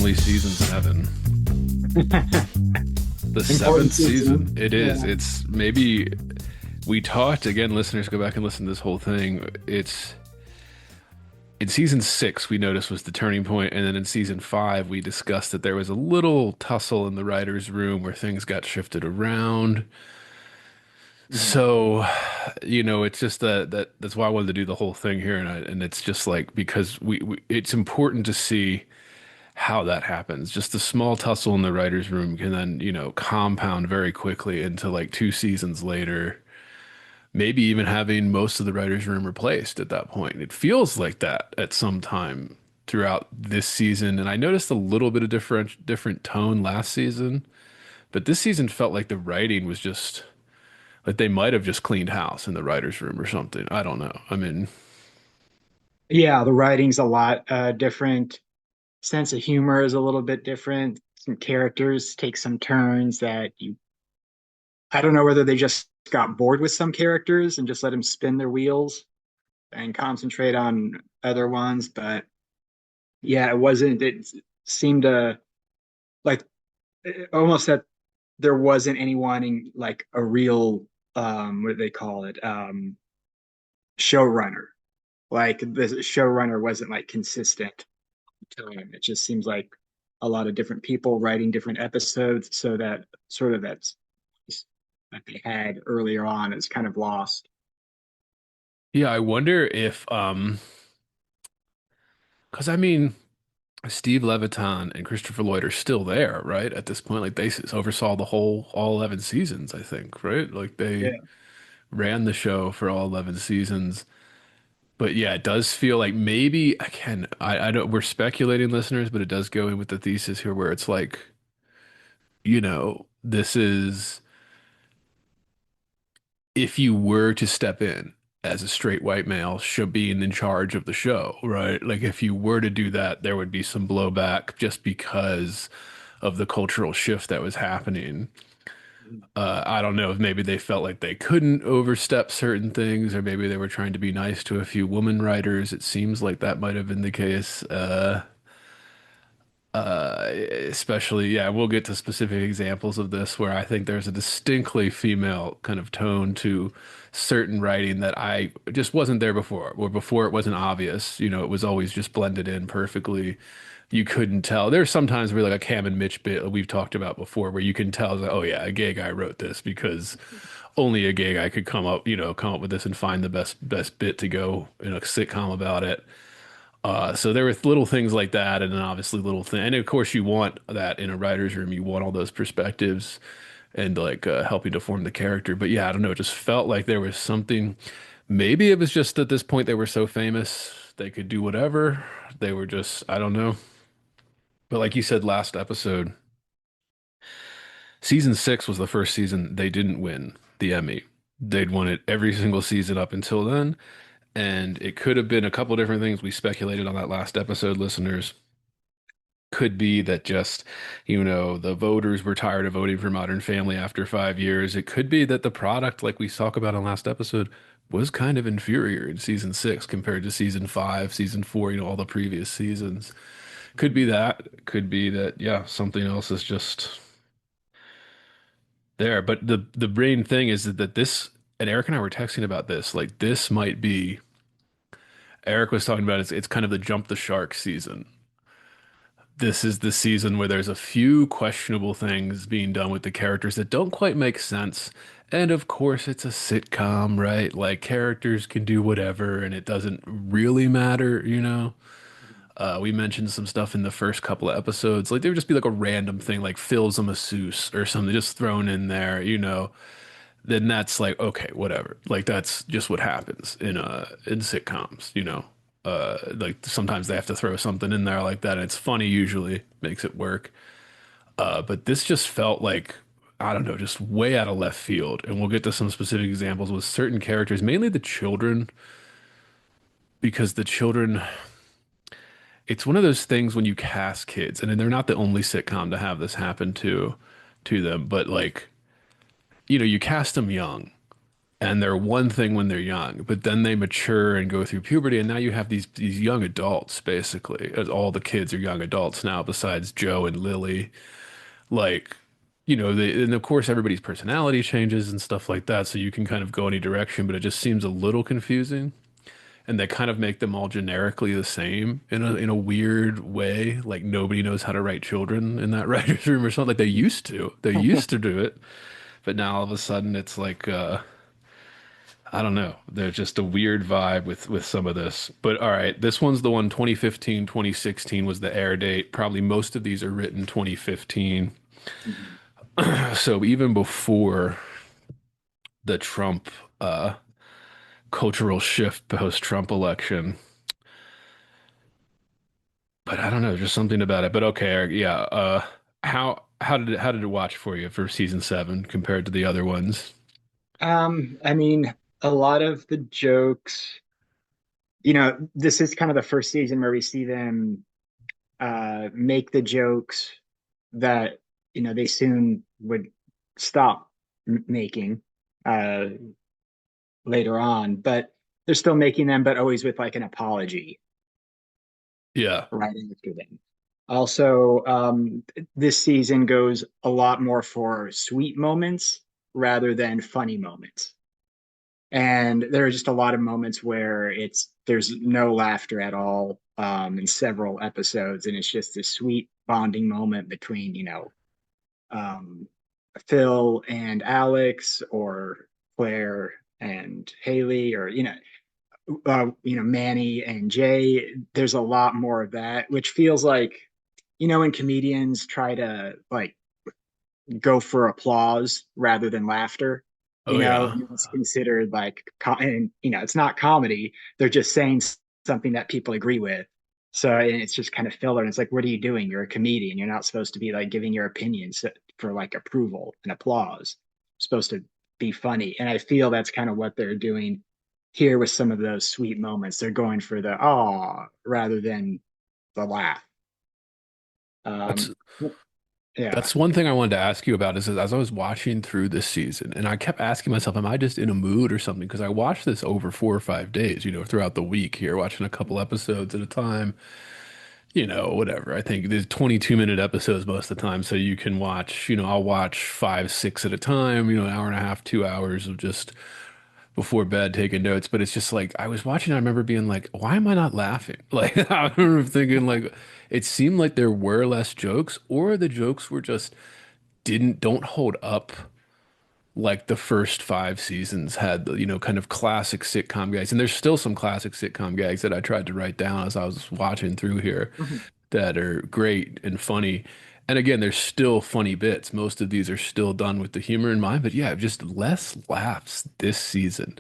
only season seven. The Important seventh season. season. It is. Yeah. It's maybe we talked again, listeners, go back and listen to this whole thing. It's in season six, we noticed was the turning point, and then in season five, we discussed that there was a little tussle in the writer's room where things got shifted around. Mhm. So, it's just that's why I wanted to do the whole thing here, and it's just like because we it's important to see how that happens. Just a small tussle in the writer's room can then, compound very quickly into like two seasons later, maybe even having most of the writer's room replaced at that point. It feels like that at some time throughout this season. And I noticed a little bit of different tone last season, but this season felt like the writing was just like they might have just cleaned house in the writer's room or something. I don't know. I mean, Yeah, the writing's a lot different. Sense of humor is a little bit different. Some characters take some turns that I don't know whether they just got bored with some characters and just let them spin their wheels and concentrate on other ones. But yeah, it seemed like almost that there wasn't anyone in like a real, what do they call it? Showrunner. Like the showrunner wasn't like consistent time. It just seems like a lot of different people writing different episodes, so that sort of that that they had earlier on is kind of lost. yeah, I wonder if because I mean, Steve Levitan and Christopher Lloyd are still there, right? At this point, like oversaw the whole all 11 seasons, I think, right? Like they Yeah. ran the show for all 11 seasons. But yeah, it does feel like maybe again, I don't we're speculating listeners, but it does go in with the thesis here where it's like, this is if you were to step in as a straight white male should being in charge of the show, right? Like if you were to do that, there would be some blowback just because of the cultural shift that was happening. I don't know if maybe they felt like they couldn't overstep certain things, or maybe they were trying to be nice to a few women writers. It seems like that might have been the case. Especially, yeah, we'll get to specific examples of this where I think there's a distinctly female kind of tone to certain writing that I just wasn't there before, or before it wasn't obvious. It was always just blended in perfectly. You couldn't tell. There's sometimes where like a Cam and Mitch bit we've talked about before where you can tell, like, oh yeah, a gay guy wrote this because only a gay guy could come up with this and find the best bit to go in a sitcom about it. So there were little things like that, and then obviously little thing, and of course you want that in a writer's room. You want all those perspectives and like helping to form the character. But yeah, I don't know. It just felt like there was something. Maybe it was just at this point they were so famous they could do whatever. They were just I don't know. But like you said last episode, season six was the first season they didn't win the Emmy. They'd won it every single season up until then, and it could have been a couple different things. We speculated on that last episode, listeners. Could be that just, the voters were tired of voting for Modern Family after 5 years. It could be that the product, like we talked about on last episode, was kind of inferior in season six compared to season five, season four, all the previous seasons. Could be that. Could be that, yeah, something else is just there. But the brain thing is that this, and Eric and I were texting about this, like this might be, Eric was talking about it's kind of the jump the shark season. This is the season where there's a few questionable things being done with the characters that don't quite make sense. And of course, it's a sitcom, right? Like characters can do whatever and it doesn't really matter. We mentioned some stuff in the first couple of episodes. Like there would just be like a random thing like Phil's a masseuse or something just thrown in there. Then that's like, okay, whatever. Like that's just what happens in sitcoms. Like sometimes they have to throw something in there like that, and it's funny usually, makes it work. But this just felt like, I don't know, just way out of left field. And we'll get to some specific examples with certain characters, mainly the children, because the children, it's one of those things when you cast kids, and they're not the only sitcom to have this happen to them, but like, you cast them young. and they're one thing when they're young, but then they mature and go through puberty, and now you have these young adults basically. As all the kids are young adults now, besides Joe and Lily. Like, and of course everybody's personality changes and stuff like that, so you can kind of go any direction, but it just seems a little confusing. And they kind of make them all generically the same in a weird way. Like nobody knows how to write children in that writer's room or something. Like they used to. They used to do it, but now all of a sudden it's like I don't know. There's just a weird vibe with some of this. But all right, this one's the one 2015, 2016 was the air date. Probably most of these are written 2015. Mhm. So even before the Trump cultural shift post-Trump election. But I don't know, just something about it. But okay, Eric, yeah. How did it watch for you for season seven compared to the other ones? I mean, a lot of the jokes, this is kind of the first season where we see them make the jokes that, they soon would stop making uh, later on, but they're still making them, but always with like an apology Yeah. right after them. Also, this season goes a lot more for sweet moments rather than funny moments. And there are just a lot of moments where there's no laughter at all in several episodes, and it's just this sweet bonding moment between um, Phil and Alex, or Claire and Haley, or Manny and Jay. There's a lot more of that, which feels like when comedians try to like go for applause rather than laughter. Oh yeah. It's considered like, and it's not comedy. They're just saying something that people agree with. So and it's just kind of filler. And it's like, what are you doing? You're a comedian. You're not supposed to be like giving your opinions for like approval and applause. You're supposed to be funny. And I feel that's kind of what they're doing here with some of those sweet moments. They're going for the awe rather than the laugh. That's Um, yeah. that's one thing I wanted to ask you about is as I was watching through this season, and I kept asking myself, am I just in a mood or something? Because I watched this over 4 or 5 days, throughout the week here, watching a couple episodes at a time. Whatever. I think there's 22-minute episodes most of the time, so you can watch, I'll watch five, six at a time, an hour and a half, 2 hours of just before bed taking notes. But it's just like I was watching, I remember being like, why am I not laughing? Like I remember thinking like it seemed like there were less jokes, or the jokes were just don't hold up like the first five seasons had, kind of classic sitcom gags. And there's still some classic sitcom gags that I tried to write down as I was watching through here Mhm. that are great and funny. And again, there's still funny bits. Most of these are still done with the humor in mind, but yeah, just less laughs this season.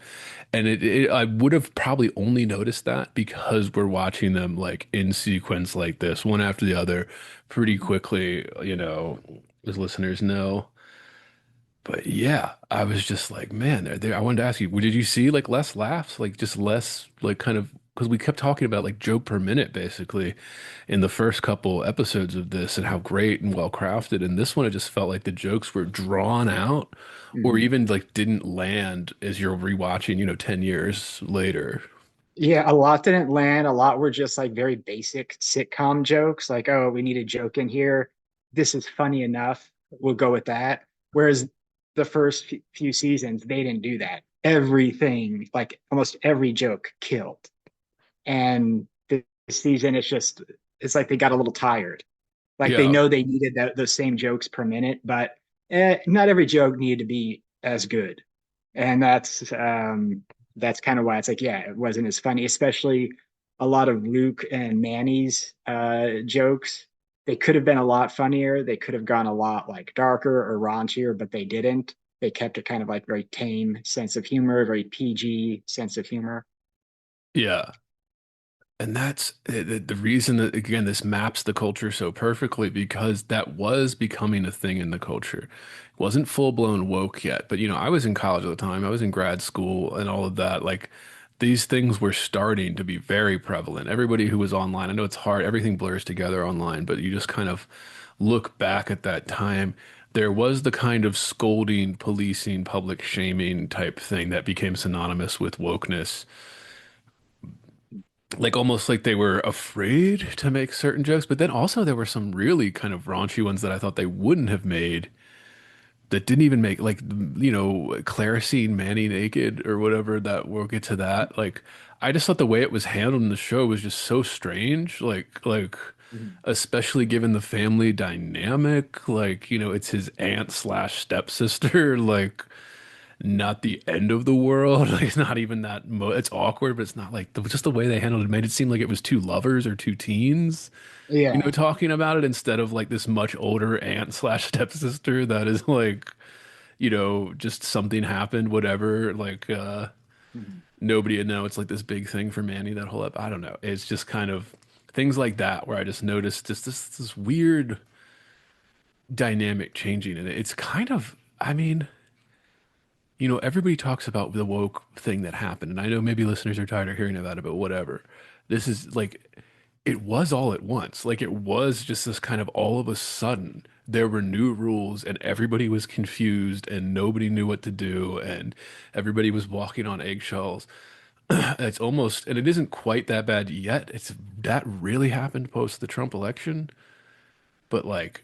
And I would have probably only noticed that because we're watching them like in sequence like this, one after the other, pretty quickly, as listeners know. But yeah, I was just like, man, I wanted to ask you, did you see like less laughs, like just less, like kind of, because we kept talking about like joke per minute basically in the first couple episodes of this and how great and well crafted. And this one, it just felt like the jokes were drawn out or Mhm. even like didn't land as you're rewatching, 10 years later. Yeah, a lot didn't land. A lot were just like very basic sitcom jokes, like, oh, we need a joke in here. This is funny enough. We'll go with that. Whereas the first few seasons, they didn't do that. Everything, like almost every joke, killed. And this season, it's like they got a little tired. Like they Yeah. know they needed those same jokes per minute, but not every joke needed to be as good. And that's kind of why it's like, yeah, it wasn't as funny, especially a lot of Luke and Manny's jokes. They could have been a lot funnier. They could have gone a lot like darker or raunchier, but they didn't. They kept it kind of like very tame sense of humor, very PG sense of humor. Yeah. And that's the reason that, again, this maps the culture so perfectly because that was becoming a thing in the culture. It wasn't full-blown woke yet, but I was in college at the time. I was in grad school and all of that. Like these things were starting to be very prevalent. Everybody who was online, I know it's hard, everything blurs together online, but you just kind of look back at that time. there was the kind of scolding, policing, public shaming type thing that became synonymous with wokeness. Like almost like they were afraid to make certain jokes, but then also there were some really kind of raunchy ones that I thought they wouldn't have made that didn't even make like Claire seeing Manny naked or whatever that we'll get to that. Like I just thought the way it was handled in the show was just so strange. Like Mhm. especially given the family dynamic, like, it's his aunt slash stepsister, like not the end of the world. Like it's not even that it's awkward, but it's not like just the way they handled it made it seem like it was two lovers or two teens, Yeah. talking about it instead of like this much older aunt slash stepsister that is like, just something happened, whatever. Like Mhm. nobody would know. It's like this big thing for Manny that whole I don't know. It's just kind of things like that where I just noticed just this weird dynamic changing, and it's kind of, I mean, everybody talks about the woke thing that happened, and I know maybe listeners are tired of hearing about it, but whatever. This is like, it was all at once. Like, it was just this kind of all of a sudden, there were new rules, and everybody was confused, and nobody knew what to do, and everybody was walking on eggshells. It's almost, and it isn't quite that bad yet. It's that really happened post the Trump election, but like,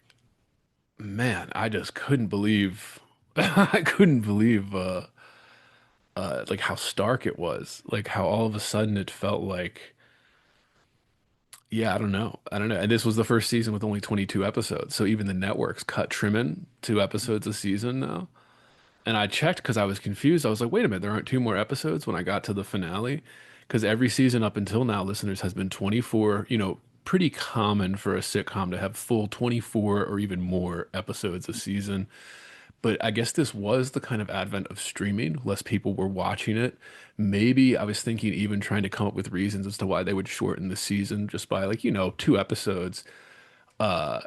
man, I just couldn't believe, I couldn't believe, like how stark it was, like how all of a sudden it felt like, yeah, I don't know. And this was the first season with only 22 episodes, so even the networks cut trimming 2 episodes a season now. And I checked because I was confused. I was like, wait a minute, there aren't two more episodes when I got to the finale, because every season up until now, listeners, has been 24. Pretty common for a sitcom to have full 24 or even more episodes a season. But I guess this was the kind of advent of streaming. Less people were watching it. Maybe I was thinking even trying to come up with reasons as to why they would shorten the season just by like, 2 episodes. Uh,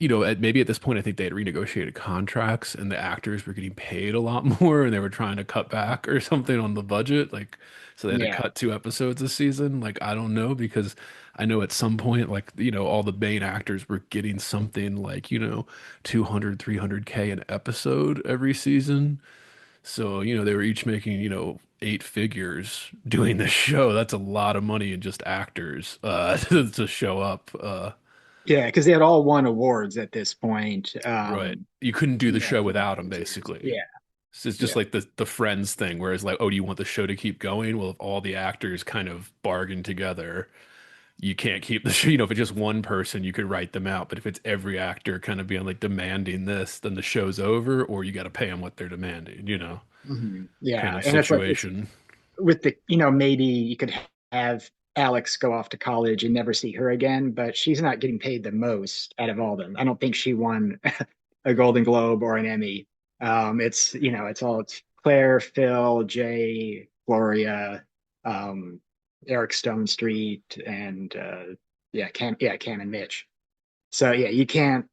maybe at this point, I think they had renegotiated contracts and the actors were getting paid a lot more and they were trying to cut back or something on the budget. Like, so they had to Yeah. cut 2 episodes a season. Like, I don't know, because I know at some point, like, all the main actors were getting something like, 200, 300K an episode every season. So, they were each making, 8 figures doing this show. That's a lot of money in just actors, to show up. Yeah, because they had all won awards at this point. Right. You couldn't do the show For without them, different series. basically. Yeah. So it's just Yeah. like the Friends thing, where it's like, oh, do you want the show to keep going? Well, if all the actors kind of bargain together, you can't keep the show. If it's just one person, you could write them out. But if it's every actor kind of being like demanding this, then the show's over, or you got to pay them what they're demanding, kind Yeah. of And it's like it's situation. with the, maybe you could have Alex go off to college and never see her again, but she's not getting paid the most out of all of them. I don't think she won a Golden Globe or an Emmy. It's Claire, Phil, Jay, Gloria, um, Eric Stone Street, and Cam and Mitch. So yeah, you can't.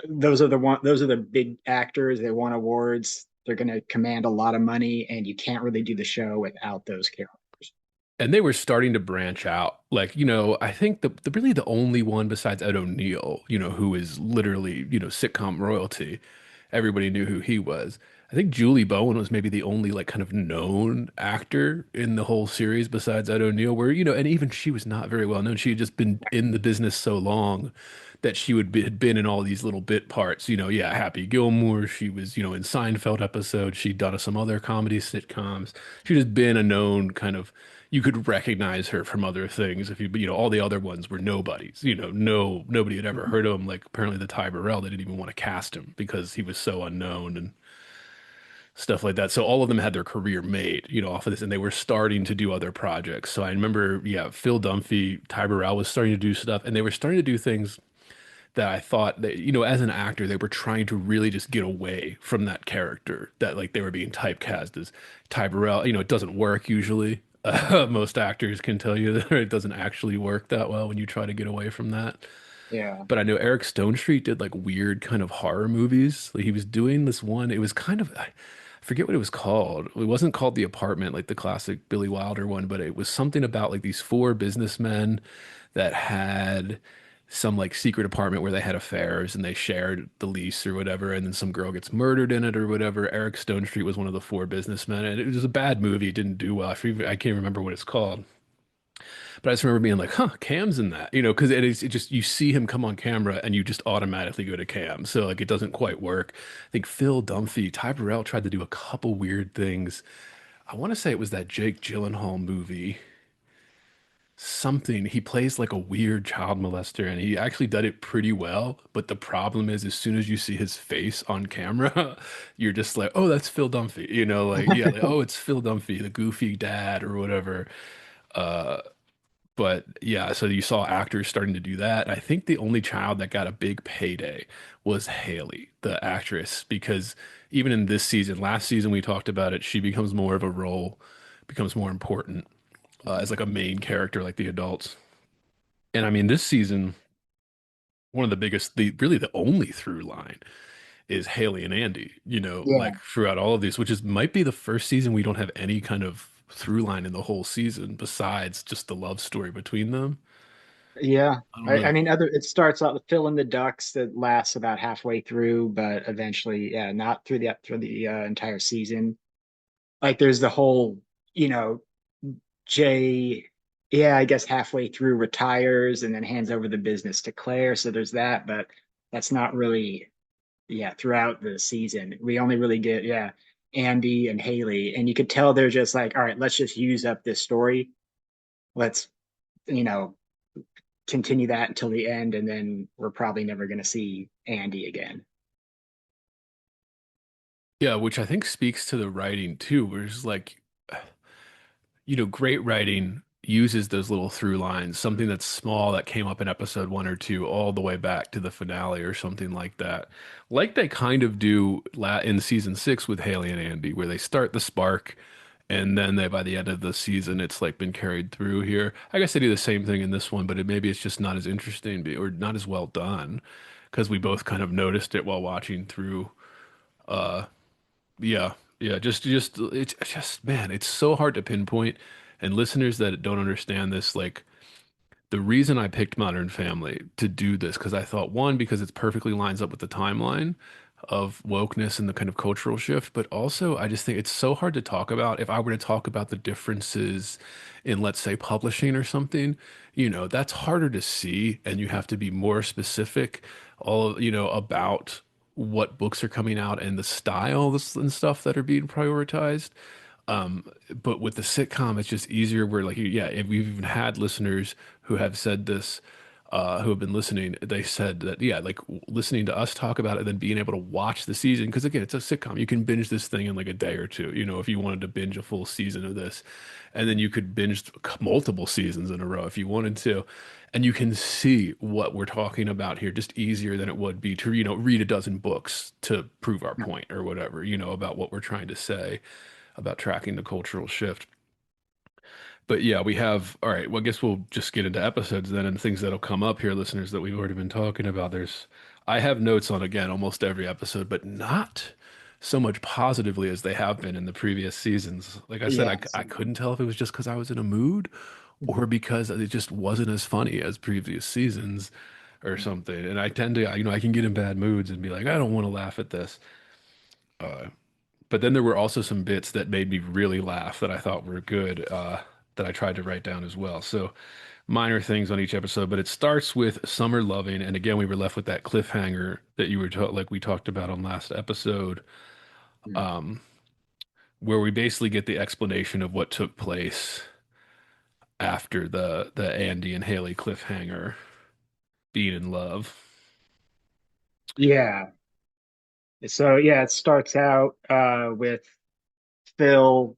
Those are the one. Those are the big actors. They won awards. They're going to command a lot of money, and you can't really do the show without those characters. And they were starting to branch out. Like, I think the really the only one besides Ed O'Neill, who is literally, sitcom royalty. Everybody knew who he was. I think Julie Bowen was maybe the only like kind of known actor in the whole series besides Ed O'Neill, where, and even she was not very well known. She had just been in the business so long that she had been in all these little bit parts. Yeah, Happy Gilmore. She was, in Seinfeld episodes. She'd done some other comedy sitcoms. She'd just been a known kind of, you could recognize her from other things if all the other ones were nobodies. Nobody had ever heard of him. Like apparently the Ty Burrell, they didn't even want to cast him because he was so unknown and stuff like that. So all of them had their career made, off of this, and they were starting to do other projects. So I remember, yeah, Phil Dunphy, Ty Burrell was starting to do stuff, and they were starting to do things that I thought that, as an actor, they were trying to really just get away from that character that like they were being typecast as Ty Burrell. It doesn't work usually. Most actors can tell you that it doesn't actually work that well when you try to get away from that. Yeah. But I know Eric Stone Street did like weird kind of horror movies. Like he was doing this one. It was kind of, I forget what it was called. It wasn't called The Apartment, like the classic Billy Wilder one, but it was something about like these four businessmen that had some like secret apartment where they had affairs and they shared the lease or whatever, and then some girl gets murdered in it or whatever. Eric Stone Street was one of the four businessmen, and it was a bad movie. It didn't do well. I can't remember what it's called, but I just remember being like, "Huh, Cam's in that," because it just you see him come on camera and you just automatically go to Cam. So like it doesn't quite work. I think Phil Dunphy, Ty Burrell tried to do a couple weird things. I want to say it was that Jake Gyllenhaal movie. Something he plays like a weird child molester and he actually did it pretty well, but the problem is as soon as you see his face on camera you're just like, oh, that's Phil Dunphy, like, yeah, like, oh, it's Phil Dunphy, the goofy dad or whatever. uh but yeah, so you saw actors starting to do that. I think the only child that got a big payday was Haley, the actress, because even in this season, last season we talked about it, she becomes more of a role, becomes more important as like a main character like the adults. And I mean, this season, one of the biggest, really the only through line is Haley and Andy, Yeah, like throughout all of these, which is might be the first season we don't have any kind of through line in the whole season besides just the love story between them. yeah. I don't I know. mean, it starts out with Phil and the Ducks that lasts about halfway through, but eventually, yeah, not through the entire season. Like there's the whole, you know, Jay, yeah, I guess halfway through retires and then hands over the business to Claire. So there's that, but that's not really, yeah, throughout the season. We only really get, yeah, Andy and Haley. And you could tell they're just like, all right, let's just use up this story. Let's, you know, continue that until the end. And then we're probably never going to see Andy again. Yeah, which I think speaks to the writing too, where it's like, great writing uses those little through lines, something that's small that came up in episode one or two, all the way back to the finale or something like that. Like they kind of do in season six with Haley and Andy, where they start the spark and then by the end of the season, it's like been carried through here. I guess they do the same thing in this one, but maybe it's just not as interesting or not as well done because we both kind of noticed it while watching through. Uh, yeah, yeah, just it's just man, it's so hard to pinpoint. And listeners that don't understand this, like the reason I picked Modern Family to do this, because I thought one, because it's perfectly lines up with the timeline of wokeness and the kind of cultural shift, but also I just think it's so hard to talk about. If I were to talk about the differences in, let's say, publishing or something, that's harder to see, and you have to be more specific, about what books are coming out and the styles and stuff that are being prioritized. But with the sitcom, it's just easier where like, yeah, if we've even had listeners who have said this, who have been listening, they said that, yeah, like listening to us talk about it and then being able to watch the season. Cause again, it's a sitcom. You can binge this thing in like a day or two, if you wanted to binge a full season of this, and then you could binge multiple seasons in a row if you wanted to. And you can see what we're talking about here just easier than it would be to, read a dozen books to prove our point or whatever, about what we're trying to say about tracking the cultural shift. But yeah, we have, all right, well, I guess we'll just get into episodes then and things that'll come up here, listeners, that we've already been talking about. I have notes on, again, almost every episode, but not so much positively as they have been in the previous seasons. Like I said, Yeah. I Same. couldn't tell if it was just because I was in a mood or because it just wasn't as funny as previous seasons or something. And I tend to, I can get in bad moods and be like, I don't want to laugh at this. Uh, but then there were also some bits that made me really laugh that I thought were good, that I tried to write down as well. So minor things on each episode, but it starts with Summer loving, and again we were left with that cliffhanger that like we talked about on last episode, um, where we basically get the explanation of what took place after the Andy and Haley cliffhanger being in love. Yeah. So yeah, it starts out with Phil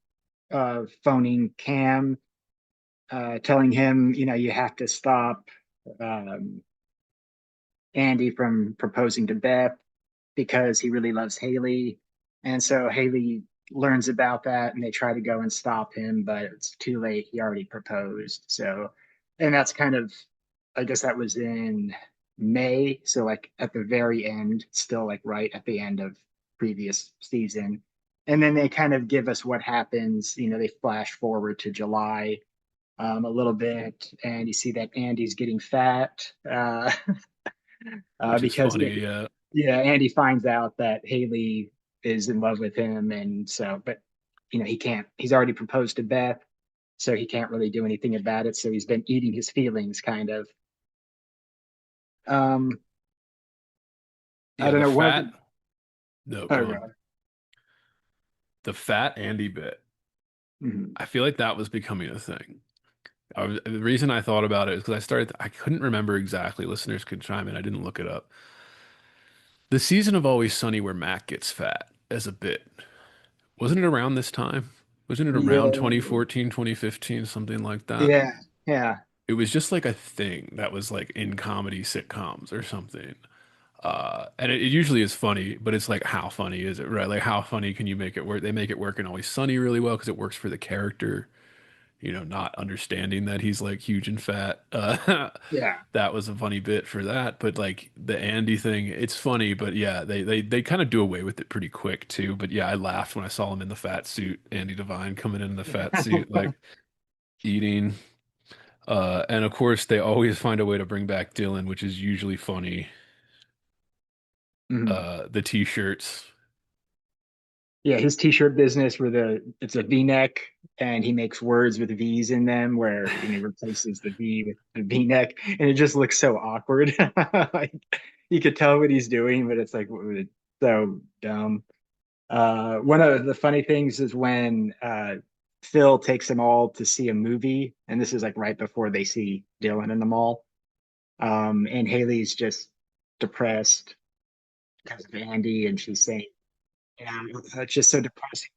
phoning Cam, telling him, you have to stop um, Andy from proposing to Beth because he really loves Haley. And so Haley learns about that and they try to go and stop him, but it's too late. He already proposed. So, and that's kind of, I guess that was in May. So, like at the very end, still like right at the end of previous season. And then they kind of give us what happens. They flash forward to July a little bit, and you see that Andy's getting fat which is because funny. Yeah, yeah, Andy finds out that Haley is in love with him, and so but he can't. He's already proposed to Beth, so he can't really do anything about it. So he's been eating his feelings, kind of. Um, I yeah. don't The know. One of fat. the No, oh go on. god. The fat Andy bit. Mhm. I feel like that was becoming a thing. The reason I thought about it is because I couldn't remember exactly. Listeners could chime in. I didn't look it up. The season of Always Sunny where Mac gets fat as a bit. Wasn't it around this time? Wasn't it around Yeah, 2014, 2015, something like that? yeah, yeah, It was just like a thing that was like in comedy sitcoms or something. And it usually is funny, but it's like, how funny is it, right? Like, how funny can you make it work? They make it work in Always Sunny really well because it works for the character, not understanding that he's like huge and fat. yeah. That was a funny bit for that. But like the Andy thing, it's funny, but yeah, they kind of do away with it pretty quick too. But yeah, I laughed when I saw him in the fat suit, Andy Devine coming in the fat suit, like eating. And of course, they always find a way to bring back Dylan, which is usually funny. Mhm. The t-shirts. Yeah, his t-shirt business where it's a V-neck and he makes words with V's in them where he replaces the V with the V-neck and it just looks so awkward. Like, you could tell what he's doing, but it's like it's so dumb. One of the funny things is when Phil takes them all to see a movie, and this is like right before they see Dylan in the mall. And Haley's just depressed because of Andy, and she's saying, "Yeah, it's just so depressing.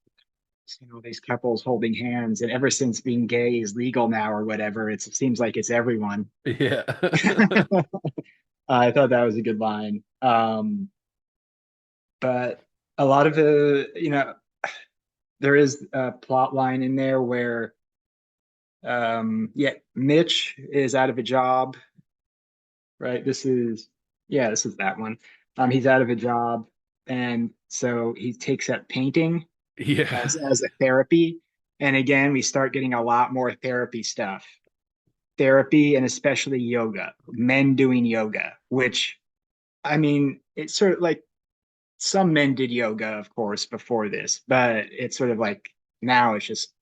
These couples holding hands, and ever since being gay is legal now or whatever, it seems like it's everyone." Yeah. I thought that was a good line. But a lot of the, there is a plot line in there where, yeah, Mitch is out of a job, right? This is that one. He's out of a job, and so he takes up painting Yeah. as a therapy. And again, we start getting a lot more therapy stuff, therapy, and especially yoga, men doing yoga, which I mean, it's sort of like some men did yoga, of course, before this, but it's sort of like now it's just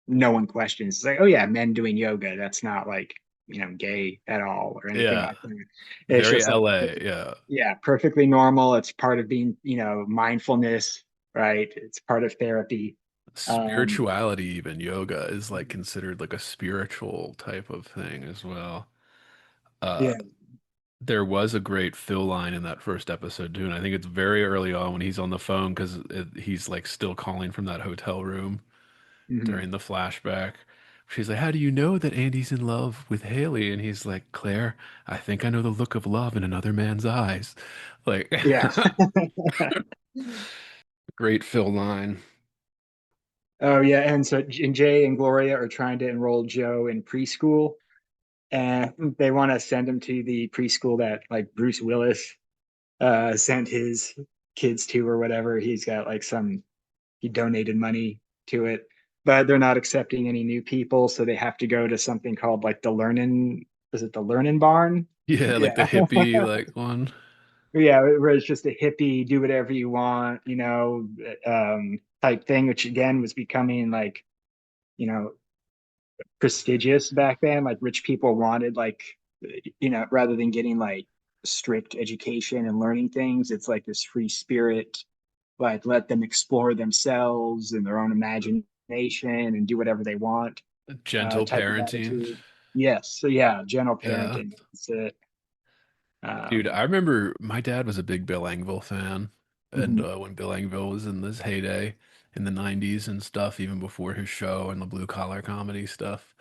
no one questions. It's like, oh yeah, men doing yoga. That's not like, gay at all or anything Yeah. like that. It's Very just like, LA. Yeah. yeah, perfectly normal. It's part of being, mindfulness, right? It's part of therapy. Um, Spirituality, even yoga, is like considered like a spiritual type of thing as well. Uh, yeah. there was a great Phil line in that first episode too, and I think it's very early on when he's on the phone because he's like still calling from that hotel room Mhm. during the flashback. She's like, "How do you know that Andy's in love with Haley?" And he's like, "Claire, I think I know the look of love in another man's eyes." Like, Yeah. great Phil line. Oh yeah, and so Jay and Gloria are trying to enroll Joe in preschool, and they want to send him to the preschool that like Bruce Willis sent his kids to or whatever. He's got like he donated money to it, but they're not accepting any new people, so they have to go to something called like the Learning. Is it the Learning Barn? Yeah, like the Yeah, hippie like one. yeah, where it's just a hippie, do whatever you want, type thing, which again was becoming like you know prestigious back then. Like rich people wanted like rather than getting like strict education and learning things, it's like this free spirit, like let them explore themselves and their own imagination and do whatever they want, Gentle type of parenting. attitude. Yes, so yeah, gentle Yeah. parenting. That's it. Dude, Um, I remember my dad was a big Bill Engvall fan. And mhm. when Bill Engvall was in this heyday in the 90s and stuff, even before his show and the blue collar comedy stuff,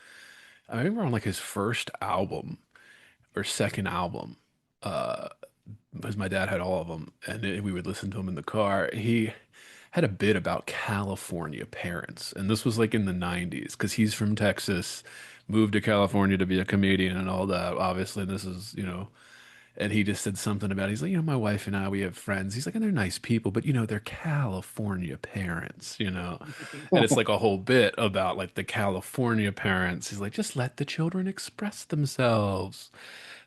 I remember on like his first album or second album, uh, because my dad had all of them and we would listen to them in the car. He had a bit about California parents. And this was like in the 90s because he's from Texas, moved to California to be a comedian and all that. Obviously, this is, And he just said something about, he's like, my wife and I, we have friends. He's like, and they're nice people, but they're California parents. And it's like a whole bit about like the California parents. He's like, just let the children express themselves.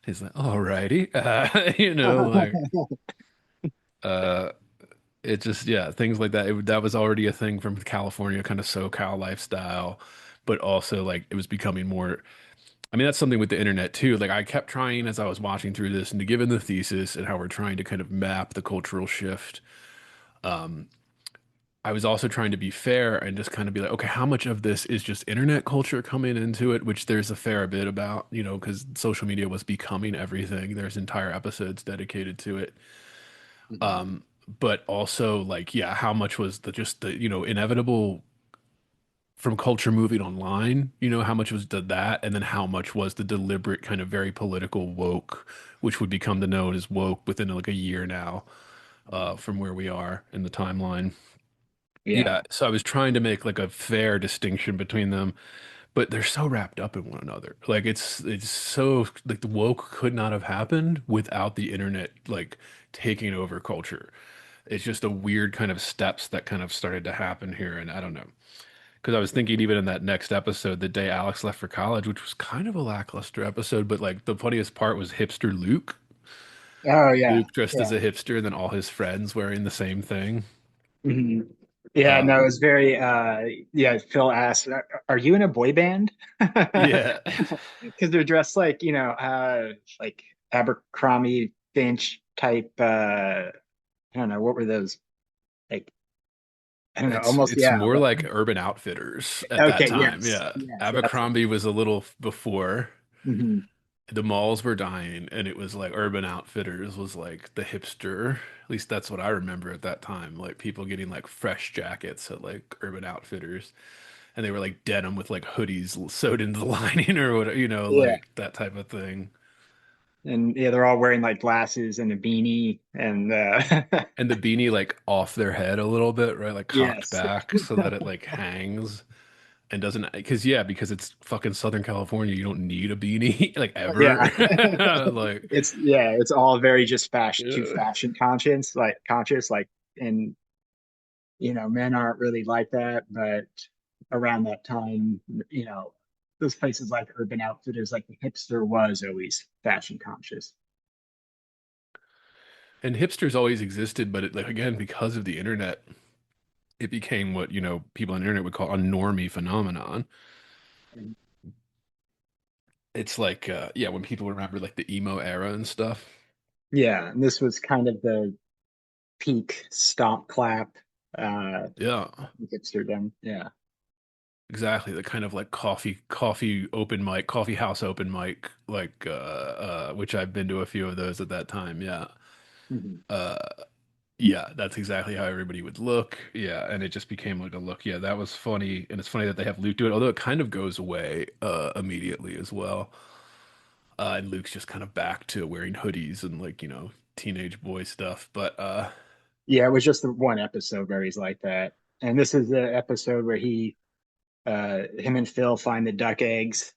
He's like, alrighty. Like, uh, it just, yeah, things like that. That was already a thing from California, kind of SoCal lifestyle, but also like it was becoming more. I mean, that's something with the internet too. Like I kept trying as I was watching through this and to given the thesis and how we're trying to kind of map the cultural shift. I was also trying to be fair and just kind of be like, okay, how much of this is just internet culture coming into it, which there's a fair bit about, because social media was becoming everything. There's entire episodes dedicated to it. Mhm. But also like, yeah, how much was the inevitable from culture moving online, how much was that, and then how much was the deliberate kind of very political woke, which would become the known as woke within like a year now, from where we are in the timeline. Yeah. Yeah, so I was trying to make like a fair distinction between them, but they're so wrapped up in one another. Like it's so like the woke could not have happened without the internet like taking over culture. It's just a weird kind of steps that kind of started to happen here, and I don't know. Because I was thinking even in that next episode, the day Alex left for college, which was kind of a lackluster episode, but like the funniest part was hipster Luke. Oh yeah. Luke dressed as Yeah. a hipster, and then all his friends wearing the same thing. Mhm. Yeah, no, it Um, was very yeah, Phil asked, are you in a boy band? yeah, Because they're dressed like, like Abercrombie Finch type I don't know, what were those? Like, I don't know, it's almost it's yeah. more like Urban Outfitters at that Okay, time. yes. Yeah, Yes, that's it. Abercrombie was a little before. Mhm. The malls were dying, and it was like Urban Outfitters was like the hipster. At least that's what I remember at that time. Like people getting like fresh jackets at like Urban Outfitters, and they were like denim with like hoodies sewed into the lining or whatever, Yeah. like that type of thing. And yeah, they're all wearing like glasses and a beanie and And the beanie like off their head a little bit, right? Like cocked yes. back so that it like hangs and doesn't, because it's fucking Southern California. You don't need a beanie like Yeah. ever. Like, It's all very just uh, fashion conscious, like, and men aren't really like that, but around that time, those places like Urban Outfitters, like the hipster was always fashion conscious. and hipsters always existed, but it like again because of the internet, it became what people on the internet would call a normie phenomenon. And It's like yeah, when people remember like the emo era and stuff. yeah, and this was kind of the peak stomp clap uh Yeah, hipsterdom. Yeah. exactly. The kind of like coffee open mic, coffee house open mic, like which I've been to a few of those at that time. Yeah. Mhm. Uh yeah, that's exactly how everybody would look. Yeah, and it just became like a look. Yeah, that was funny, and it's funny that they have Luke do it, although it kind of goes away immediately as well. And Luke's just kind of back to wearing hoodies and like, teenage boy stuff. But Yeah, it was just the one episode where he's like that. And this is the episode where him and Phil find the duck eggs,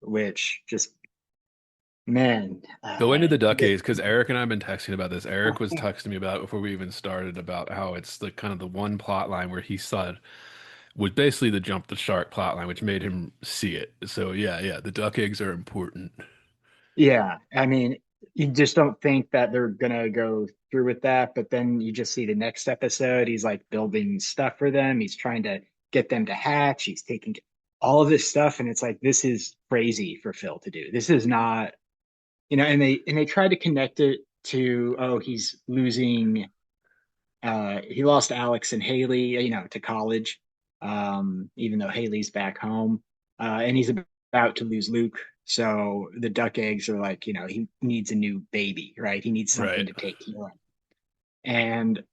which just, man, go into the duck eggs because Eric and I have been texting about this. Eric was texting me about it before we even started about how it's the kind of the one plot line where he said was basically the jump the shark plot line, which made him see it. So yeah, yeah, the duck eggs are important. yeah, I mean, you just don't think that they're gonna go through with that, but then you just see the next episode, he's like building stuff for them. He's trying to get them to hatch. He's taking all of this stuff, and it's like this is crazy for Phil to do. This is not, and they try to connect it to, oh, he's losing. He lost Alex and Haley, to college, even though Haley's back home, and he's about to lose Luke. So the duck eggs are like, he needs a new baby, right? He needs something Right. to take care of. And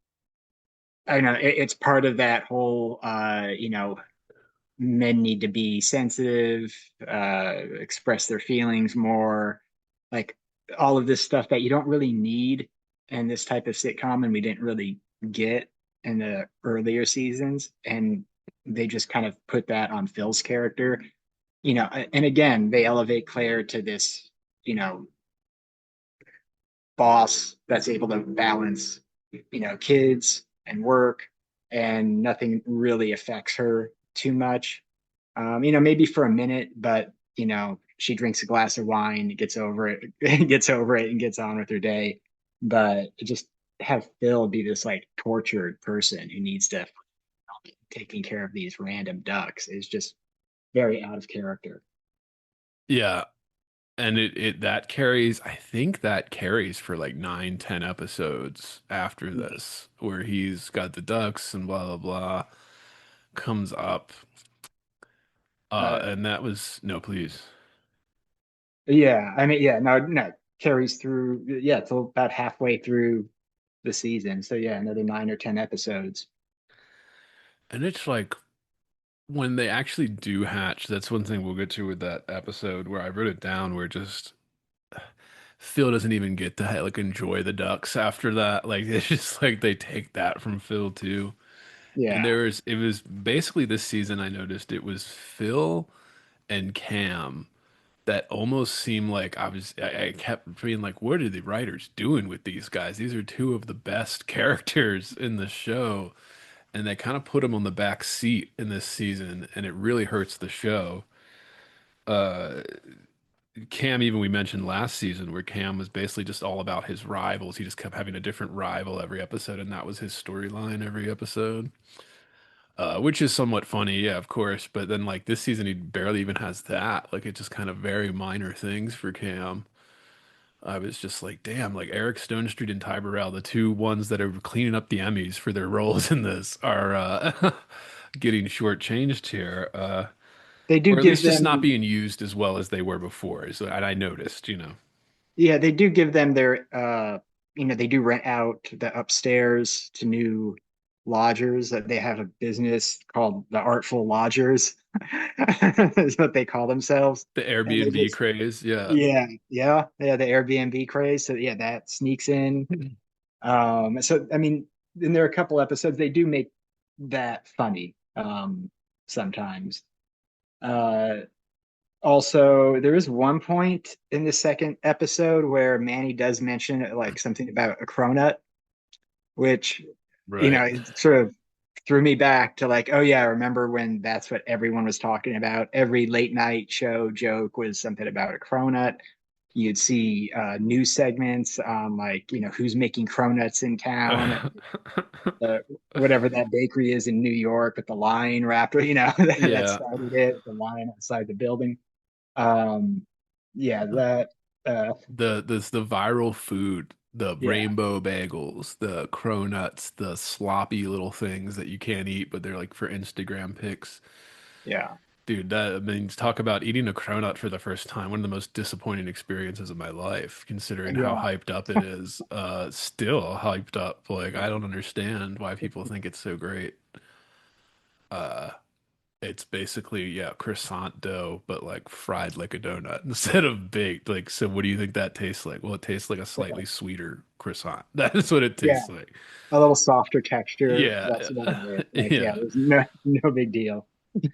I know it's part of that whole, men need to be sensitive, express their feelings more, like all of this stuff that you don't really need in this type of sitcom, and we didn't really get in the earlier seasons. And they just kind of put that on Phil's character, and again, they elevate Claire to this, you know, boss that's able to balance, kids and work, and nothing really affects her too much. Maybe for a minute, but she drinks a glass of wine, gets over it, gets over it, and gets on with her day. But just have Phil be this like tortured person who needs to taking care of these random ducks is just very out of character. Yeah, and it that carries, I think that carries for like 9, 10 episodes after this, where he's got the ducks and blah blah blah comes up. Uh, And that was no, please. yeah, I mean, yeah, no, no, carries through, yeah, till about halfway through the season. So yeah, another 9 or 10 episodes. And it's like when they actually do hatch, that's one thing we'll get to with that episode where I wrote it down where just Phil doesn't even get to like enjoy the ducks after that. Like it's just like they take that from Phil too. And Yeah, it was basically this season I noticed it was Phil and Cam that almost seemed like I kept being like, what are the writers doing with these guys? These are two of the best characters in the show. And they kind of put them on the back seat in this season, and it really hurts the show. Uh, Cam, even we mentioned last season, where Cam was basically just all about his rivals. He just kept having a different rival every episode, and that was his storyline every episode. Which is somewhat funny, yeah, of course. But then, like this season, he barely even has that. Like it's just kind of very minor things for Cam. I was just like, damn, like Eric Stone Street and Ty Burrell, the two ones that are cleaning up the Emmys for their roles in this, are getting shortchanged here, they do or at give least just not them, being used as well as they were before. So, and I noticed, you know. yeah, they do give them their, they do rent out the upstairs to new lodgers. That they have a business called the Artful Lodgers, is what they call themselves. The And they Airbnb just, craze, yeah. yeah, yeah, yeah, the Airbnb craze. So yeah, that sneaks in. So I mean, and there are a couple episodes they do make that funny, sometimes. Uh, Also, there is one point in the second episode where Manny does mention like something about a cronut, which Right. it sort of threw me back to like, oh yeah, I remember when that's what everyone was talking about. Every late night show joke was something about a cronut. You'd see news segments on like, who's making cronuts in town, uh, whatever that bakery is in New York with the lion wrapped, that Yeah. started it, the lion outside the building. Um, yeah, that, uh, The viral food, the yeah, rainbow bagels, the cronuts, the sloppy little things that you can't eat, but they're like for Instagram pics. yeah, Dude, that means talk about eating a cronut for the first time. One of the most disappointing experiences of my life, considering how yeah. hyped up it is. Still hyped up. Like, I don't understand why people think it's so great. Uh, it's basically, yeah, croissant dough, but like fried like a donut instead of baked. Like, so what do you think that tastes like? Well, it tastes like a slightly sweeter croissant. That is what it Yeah, tastes like. a little softer texture. Yeah, That's about it. Like, yeah, yeah. there's no big deal.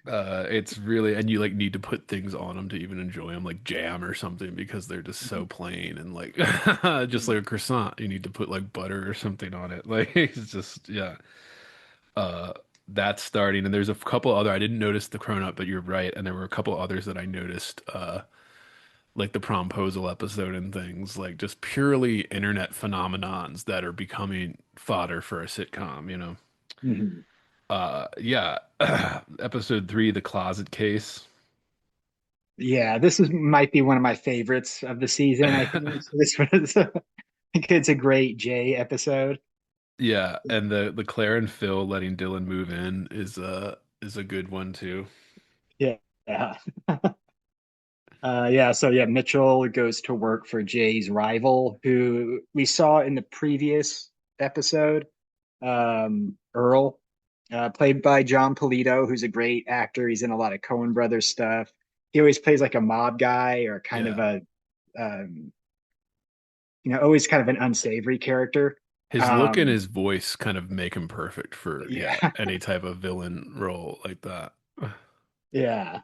It's really, and you like need to put things on them to even enjoy them, like jam or something, because they're just so plain and like just like a croissant. You need to put like butter or something on it. Like it's just, yeah. Uh, that's starting, and there's a couple other. I didn't notice the cronut, but you're right, and there were a couple others that I noticed. Like the promposal episode and things, like just purely internet phenomenons that are becoming fodder for a sitcom, you know. Mhm. Yeah. Episode 3, the closet case. Yeah, this is might be one of my favorites of the season. I think so this was, I think it's a great Jay episode. Yeah, and the Claire and Phil letting Dylan move in is a good one too. Yeah, yeah. Yeah, so yeah, Mitchell goes to work for Jay's rival, who we saw in the previous episode, Earl, played by John Polito, who's a great actor. He's in a lot of Coen Brothers stuff. He always plays like a mob guy or kind of Yeah. a, um, always kind of an unsavory character. His look and Um, his voice kind of make him perfect for, yeah, yeah, any type of villain role like that. yeah.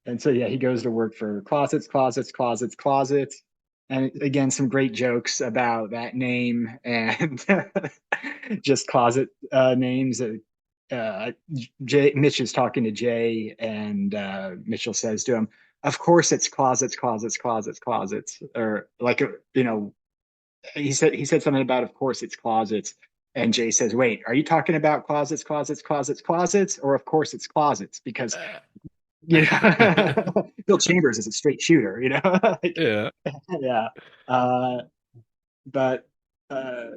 And so yeah, he goes to work for closets, closets, closets, closets. And again, some great jokes about that name and just closet names. Mitch is talking to Jay, and Mitchell says to him, "Of course, it's closets, closets, closets, closets." Or like, he said something about, "Of course, it's closets." And Jay says, "Wait, are you talking about closets, closets, closets, closets, or of course it's closets?" Because Bill Chambers is a straight shooter, like, Yeah. yeah. Uh, but uh,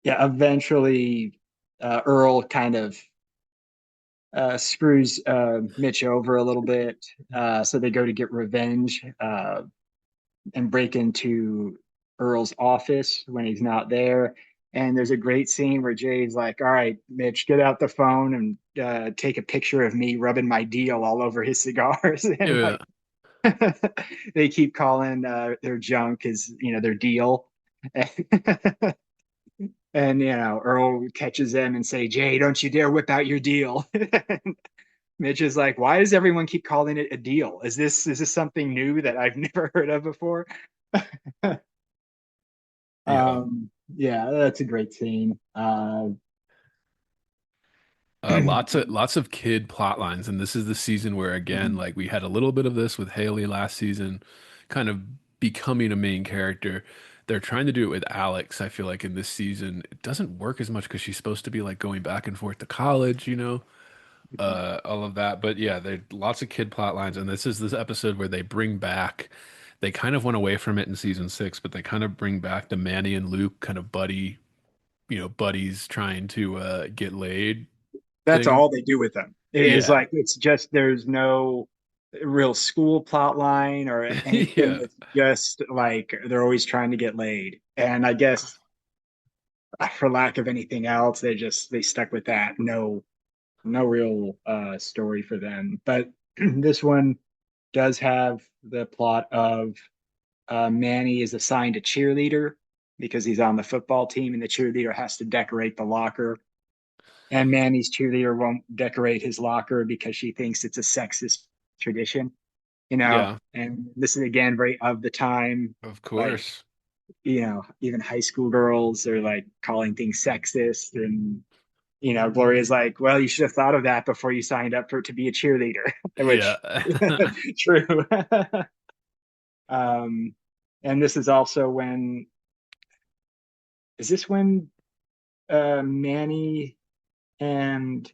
yeah, eventually Earl kind of screws Mitch over a little bit. So they go to get revenge and break into Earl's office when he's not there. And there's a great scene where Jay's like, "All right, Mitch, get out the phone and take a picture of me rubbing my deal all over his cigars." And Yeah. like, they keep calling their junk is their deal. And Earl catches them and say, "Jay, don't you dare whip out your deal." Mitch is like, "Why does everyone keep calling it a deal? Is this something new that I've never heard of before?" Yeah. Yeah, that's a great scene. Lots of kid plot lines, and this is the season where again, like we had a little bit of this with Haley last season, kind of becoming a main character. They're trying to do it with Alex. I feel like in this season, it doesn't work as much because she's supposed to be like going back and forth to college, all of that. But yeah, there lots of kid plot lines, and this is this episode where they bring back. They kind of went away from it in season six, but they kind of bring back the Manny and Luke kind of buddies trying to get laid That's thing. all they do with them. It is Yeah. like it's just there's no real school plot line or anything. Yeah. It's just like they're always trying to get laid. And I guess for lack of anything else, they stuck with that. No real story for them. But this one does have the plot of Manny is assigned a cheerleader because he's on the football team, and the cheerleader has to decorate the locker. And Manny's cheerleader won't decorate his locker because she thinks it's a sexist tradition, Yeah, And this is again very of the time, of like, course. even high school girls are like calling things sexist. And, Gloria's like, "Well, you should have thought of that before you signed up to be a cheerleader," which, Yeah. true. um, and this is also is this when Manny and,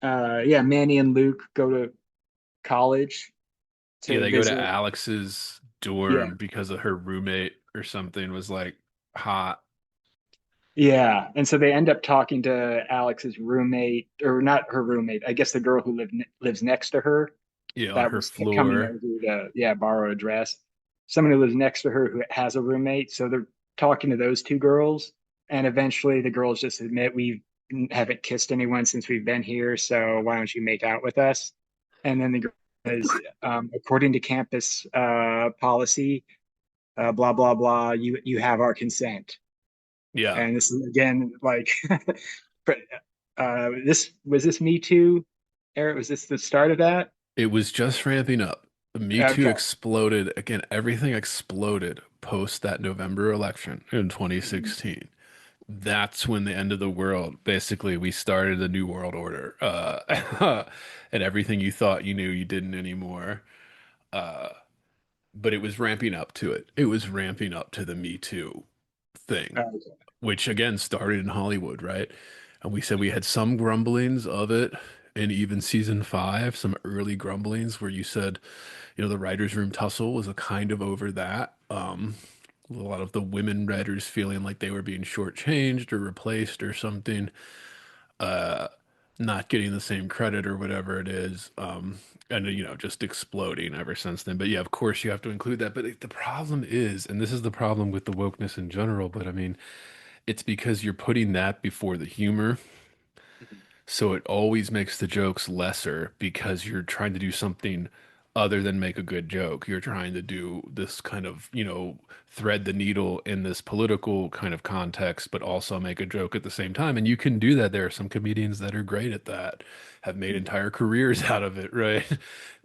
yeah, Manny and Luke go to college Yeah, to they go to visit. Alex's Yeah. dorm because of her roommate or something was like hot. Yeah. And so they end up talking to Alex's roommate, or not her roommate, I guess the girl who lives next to her On that her was coming floor. over to, yeah, borrow a dress. Someone who lives next to her who has a roommate. So they're talking to those two girls. And eventually the girls just admit, "We haven't kissed anyone since we've been here. So why don't you make out with us?" And then the girl says, "According to campus policy, blah, blah, blah, you have our consent." Yeah. And this is again like, this Me Too, Eric? Was this the start of that? It was just ramping up. Me Too Okay. exploded. Again, everything exploded post that November election in 2016. That's when the end of the world, basically, we started a new world order. And everything you thought you knew, you didn't anymore. Uh, but it was ramping up to it. It was ramping up to the Me Too thing, Okay. which again started in Hollywood, right? And we said we had some grumblings of it in even season five, some early grumblings where you said, the writers' room tussle was a kind of over that. A lot of the women writers feeling like they were being shortchanged or replaced or something, uh, not getting the same credit or whatever it is. And just exploding ever since then. But yeah, of course you have to include that. But the problem is, and this is the problem with the wokeness in general, but I mean, it's because you're putting that before the humor. So it always makes the jokes lesser because you're trying to do something other than make a good joke. You're trying to do this kind of, thread the needle in this political kind of context, but also make a joke at the same time. And you can do that. There are some comedians that are great at that, have made entire careers out of it, right?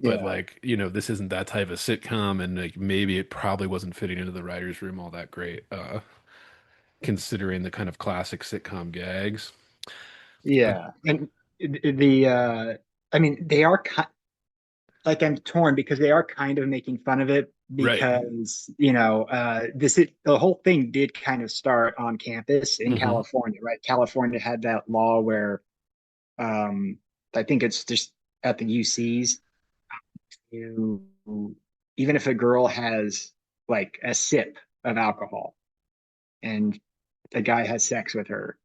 But Yeah. like, this isn't that type of sitcom, and like maybe it probably wasn't fitting into the writer's room all that great, considering the kind of classic sitcom gags. But Yeah. And the I mean they are like I'm torn because they are kind of making fun of it right. because the whole thing did kind of start on campus in Hmm. California, right? California had that law where um I think it's just at the UCs, you even if a girl has like a sip of alcohol and the guy has sex with her,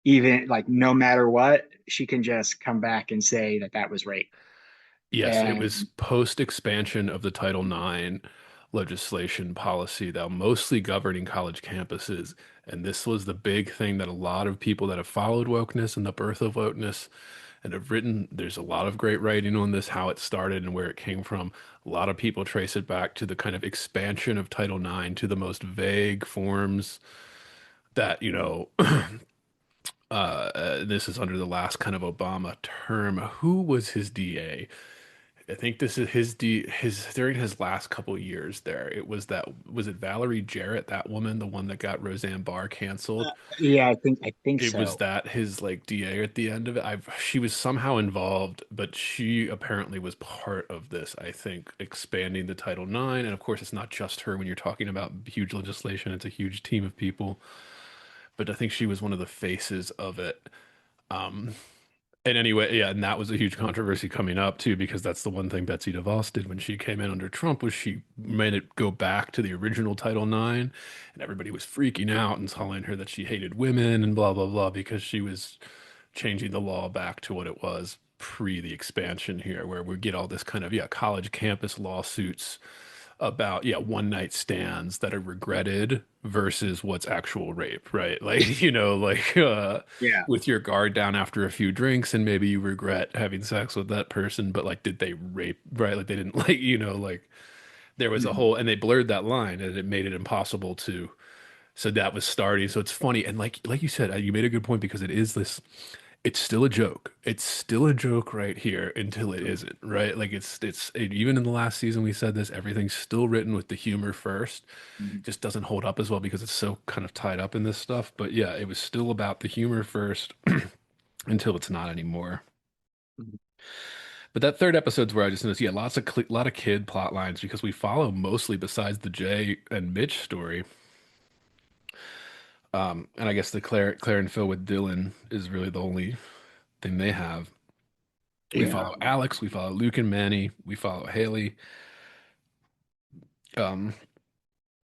even like no matter what, she can just come back and say that that was rape. Yes, it was And post expansion of the Title IX legislation policy that mostly governing college campuses. And this was the big thing that a lot of people that have followed wokeness and the birth of wokeness and have written, there's a lot of great writing on this, how it started and where it came from. A lot of people trace it back to the kind of expansion of Title IX to the most vague forms that, this is under the last kind of Obama term. Who was his DA? I think this is his during his last couple of years there. Was it Valerie Jarrett, that woman, the one that got Roseanne Barr canceled? yeah, I think It was so. that his like DA at the end of it. She was somehow involved, but she apparently was part of this, I think, expanding the Title IX. And of course, it's not just her when you're talking about huge legislation, it's a huge team of people. But I think she was one of the faces of it. Um, and anyway, yeah, and that was a huge controversy coming up too, because that's the one thing Betsy DeVos did when she came in under Trump was she made it go back to the original Title IX, and everybody was freaking out and telling her that she hated women and blah blah blah because she was changing the law back to what it was pre the expansion here, where we get all this kind of college campus lawsuits about one night stands that are regretted versus what's actual rape, right? Like, like Yeah. with your guard down after a few drinks and maybe you regret having sex with that person, but like did they rape, right? Like they didn't like, like there was a Mhm. whole and they blurred that line and it made it impossible to so that was starting. So it's funny and like you said, you made a good point because it is this it's still a joke. It's still a joke right here until it isn't, right? Like even in the last season we said this, everything's still written with the humor first. Mhm. Just doesn't hold up as well because it's so kind of tied up in this stuff. But yeah, it was still about the humor first until it's not anymore. Mhm. But that third episode's where I just noticed, lot of kid plot lines because we follow mostly besides the Jay and Mitch story. And I guess the Claire and Phil with Dylan is really the only thing they have. We Yeah. follow Alex, we follow Luke and Manny, we follow Haley. Um,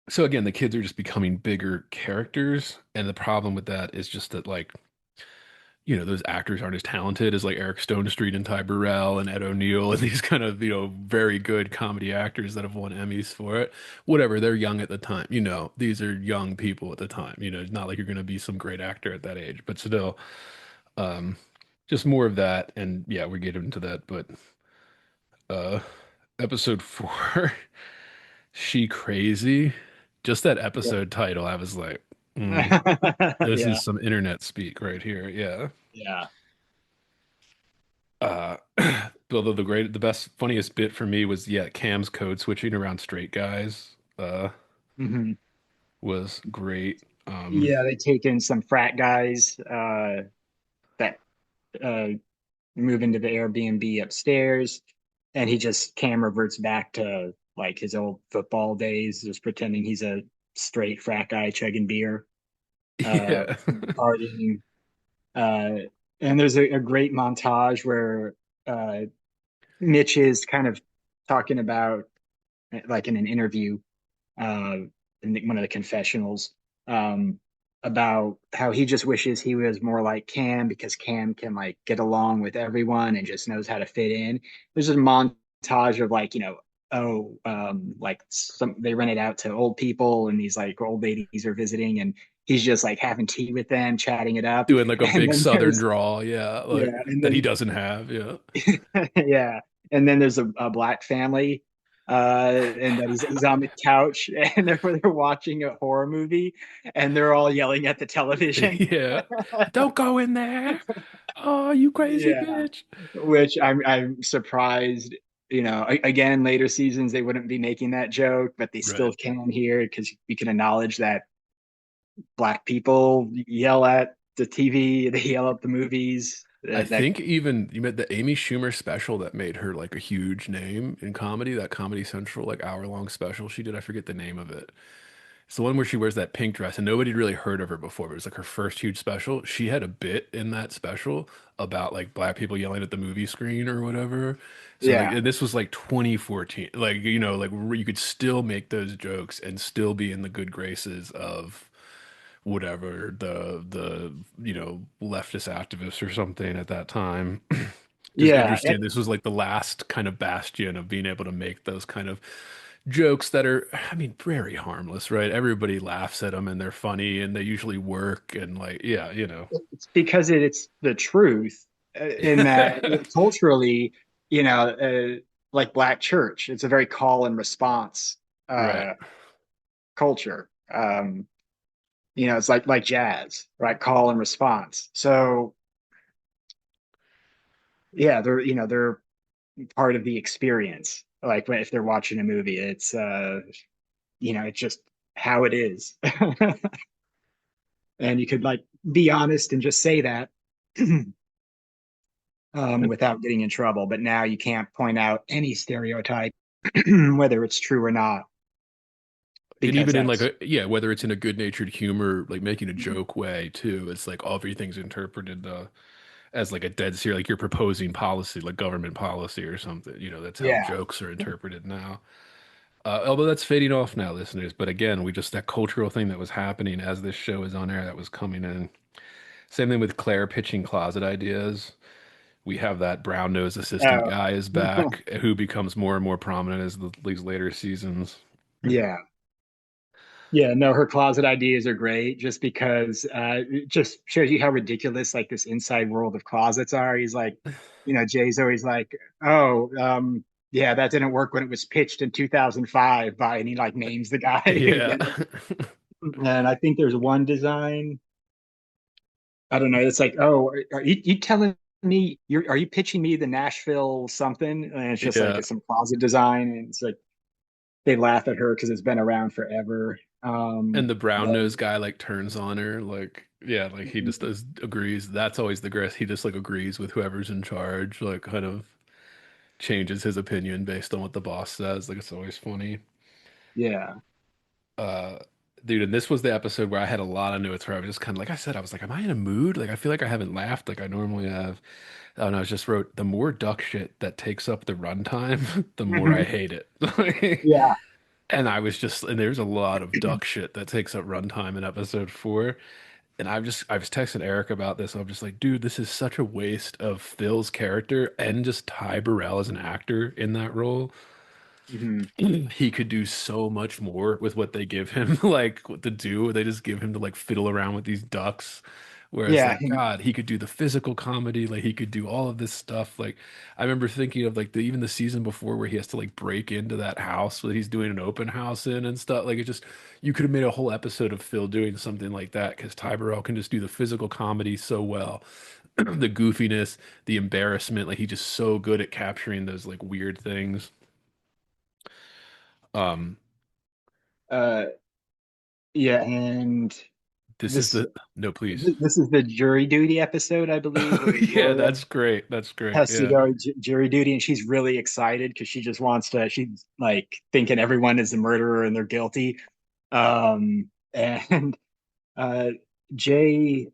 so again, the kids are just becoming bigger characters, and the problem with that is just that like those actors aren't as talented as like Eric Stone Street and Ty Burrell and Ed O'Neill and these kind of very good comedy actors that have won Emmys for it. Whatever, they're young at the time. These are young people at the time. It's not like you're going to be some great actor at that age, but still, um, just more of that. And yeah, we get into that, but uh, episode four. She crazy. Just that Yeah. episode title, I was like, mm, this Yeah. is some internet speak right here. Yeah. Yeah. Uh, although the best, funniest bit for me was, Cam's code switching around straight guys, Hmm. was great. Yeah, they take in some frat guys that uh move into the Airbnb upstairs, and he just Cam reverts back to like his old football days, just pretending he's a straight frat guy chugging beer, uh, Yeah. partying. Uh, and there's a great montage where uh, Mitch is kind of talking about, like in an interview, uh, in one of the confessionals, um, about how he just wishes he was more like Cam because Cam can like get along with everyone and just knows how to fit in. There's a montage of like, like some they rent it out to old people and these like old ladies are visiting and he's just like having tea with them, chatting it up. Doing like a And big then southern there's drawl. Yeah. Like yeah, and that he then doesn't have. Yeah. yeah. and then there's a black family, and that he's on the couch, and they're watching a horror movie, and they're all yelling at the television. Yeah. Don't go in there. Oh, you crazy Yeah, bitch. which I'm surprised. Again, later seasons they wouldn't be making that joke, but they still Right. can here because we can acknowledge that black people yell at the TV, they yell at the movies. I That think even you met the Amy Schumer special that made her like a huge name in comedy, that Comedy Central like hour-long special she did. I forget the name of it. It's the one where she wears that pink dress and nobody'd really heard of her before, but it was like her first huge special. She had a bit in that special about like black people yelling at the movie screen or whatever. So like, yeah, and this was like 2014. Like, like you could still make those jokes and still be in the good graces of whatever the leftist activists or something at that time. Just yeah. interesting. This was like the last kind of bastion of being able to make those kind of jokes that are, I mean, very harmless, right? Everybody laughs at them and they're funny and they usually work and like, yeah, It's because it's the truth, in that culturally, like black church, it's a very call and response Right. uh, culture. It's like jazz, right? Call and response. So yeah, they're part of the experience. Like if they're watching a movie, it's just how it is. And you could like be honest and just say that without getting in trouble. But now you can't point out any stereotype, whether it's true or not, And because even in like that's a, yeah, whether it's in a good-natured humor, like making a Mhm. joke way too, it's like everything's interpreted as like a dead serious, like you're proposing policy, like government policy or something. That's how Yeah. jokes are interpreted now. Although that's fading off now, listeners. But again, we just that cultural thing that was happening as this show is on air that was coming in. Same thing with Claire pitching closet ideas. We have that brown nose assistant Uh, guy is back, who becomes more and more prominent as these later seasons. yeah. Yeah, no, her closet ideas are great just because it just shows you how ridiculous like this inside world of closets are. He's like, Jay's always like, oh, yeah, that didn't work when it was pitched in 2005 by, and he like names the guy who Yeah. did it. And I think there's one design, I don't know, it's like, oh, are you telling me are you pitching me the Nashville something? And it's just like Yeah. it's some closet design, and it's like they laugh at her because it's been around forever. And the brown But nose guy like turns on her, like yeah, like he just does agrees. That's always the grass. He just like agrees with whoever's in charge, like kind of changes his opinion based on what the boss says. Like it's always funny. yeah. Uh, dude, and this was the episode where I had a lot of notes where I was just kind of like I said, I was like, am I in a mood? Like I feel like I haven't laughed like I normally have. And I just wrote the more duck shit that takes up the runtime, the more I hate it. Yeah. And I was just, and there's a lot of duck shit that takes up runtime in episode 4. And I was texting Eric about this. I'm just like, dude, this is such a waste of Phil's character and just Ty Burrell as an actor in that role. Mhm. He could do so much more with what they give him, like what to do. They just give him to like fiddle around with these ducks. Whereas Yeah. like God, he could do the physical comedy, like he could do all of this stuff. Like I remember thinking of like even the season before where he has to like break into that house that he's doing an open house in and stuff. Like it just you could have made a whole episode of Phil doing something like that because Ty Burrell can just do the physical comedy so well. The goofiness, the embarrassment, like he's just so good at capturing those like weird things. Um, Uh, yeah, and this is this the no, please. this is the jury duty episode, I believe, where Yeah, Victoria that's great. That's great. has to Yeah. go jury duty, and she's really excited because she just wants to. She's like thinking everyone is the murderer and they're guilty. And uh, Jay,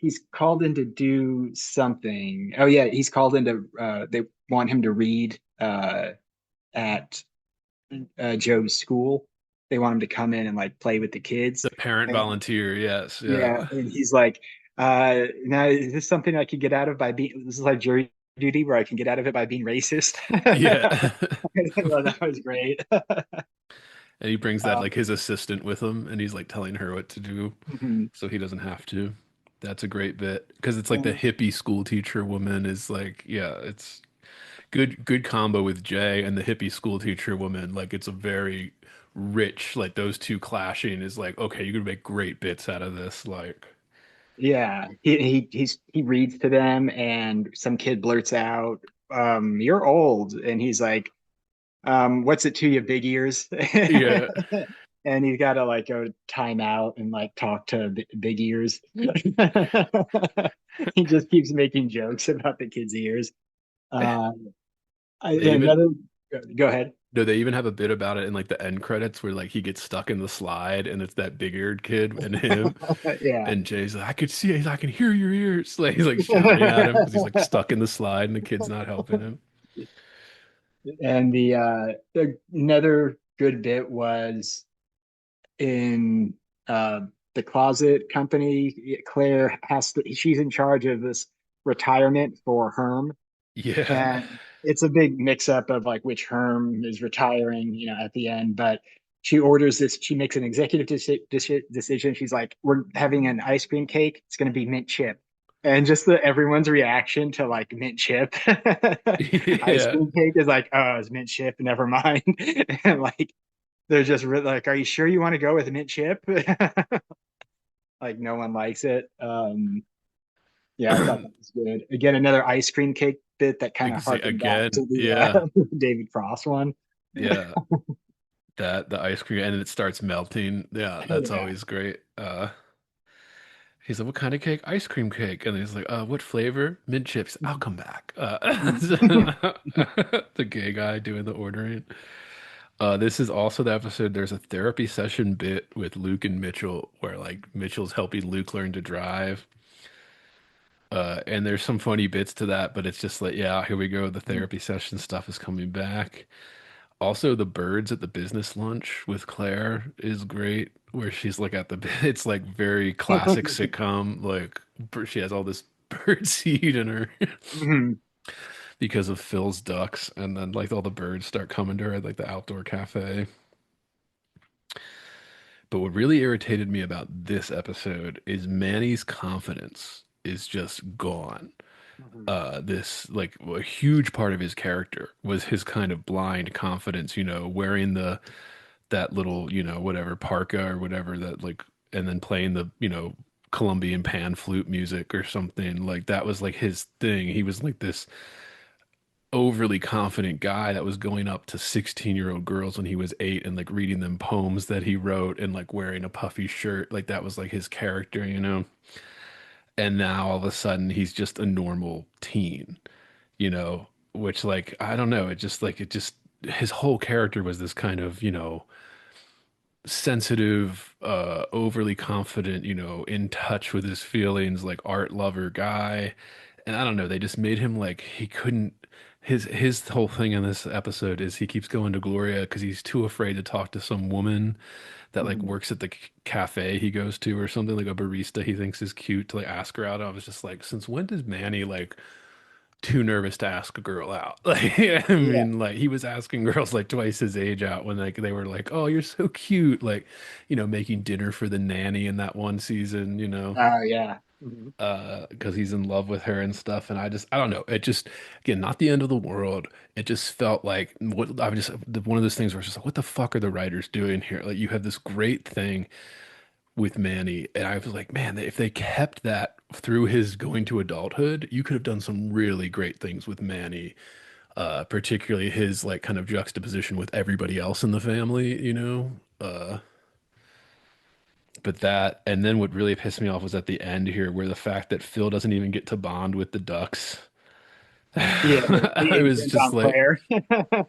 he's called in to do something. Oh yeah, he's called in to. They want him to read at Joe's school. They want him to come in and like play with the kids. The parent And volunteer. Yes. yeah, Yeah. and he's like, now is this something I could get out of by being, this is like jury duty where I can get out of it by being racist? Yeah. Well, that was great. And he brings that Um, like his assistant with him and he's like telling her what to do mhm. so he doesn't have to. That's a great bit because it's like the And hippie school teacher woman is like, yeah, it's good combo with Jay and the hippie school teacher woman. Like it's a very rich, like those two clashing is like, okay, you're gonna make great bits out of this. Like, Yeah, he reads to them, and some kid blurts out, "You're old," and he's like, "What's it to you, big ears?" yeah, And he's got to like go time out and like talk to big ears. He just keeps making jokes about the kid's ears. Um, they even another, go ahead. no, they even have a bit about it in like the end credits where like he gets stuck in the slide and it's that big-eared kid and him Yeah. and Jay's like, I could see it, I can hear your ears. Like he's like shouting at him because he's like stuck in the slide and the kid's not helping him. And another good bit was in the closet company. Claire has to, she's in charge of this retirement for Herm, Yeah. and it's a big mix up of like which Herm is retiring, at the end. But she orders this. She makes an executive decision. She's like, "We're having an ice cream cake. It's going to be mint chip." And just everyone's reaction to like mint chip ice Yeah. cream cake is like, "Oh, it's mint chip. Never mind." And like they're just like, "Are you sure you want to go with mint chip?" Like no one likes it. Yeah, I thought that was good. Again, another ice cream cake bit that I kind can of say harkened back again, to the yeah. David Frost one. Yeah. That the ice cream and it starts melting. Yeah, that's Yeah. always great. He's like, what kind of cake? Ice cream cake. And he's like, what flavor? Mint chips. I'll come back. The gay guy doing the ordering. This is also the episode. There's a therapy session bit with Luke and Mitchell where like Mitchell's helping Luke learn to drive. And there's some funny bits to that, but it's just like, yeah, here we go. The therapy session stuff is coming back. Also, the birds at the business lunch with Claire is great, where she's like at the, it's like very classic sitcom. Like she has all this bird seed in her Mhm. because of Phil's ducks, and then like all the birds start coming to her at like the outdoor cafe. But what really irritated me about this episode is Manny's confidence is just gone. Mhm. This like a huge part of his character was his kind of blind confidence, wearing that little, whatever parka or whatever that like, and then playing the, Colombian pan flute music or something. Like that was like his thing. He was like this overly confident guy that was going up to 16-year-old girls when he was 8 and like reading them poems that he wrote and like wearing a puffy shirt. Like that was like his character. And now all of a sudden he's just a normal teen, which like I don't know, it just his whole character was this kind of, sensitive, overly confident, in touch with his feelings, like art lover guy. And I don't know, they just made him like he couldn't his whole thing in this episode is he keeps going to Gloria because he's too afraid to talk to some woman that like Mhm. works at the cafe he goes to or something like a barista he thinks is cute to like ask her out. I was just like, since when does Manny like too nervous to ask a girl out? Like, I Yeah. mean, like he was asking girls like twice his age out when like they were like, "Oh, you're so cute," like, making dinner for the nanny in that one season, Oh yeah. Mhm. because he's in love with her and stuff. And I don't know. It just, again, not the end of the world. It just felt like what I just one of those things where it's just like, what the fuck are the writers doing here? Like, you have this great thing with Manny, and I was like, man, if they kept that through his going to adulthood, you could have done some really great things with Manny, particularly his like kind of juxtaposition with everybody else in the family. But that, and then what really pissed me off was at the end here, where the fact that Phil doesn't even get to bond with the Ducks. Yeah. I He was turns just on like, Claire.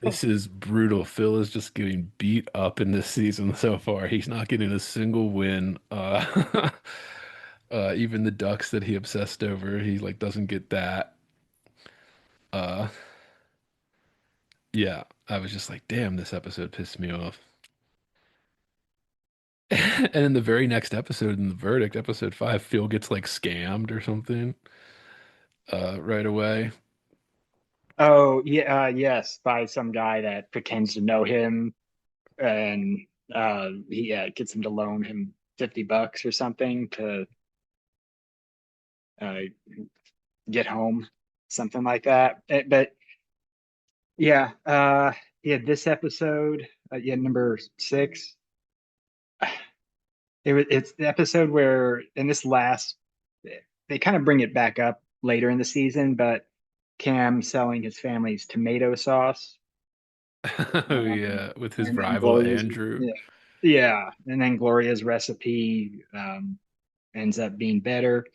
this is brutal. Phil is just getting beat up in this season so far. He's not getting a single win. Even the Ducks that he obsessed over, he like doesn't get that. Uh, yeah, I was just like, damn, this episode pissed me off. And in the very next episode, in the verdict, episode 5, Phil gets like scammed or something right away. Oh yeah, yes, by some guy that pretends to know him, and he gets him to loan him $50 or something to uh, get home, something like that. But Yeah. Yeah. This episode, yeah, number 6. It's the episode where, in this last, they kind of bring it back up later in the season, but Cam selling his family's tomato sauce. Oh Um, yeah, with his and then rival Gloria's, Andrew. yeah, yeah, and then Gloria's recipe ends up being better.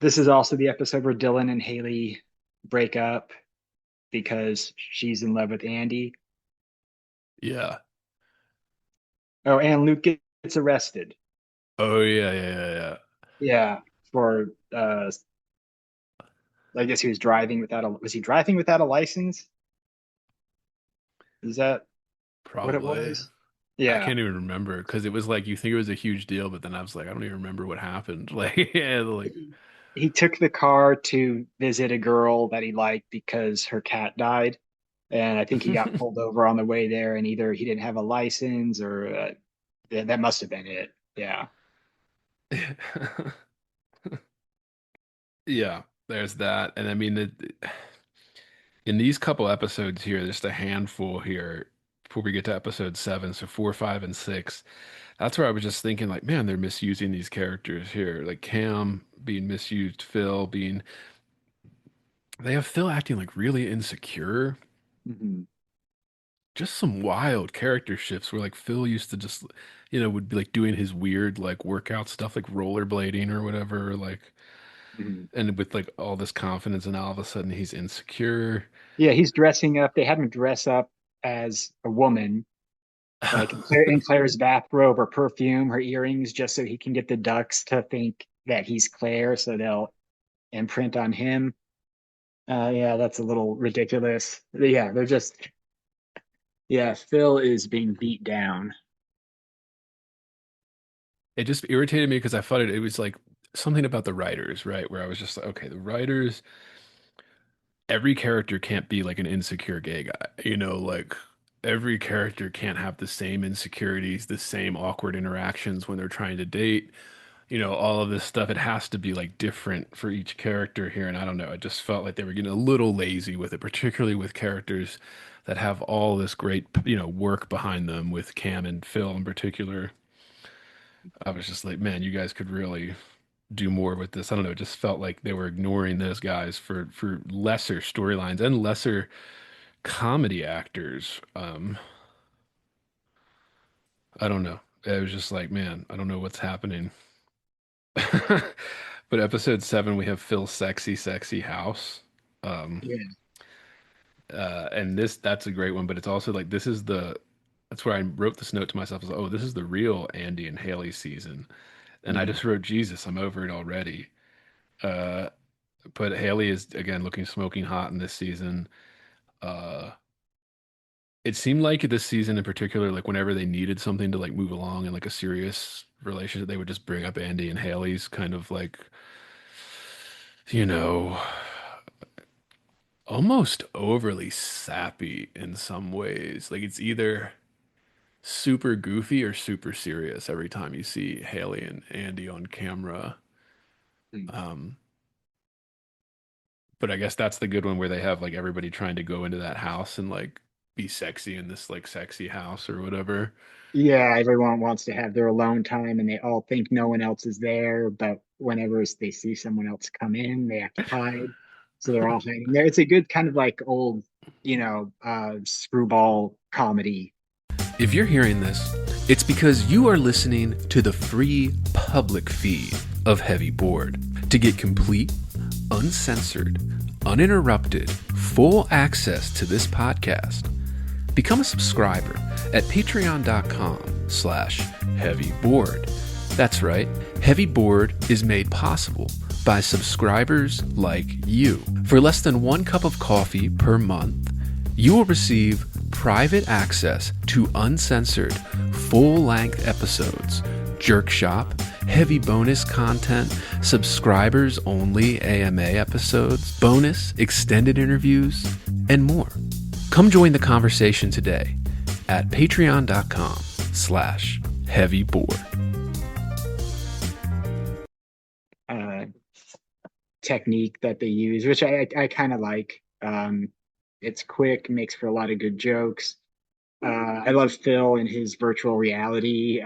This is also the episode where Dylan and Haley break up because she's in love with Andy. Yeah. Oh, and Luke gets arrested. Oh yeah, yeah, yeah, yeah. Yeah, for I guess he was driving without a was he driving without a license? Is that what it Probably. was? I Yeah. can't even remember because it was like you think it was a huge deal, but then I was like, I don't even remember what happened. Like, yeah, like He took the car to visit a girl that he liked because her cat died. And I think he got pulled over on the way there, and either he didn't have a license or yeah, that must have been it. Yeah. yeah, there's that. And I mean, in these couple episodes here, just a handful here before we get to episode 7, so 4, 5, and 6. That's where I was just thinking, like, man, they're misusing these characters here. Like Cam being misused, Phil being, they have Phil acting like really insecure. Mhm. Just some wild character shifts where like Phil used to just, would be like doing his weird like workout stuff, like rollerblading or whatever, like, Mhm. and with like all this confidence, and all of a sudden he's insecure. Yeah, he's dressing up. They had him dress up as a woman, like in Claire's bathrobe or perfume, her earrings, just so he can get the ducks to think that he's Claire, so they'll imprint on him. Yeah, that's a little ridiculous. Yeah, they're just, yeah, Phil is being beat down. It just irritated me because I thought it was like something about the writers, right? Where I was just like, okay, the writers, every character can't be like an insecure gay guy, like every character can't have the same insecurities, the same awkward interactions when they're trying to date, all of this stuff. It has to be like different for each character here. And I don't know, it just felt like they were getting a little lazy with it, particularly with characters that have all this great, work behind them with Cam and Phil in particular. I was just like, man, you guys could really do more with this. I don't know. It just felt like they were ignoring those guys for lesser storylines and lesser comedy actors. I don't know. It was just like, man, I don't know what's happening. But episode 7, we have Phil's sexy, sexy house. Um, Yeah. and that's a great one, but it's also like that's where I wrote this note to myself is, oh, this is the real Andy and Haley season. And I Mhm. just wrote, Jesus, I'm over it already. Uh, but Haley is again looking smoking hot in this season. Uh, it seemed like this season in particular, like whenever they needed something to like move along in like a serious relationship, they would just bring up Andy and Haley's kind of like, you know, almost overly sappy in some ways. Like it's either super goofy or super serious every time you see Haley and Andy on camera. Um, but I guess that's the good one where they have like everybody trying to go into that house and like be sexy in this like sexy house or whatever. Yeah, everyone wants to have their alone time and they all think no one else is there, but whenever they see someone else come in, they have to hide. So they're all hiding there. It's a good kind of like old, screwball comedy. If you're hearing this, it's because you are listening to the free public feed of Heavy Board. To get complete, uncensored, uninterrupted, full access to this podcast, become a subscriber at patreon.com/heavyboard. That's right, Heavy Board is made possible by subscribers like you. For less than 1 cup of coffee per month, you will receive private access to uncensored, full-length episodes, Jerk Shop, heavy bonus content, subscribers only AMA episodes, bonus extended interviews, and more. Come join the conversation today at patreon.com/heavyboard. uh, Technique that they use, which I kind of like. Um, it's quick, makes for a lot of good jokes. I love Phil and his virtual reality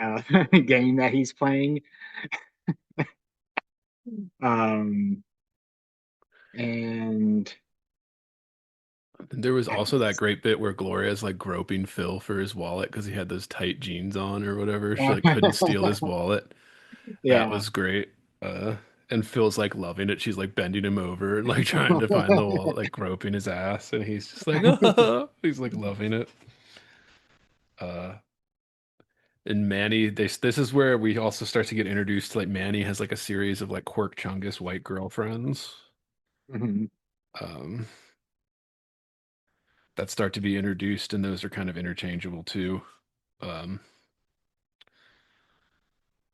game that he's playing. Um, and There was I also that great bit where Gloria's like groping Phil for his wallet because he had those tight jeans on or whatever. She like couldn't steal his wallet. That yeah. was great. Uh, and Phil's like loving it. She's like bending him over and like trying to find the wallet, like groping his ass, and he's just like, oh, he's like loving it. Uh, and Manny, this is where we also start to get introduced to like Manny has like a series of like Quirk Chungus white girlfriends. Mhm. Um, that start to be introduced, and those are kind of interchangeable too. Um,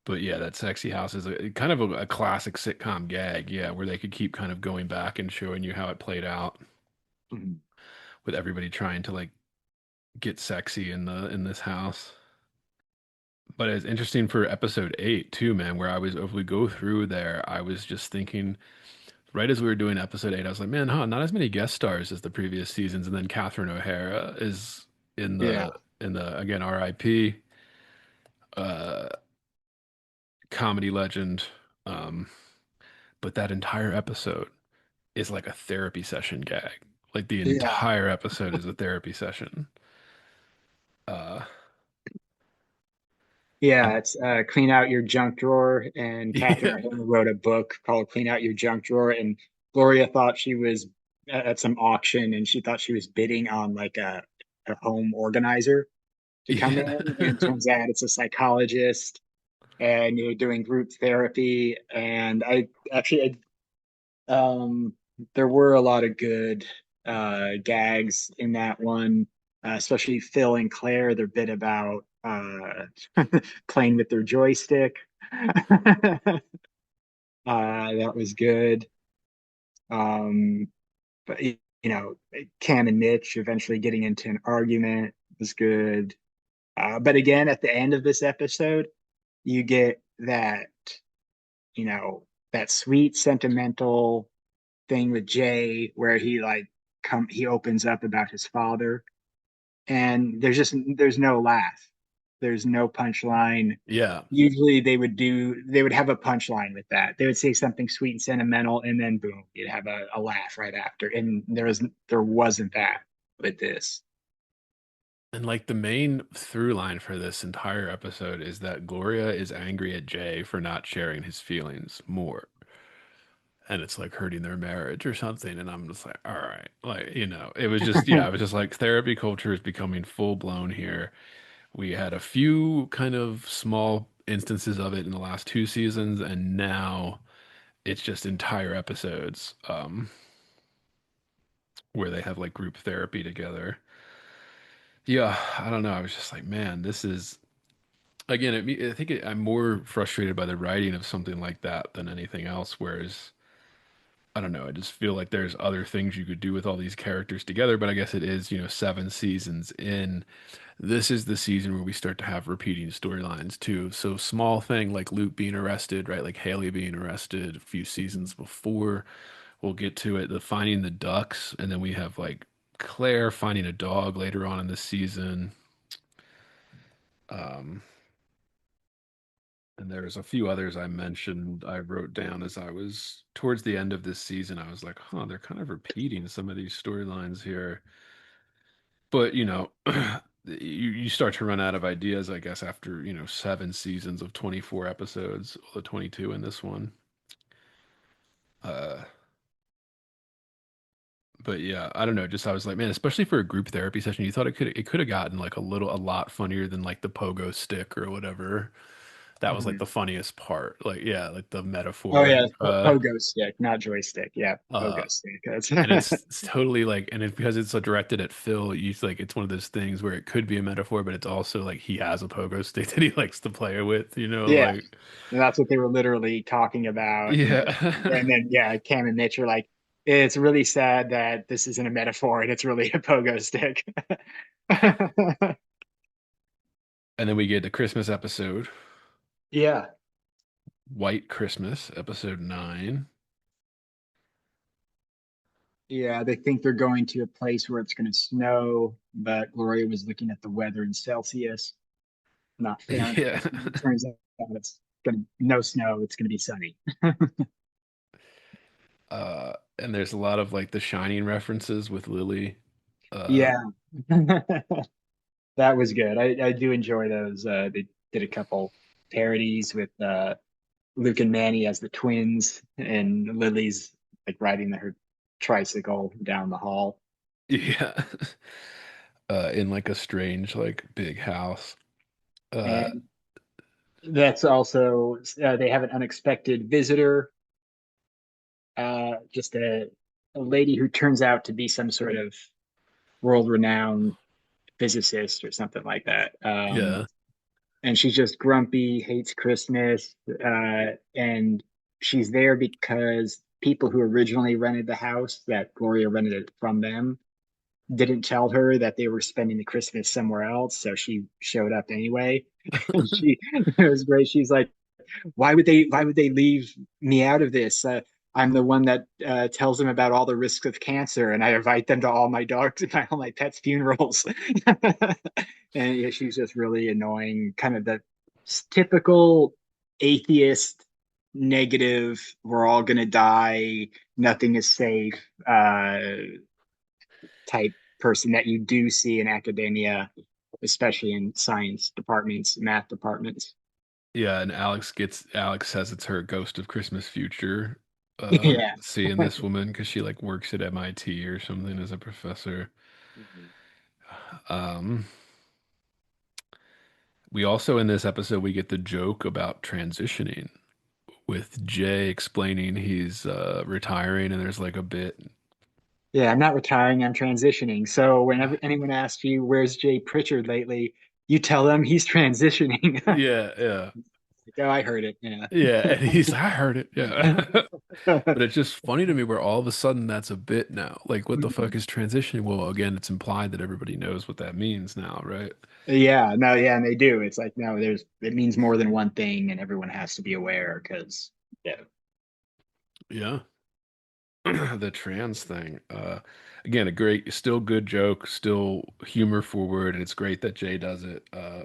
but yeah, that sexy house is a kind of a classic sitcom gag, yeah, where they could keep kind of going back and showing you how it played out Mhm. with everybody trying to like get sexy in this house. But it's interesting for episode 8 too, man, where I was if we go through there, I was just thinking right as we were doing episode 8, I was like, man, not as many guest stars as the previous seasons, and then Catherine O'Hara is in Yeah. the again RIP uh comedy legend. Um, but that entire episode is like a therapy session gag. Like the Yeah. entire episode is a therapy session. Uh, Yeah, and it's Clean Out Your Junk Drawer, and Catherine yeah, O'Hara wrote a book called Clean Out Your Junk Drawer, and Gloria thought she was at some auction, and she thought she was bidding on like a home organizer to come yeah. in, and it turns out it's a psychologist, and you're doing group therapy, and I actually um, there were a lot of good gags in that one, especially Phil and Claire, their bit about playing with their joystick. That was good. Um, but Cam and Mitch eventually getting into an argument was good. But again, at the end of this episode, you get you know, that sweet sentimental thing with Jay where he opens up about his father, and there's no laugh. There's no punchline. Yeah. Usually they would have a punchline with that. They would say something sweet and sentimental, and then boom, you'd have a laugh right after. And there wasn't that with this. And like the main through line for this entire episode is that Gloria is angry at Jay for not sharing his feelings more. And it's like hurting their marriage or something. And I'm just like, all right. Like, it was just, yeah, it was just like therapy culture is becoming full blown here. We had a few kind of small instances of it in the last two seasons, and now it's just entire episodes where they have like group therapy together. Yeah, I don't know. I was just like, man, this is again. I think I'm more frustrated by the writing of something like that than anything else. Whereas I don't know. I just feel like there's other things you could do with all these characters together. But I guess it is, 7 seasons in. This is the season where we start to have repeating storylines too. So small thing like Luke being arrested, right? Like Haley being arrested a few seasons before. We'll get to it. The finding the ducks, and then we have like Claire finding a dog later on in the season. Um, and there's a few others I mentioned I wrote down as I was towards the end of this season. I was like, huh, they're kind of repeating some of these storylines here. But, you start to run out of ideas, I guess, after, 7 seasons of 24 episodes, the 22 in this one. Uh, but yeah, I don't know. Just I was like, man, especially for a group therapy session, you thought it could have gotten like a lot funnier than like the pogo stick or whatever. That was like Mhm. the funniest part. Like, yeah, like the Oh metaphor. yeah, pogo stick, not joystick. Yeah, Uh, pogo stick. That's and it's totally like, and it's because it's so directed at Phil, it's one of those things where it could be a metaphor, but it's also like he has a pogo stick that he likes to play with, yeah. like, And that's what they were literally talking about. And yeah. then yeah, Cam and Mitch are like, it's really sad that this isn't a metaphor and it's really a pogo stick. And then we get the Christmas episode, Yeah. White Christmas, episode 9. Yeah, they think they're going to a place where it's going to snow, but Gloria was looking at the weather in Celsius, not Fahrenheit. Yeah. And it turns out it's going to no snow, it's going to be sunny. And there's a lot of like the Shining references with Lily. Uh, Yeah. That was good. I do enjoy those. They did a couple parodies with Luke and Manny as the twins, and Lily's like riding her tricycle down the hall. yeah. In like a strange, like big house. Uh, And that's also they have an unexpected visitor, just a lady who turns out to be some sort of world-renowned physicist or something like that. yeah. And she's just grumpy, hates Christmas, and she's there because people who originally rented the house that Gloria rented it from them didn't tell her that they were spending the Christmas somewhere else, so she showed up anyway. And she it was great. She's like, why would they leave me out of this? I'm the one that tells them about all the risks of cancer, and I invite them to all my dogs and all my pets' funerals. And yeah, she's just really annoying, kind of the typical atheist, negative, we're all gonna die, nothing is safe type person that you do see in academia, especially in science departments, math departments. Yeah, and Alex says it's her ghost of Christmas future. Yeah. Seeing this woman because she like works at MIT or something as a professor. Mhm. Um, we also in this episode we get the joke about transitioning with Jay explaining he's retiring and there's like a bit. Yeah, I'm not retiring, I'm transitioning. So whenever anyone asks you, where's Jay Pritchard lately, you tell them he's transitioning. Yeah, yeah. Like, oh, I heard it. Yeah. Yeah, and he's I heard it. Yeah. But it's just funny to me where all of a sudden that's a bit now. Like what the fuck is transitioning? Well, again, it's implied that everybody knows what that means now, right? Yeah, no, yeah, and they do. It's like, no, it means more than one thing, and everyone has to be aware because, yeah. Yeah. The trans thing. Again, a great, still good joke, still humor forward, and it's great that Jay does it. Uh,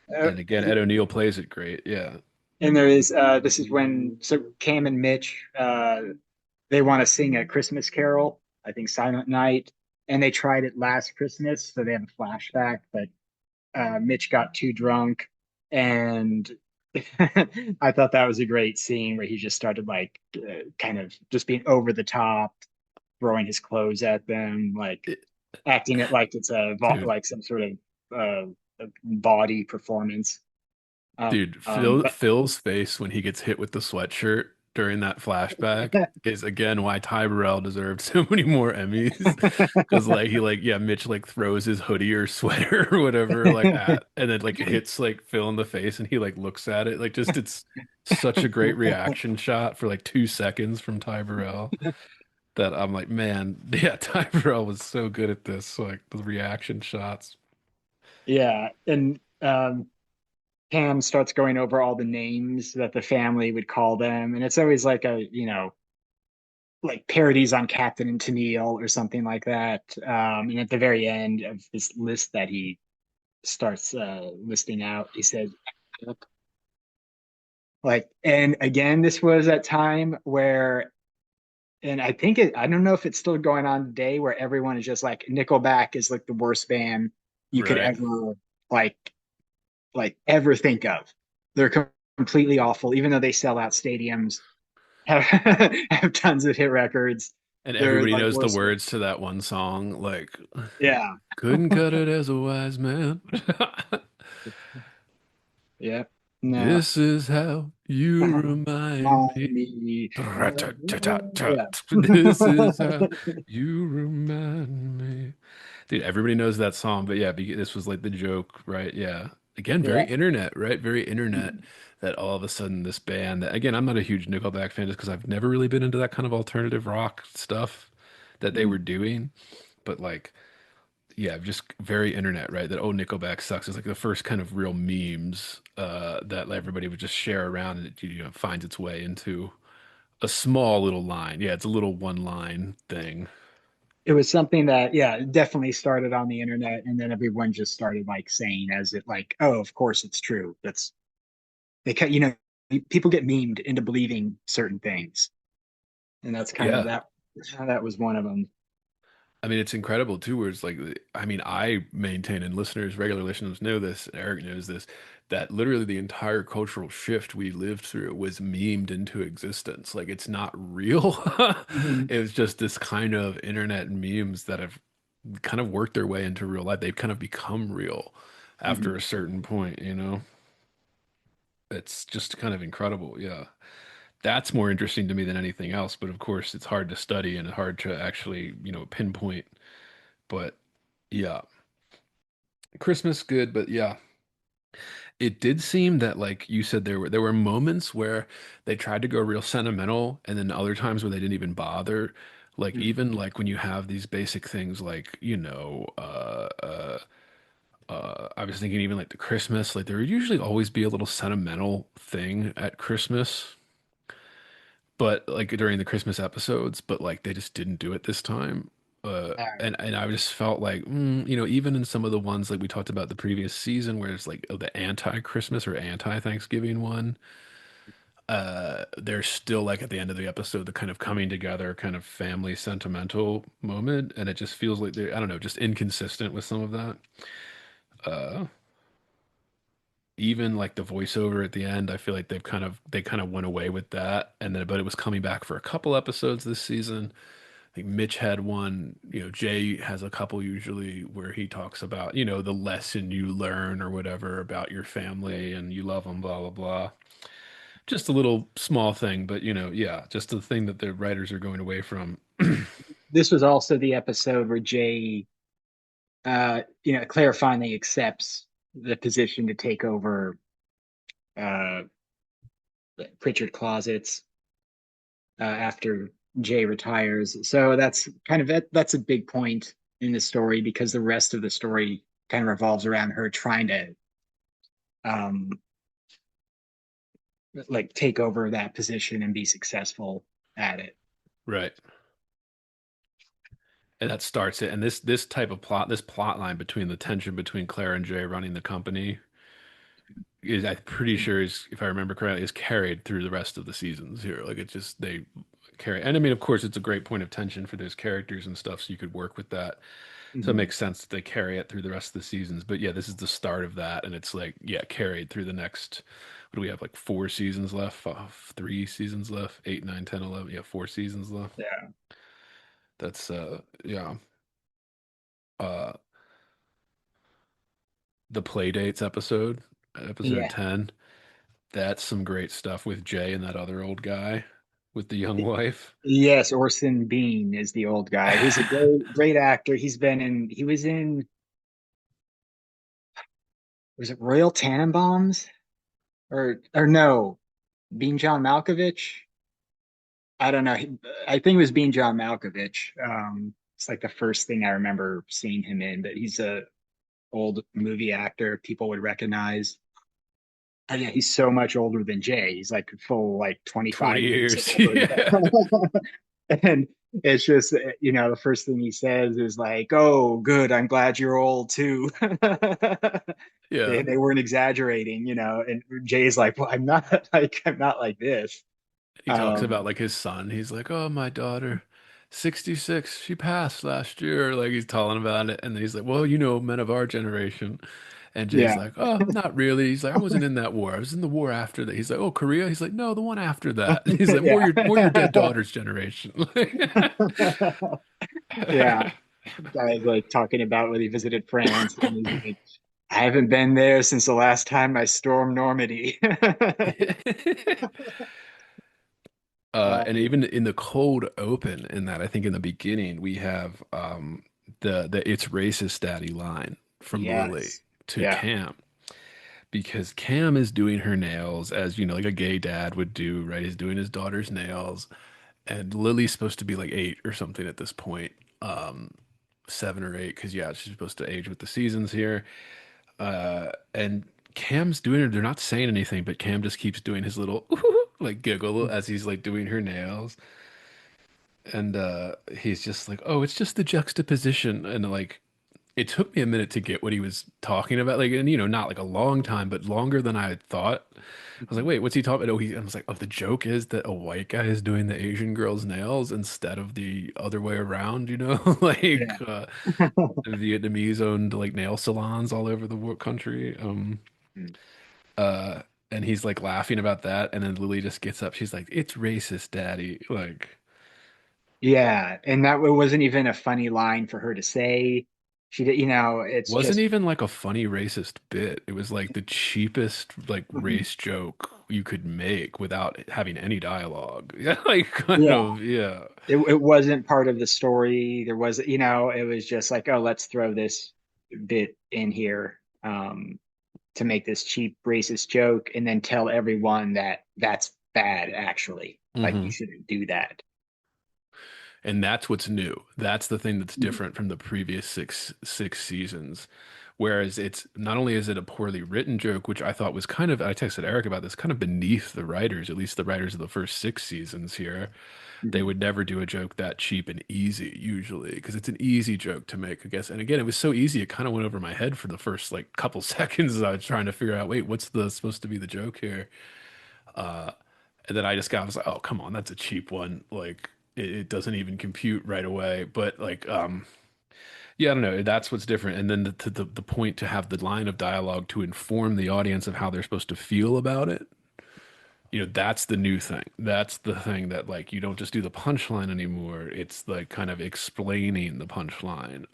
And again, Ed O'Neill plays it great. Yeah. and this is when, so Cam and Mitch, they want to sing a Christmas carol, I think Silent Night, and they tried it last Christmas, so they have a flashback, but Mitch got too drunk, and I thought that was a great scene where he just started like kind of just being over the top, throwing his clothes at them, like It- acting it like it's dude, like some sort of body performance. But Phil's face when he gets hit with the sweatshirt during that flashback is again why Ty Burrell deserved so many more Emmys. Because like he like yeah, Mitch like throws his hoodie or sweater or whatever like at and then like it hits like Phil in the face and he like looks at it. Like just it's such a great reaction shot for like 2 seconds from Ty Burrell that I'm like, man, yeah, Ty Burrell was so good at this, like the reaction shots. yeah, and Pam starts going over all the names that the family would call them, and it's always like a like parodies on Captain and Tennille or something like that. And at the very end of this list that he starts listing out, he says, like, and again, this was a time where, and I don't know if it's still going on today, where everyone is just like, Nickelback is like the worst band you could Right. ever like, ever think of. They're completely awful, even though they sell out stadiums, have, have tons of hit records. And They're everybody like knows the worse. words to that one song, like Yeah. couldn't cut it as a wise man. Yeah. No. This is how you remind me. Me. Yeah. This is how you remind me. Dude, everybody knows that song, but yeah, this was like the joke, right? Yeah. Again, very Yeah. internet, right? Very internet that all of a sudden this band that, again, I'm not a huge Nickelback fan just because I've never really been into that kind of alternative rock stuff that they were doing. But like, yeah, just very internet, right? That oh, Nickelback sucks is like the first kind of real memes that everybody would just share around, and it finds its way into a small little line. Yeah, it's a little one line thing. it was something that, yeah, definitely started on the internet, and then everyone just started like saying as it like, oh, of course it's true. That's they cut, people get memed into believing certain things, and that's kind of Yeah. that. That was one of them. I mean, it's incredible too, where it's like, I mean, I maintain, and listeners, regular listeners know this, and Eric knows this, that literally the entire cultural shift we lived through was memed into existence. Like, it's not real. Mhm. It was just this kind of internet memes that have kind of worked their way into real life. They've kind of become real after Mhm. a certain point, you know? It's just kind of incredible. Yeah. That's more interesting to me than anything else, but of course, it's hard to study and hard to actually, pinpoint. But yeah. Christmas good, but yeah, it did seem that like you said there were moments where they tried to go real sentimental and then other times where they didn't even bother. Like Mhm. even like when you have these basic things like, I was thinking even like the Christmas, like there would usually always be a little sentimental thing at Christmas, but like during the Christmas episodes, but like they just didn't do it this time. And I just felt like, even in some of the ones like we talked about the previous season, where it's like the anti-Christmas or anti-Thanksgiving one, there's still like at the end of the episode the kind of coming together, kind of family sentimental moment, and it just feels like I don't know, just inconsistent with some of that. Uh, Even like the voiceover at the end, I feel like they kind of went away with that, and then but it was coming back for a couple episodes this season. I think Mitch had one, Jay has a couple usually where he talks about, the lesson you learn or whatever about your family and you love them, blah, blah, blah. Just a little small thing, but yeah, just the thing that the writers are going away from. This was also the episode where Jay, Claire finally accepts the position to take over uh, Pritchard Closets after Jay retires. So that's kind of that's a big point in the story because the rest of the story kind of revolves around her trying to um, like take over that position and be successful at it. Right. And that starts it. And this type of plot, this plot line between the tension between Claire and Jay running the company is, I'm pretty sure, is, if I remember correctly, is carried through the rest of the seasons here. Like it's just they carry, and I mean, of course, it's a great point of tension for those characters and stuff, so you could work with that. So it Mhm. makes sense that they carry it through the rest of the seasons. But yeah, this is the start of that, and it's like yeah, carried through the next. What do we have? Like 4 seasons left, 3 seasons left, 8, 9, 10, 11. Yeah, 4 seasons left. Yeah. That's yeah. Uh, the Playdates episode, episode Yeah. 10. That's some great stuff with Jay and that other old guy with the young wife. Yes, Orson Bean is the old guy who's a great actor. He was in, was it Royal Tannenbaums or no, Bean John Malkovich? I don't know. I think it was Bean John Malkovich. It's like the first thing I remember seeing him in, but he's a old movie actor people would recognize. And yeah, he's so much older than Jay. He's like full like 20 25 years years. older. Yeah. And it's just, the first thing he says is like, "Oh, good. I'm glad you're old too." Yeah. They weren't exaggerating, and Jay's like, "Well, I'm not I'm not like this." He talks Um, about like his son. He's like, "Oh, my daughter, 66, she passed last year." Like he's telling about it. And then he's like, "Well, men of our generation." And Jay's yeah. like, "Oh, not really." He's like, "I wasn't in that war. I was in the war after that." He's like, "Oh, Korea?" He's like, "No, the one after that." He's like, "More Yeah. your dead daughter's generation." Yeah. Guys like talking about when he visited France and he's like, I haven't been there since the last time I stormed Normandy. And Um, even in the cold open, in that I think in the beginning we have the "it's racist daddy" line from Lily yes. to Yeah. Cam, because Cam is doing her nails as like a gay dad would do, right? He's doing his daughter's nails, and Lily's supposed to be like 8 or something at this point, 7 or 8, because yeah, she's supposed to age with the seasons here. And Cam's doing her. They're not saying anything, but Cam just keeps doing his little like giggle as he's like doing her nails. And he's just like, "Oh, it's just the juxtaposition." And like it took me a minute to get what he was talking about. Like, and not like a long time, but longer than I had thought. I was like, "Wait, what's he talking about?" I was like, "Oh, the joke is that a white guy is doing the Asian girl's nails instead of the other way around, Yeah. like Vietnamese owned like nail salons all over the country." Uh and he's like laughing about that, and then Lily just gets up. She's like, "It's racist, Daddy." Like Yeah, and that wasn't even a funny line for her to say. She did, it's wasn't just even like a funny racist bit. It was like the cheapest like Mhm. race joke you could make without having any dialogue. Yeah, like kind Yeah, of, yeah. it wasn't part of the story. There was, it was just like, oh, let's throw this bit in here to make this cheap racist joke, and then tell everyone that that's bad. Actually, like you Hmm. shouldn't do that. And that's what's new. That's the thing that's Mhm. different from the previous six seasons. Whereas it's not only is it a poorly written joke, which I thought was kind of, I texted Eric about this, kind of beneath the writers, at least the writers of the first six seasons here. They Mhm. would never do a joke that cheap and easy usually because it's an easy joke to make, I guess. And again, it was so easy, it kind of went over my head for the first like couple seconds as I was trying to figure out, wait, what's the supposed to be the joke here? And then I was like, oh, come on, that's a cheap one. Like it doesn't even compute right away. But like, yeah, I don't know. That's what's different. And then the point to have the line of dialogue to inform the audience of how they're supposed to feel about it. That's the new thing. That's the thing that like you don't just do the punchline anymore. It's like kind of explaining the punchline.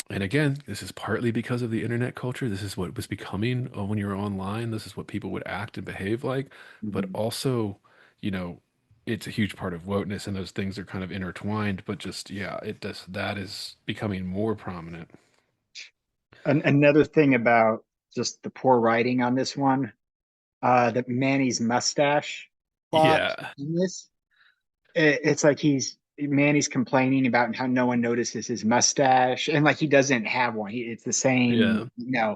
And again, this is partly because of the internet culture. This is what was becoming when you were online. This is what people would act and behave like. But Mhm. also, you know, it's a huge part of wokeness, and those things are kind of intertwined. But just yeah, it does that is becoming more prominent. Another thing about just the poor writing on this one, that Manny's mustache plot Yeah, in this. It's like Manny's complaining about how no one notices his mustache, and like he doesn't have one. It's the same, yeah,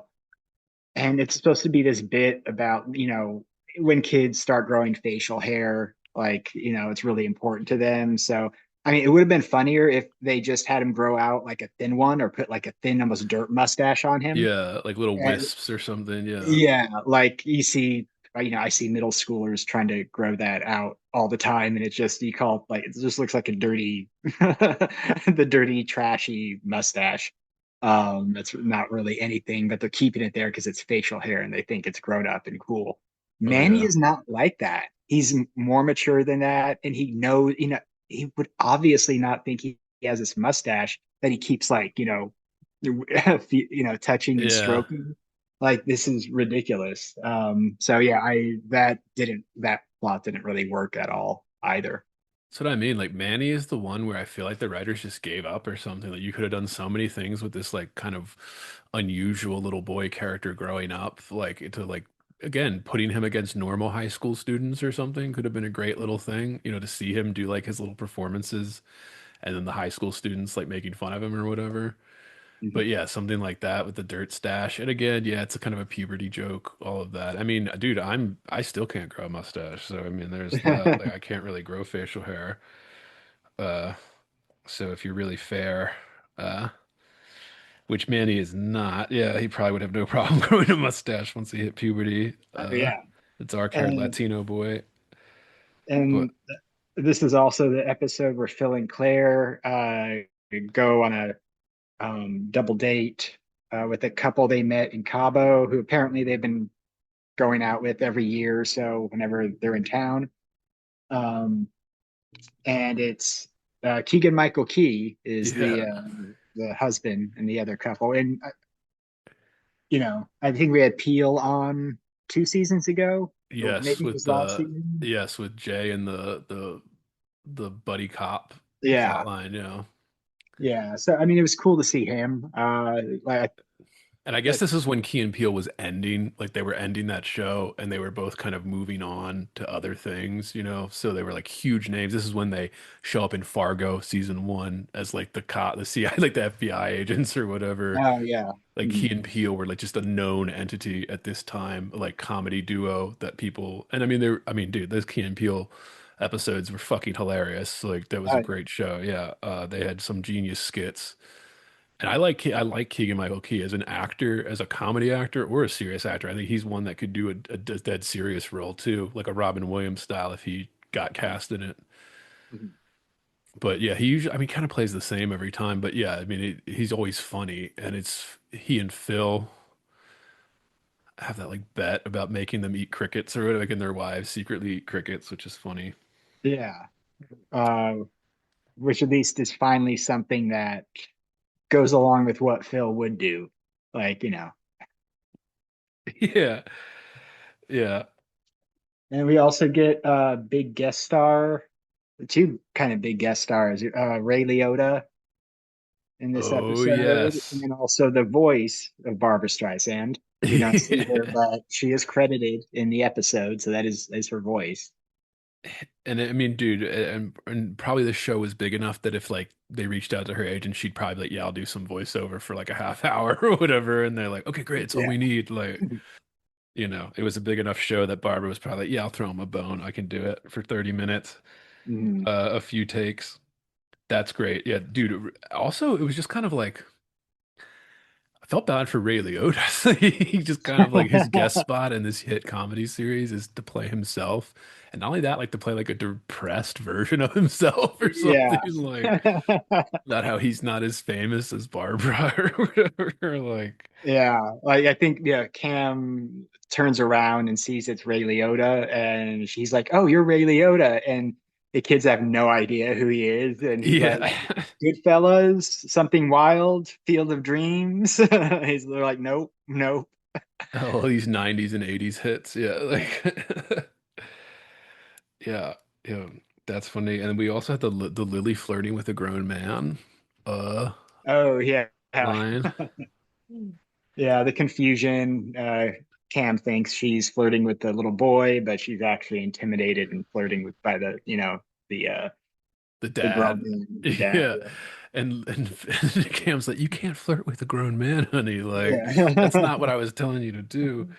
and it's supposed to be this bit about, when kids start growing facial hair, like, it's really important to them. So, I mean, it would have been funnier if they just had him grow out like a thin one, or put like a thin, almost dirt mustache on him. yeah, like little And wisps or something. Yeah, yeah, like you see, I see middle schoolers trying to grow that out all the time, and it's just you call it like it just looks like a dirty, the dirty, trashy mustache. That's not really anything, but they're keeping it there because it's facial hair, and they think it's grown up and cool. oh Manny yeah, is not like that. He's more mature than that, and he knows, he would obviously not think he has this mustache that he keeps like, touching and yeah. stroking. Like this is ridiculous. So yeah, I that plot didn't really work at all either. That's what I mean. Like Manny is the one where I feel like the writers just gave up or something. Like you could have done so many things with this like kind of unusual little boy character growing up. Like to like again, putting him against normal high school students or something could have been a great little thing, to see him do like his little performances and then the high school students like making fun of him or whatever. But Mhm. yeah, something like that with the dirt stash. And again, yeah, it's a kind of a puberty joke, all of that. I mean, dude, I still can't grow a mustache. So I mean, there's that. Like I can't really grow facial hair. Uh, so if you're really fair, uh, which Manny is not, yeah, he probably would have no problem growing a mustache once he hit puberty. Yeah, The dark-haired and Latino boy. But and this is also the episode where Phil and Claire go on a double date with a couple they met in Cabo, who apparently they've been going out with every year or so whenever they're in town. Um, and it's Keegan Michael Key is yeah, the husband and the other couple. And I think we had Peel on 2 seasons ago, or yes, maybe it was last season. with Jay and the buddy cop Yeah, plot line, yeah. So I mean, it was cool to see him. Like And I guess this is when Key and Peele was ending, like they were ending that show and they were both kind of moving on to other things. So they were like huge names. This is when they show up in Fargo season one as like the cop, the CI, like the FBI agents or whatever. oh yeah. Like Key Mhm. and Peele were like just a known entity at this time, like comedy duo that people, and I mean, I mean, dude, there's Key and Peele episodes were fucking hilarious. Like that was a Uh, great show. Yeah, they had some genius skits, and I like Keegan-Michael Key as an actor, as a comedy actor or a serious actor. I think he's one that could do a dead serious role too, like a Robin Williams style if he got cast in it. mhm. But yeah, he usually, I mean, kind of plays the same every time. But yeah, I mean, he's always funny, and it's he and Phil have that like bet about making them eat crickets or whatever, making their wives secretly eat crickets, which is funny. Yeah. Uh, which at least is finally something that goes along with what Phil would do. Like, Yeah, yeah. and we also get a big guest star, two kind of big guest stars, Ray Liotta in this Oh episode, and yes. then also the voice of Barbara Streisand. We don't see her, but she is credited in the episode, so that is her voice. And I mean, dude, and probably the show was big enough that if like they reached out to her agent, she'd probably be like, yeah, I'll do some voiceover for like a half hour or whatever. And they're like, okay, great, it's all Yeah. we need. Like, it was a big enough show that Barbara was probably like, yeah, I'll throw him a bone. I can do it for 30 minutes, Mhm. a few takes. That's great. Yeah, dude. Also, it was just kind of like I felt bad for Ray Liotta. He just kind of like his guest spot in this hit comedy series is to play himself. And not only that, like to play like a depressed version of himself or Yeah. something like not how he's not as famous as Barbara or whatever. Like, Yeah, like I think Cam turns around and sees it's Ray Liotta, and she's like, "Oh, you're Ray Liotta," and the kids have no idea who he is, and he's like, yeah. "Goodfellas, Something Wild, Field of Dreams." They're like, "Nope, nope." All these 90s and 80s hits. Yeah. Like, yeah. Yeah. That's funny. And we also had the Lily flirting with a grown man Oh yeah, line. yeah. The confusion. Cam thinks she's flirting with the little boy, but she's actually intimidated and flirting with by the The the grown dad. man, the dad. Yeah. And Cam's like, you can't flirt with a grown man, honey. Like, that's Yeah. not what I was telling you to do.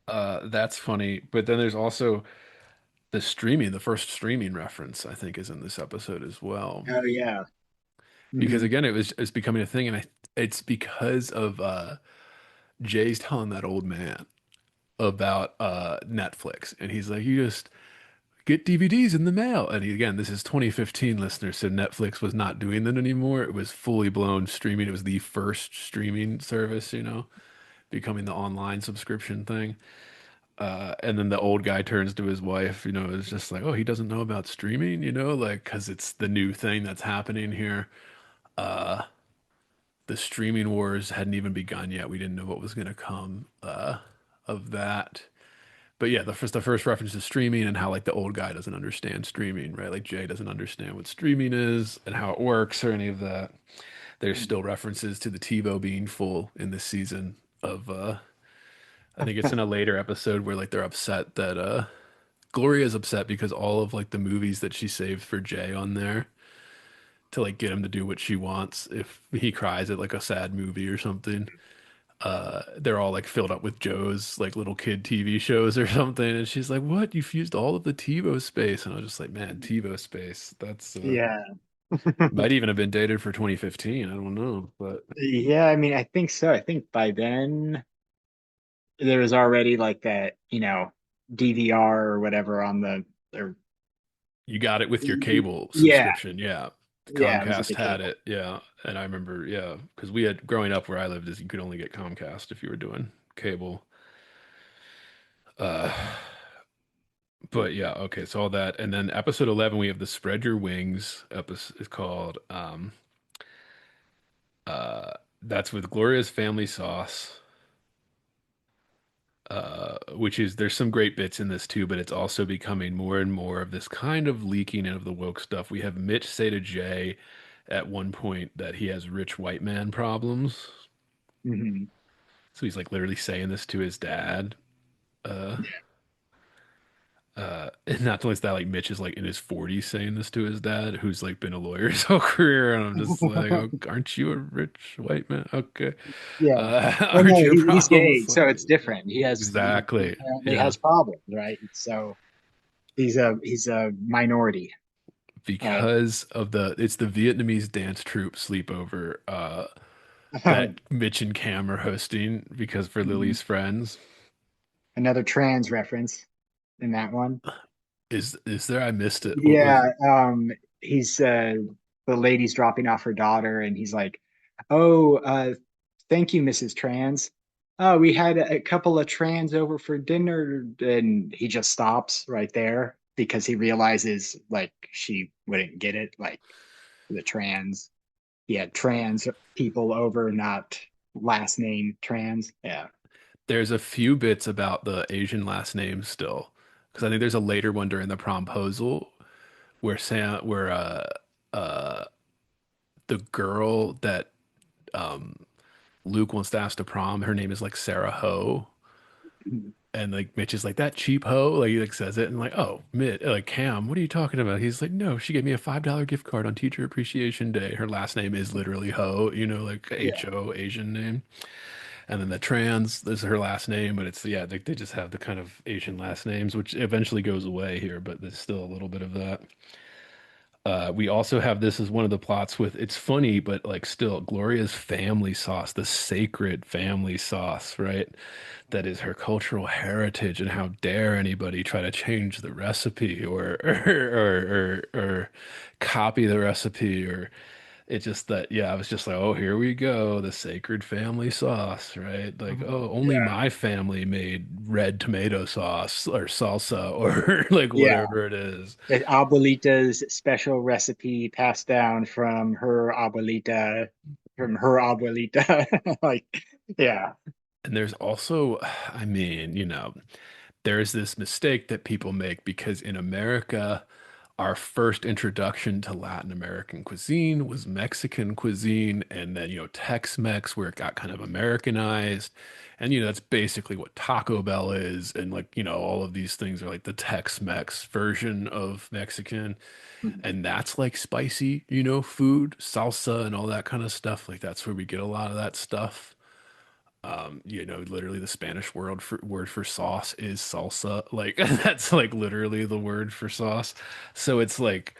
That's funny. But then there's also the first streaming reference, I think, is in this episode as well. Oh yeah. Because Hmm. again, it's becoming a thing, and it's because of Jay's telling that old man about Netflix, and he's like, you just get DVDs in the mail. And again, this is 2015, listeners, so Netflix was not doing that anymore. It was fully blown streaming. It was the first streaming service, becoming the online subscription thing. And then the old guy turns to his wife, it's just like, oh, he doesn't know about streaming, like, because it's the new thing that's happening here. Uh, the streaming wars hadn't even begun yet. We didn't know what was going to come of that. But yeah, the first reference to streaming and how like the old guy doesn't understand streaming, right? Like Jay doesn't understand what streaming is and how it works or any of that. There's still references to the TiVo being full in this season of I think it's in a later episode where like they're upset that Gloria's upset because all of like the movies that she saved for Jay on there to like get him to do what she wants if he cries at like a sad movie or something. They're all like filled up with Joe's like little kid TV shows or something. And she's like, what? You've used all of the TiVo space. And I was just like, man, TiVo space. That's Yeah. might even have been dated for 2015. I don't know. But Yeah, I mean, I think so. I think by then there was already like that, DVR or whatever on the or you got it with your cable yeah, subscription. Yeah. yeah, it was like Comcast a had cable. it. Yeah. And I remember, yeah, because we had growing up where I lived is you could only get Comcast if you were doing cable. Uh, but yeah, okay, so all that. And then episode 11, we have the Spread Your Wings episode is called. Uh, that's with Gloria's family sauce, which is there's some great bits in this too, but it's also becoming more and more of this kind of leaking in of the woke stuff. We have Mitch say to Jay at one point that he has rich white man problems. Hmm. So he's like literally saying this to his dad. Uh, and not only is that, like Mitch is like in his 40s saying this to his dad, who's like been a lawyer his whole career, and I'm just like, oh, aren't you a rich white man? Okay, Yeah. Well, aren't no, your he's gay, problems so like it's different. He exactly? apparently Yeah, has problems, right? So, He's a minority. Uh, because of it's the Vietnamese dance troupe sleepover that Mitch and Cam are hosting because for Lily's friends. another trans reference in that one. Is there? I missed it. What was Yeah, he's the lady's dropping off her daughter, and he's like, "Oh, thank you, Mrs. Trans. Oh, we had a couple of trans over for dinner," and he just stops right there because he realizes like she wouldn't get it, like the trans. He had trans people over, not last name trans. Yeah. there's a few bits about the Asian last names still because I think there's a later one during the promposal where uh the girl that Luke wants to ask to prom, her name is like Sarah Ho. And like Mitch is like that cheap hoe, like he like says it, and like, oh, like Cam, what are you talking about? He's like, no, she gave me a $5 gift card on Teacher Appreciation Day. Her last name is literally Ho, like Yeah. Ho Asian name. And then the trans, this is her last name, but it's yeah, they just have the kind of Asian last names, which eventually goes away here, but there's still a little bit of that. We also have this as one of the plots with it's funny, but like still Gloria's family sauce, the sacred family sauce, right? That is her cultural heritage, and how dare anybody try to change the recipe or or copy the recipe or it just that yeah, I was just like, oh, here we go, the sacred family sauce, right? Like, oh, only Yeah. my family made red tomato sauce or salsa or like Yeah. whatever it is. The abuelita's special recipe passed down from her abuelita. Like, yeah. And there's also, I mean, there's this mistake that people make because in America, our first introduction to Latin American cuisine was Mexican cuisine, and then, Tex-Mex, where it got kind of Americanized. And, that's basically what Taco Bell is. And, like, all of these things are like the Tex-Mex version of Mexican. And that's like spicy, food, salsa, and all that kind of stuff. Like, that's where we get a lot of that stuff. Literally the Spanish word for sauce is salsa. Like that's like literally the word for sauce. So it's like,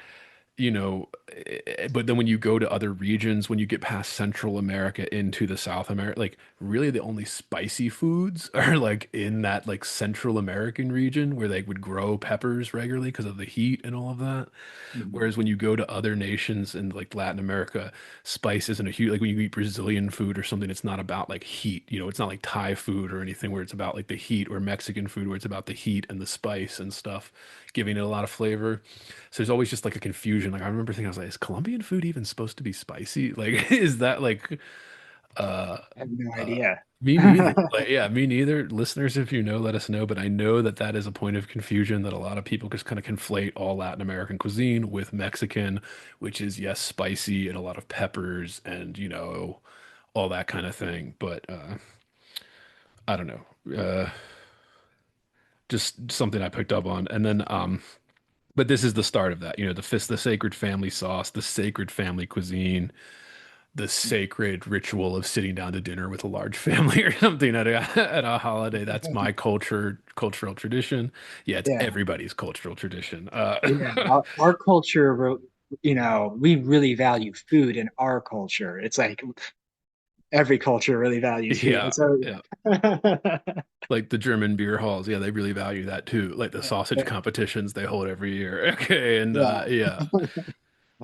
but then when you go to other regions, when you get past Central America into the South America, like really the only spicy foods are like in that like Central American region where they would grow peppers regularly because of the heat and all of that. Mhm. Whereas when you go to other nations in like Latin America, spice isn't a huge like when you eat Brazilian food or something, it's not about like heat. It's not like Thai food or anything where it's about like the heat or Mexican food where it's about the heat and the spice and stuff, giving it a lot of flavor. So there's always just like a confusion. Like I remember thinking, I was like, is Colombian food even supposed to be spicy? Like, is that like uh I have no uh, idea. me neither. Like, yeah, me neither. Listeners, if you know, let us know. But I know that that is a point of confusion that a lot of people just kind of conflate all Latin American cuisine with Mexican, which is, yes, spicy and a lot of peppers and, all that kind of thing. But I don't know. Just something I picked up on. And then, but this is the start of that, the sacred family sauce, the sacred family cuisine, the sacred ritual of sitting down to dinner with a large family or something at a at a holiday. That's my cultural tradition. Yeah, it's Yeah. everybody's cultural tradition. Yeah. Our culture, we really value food in our culture. It's like every culture really values food. yeah, And so, yeah. yeah. Like the German beer halls, yeah, they really value that too. Like the sausage competitions they hold every year. Okay, and Yeah. yeah,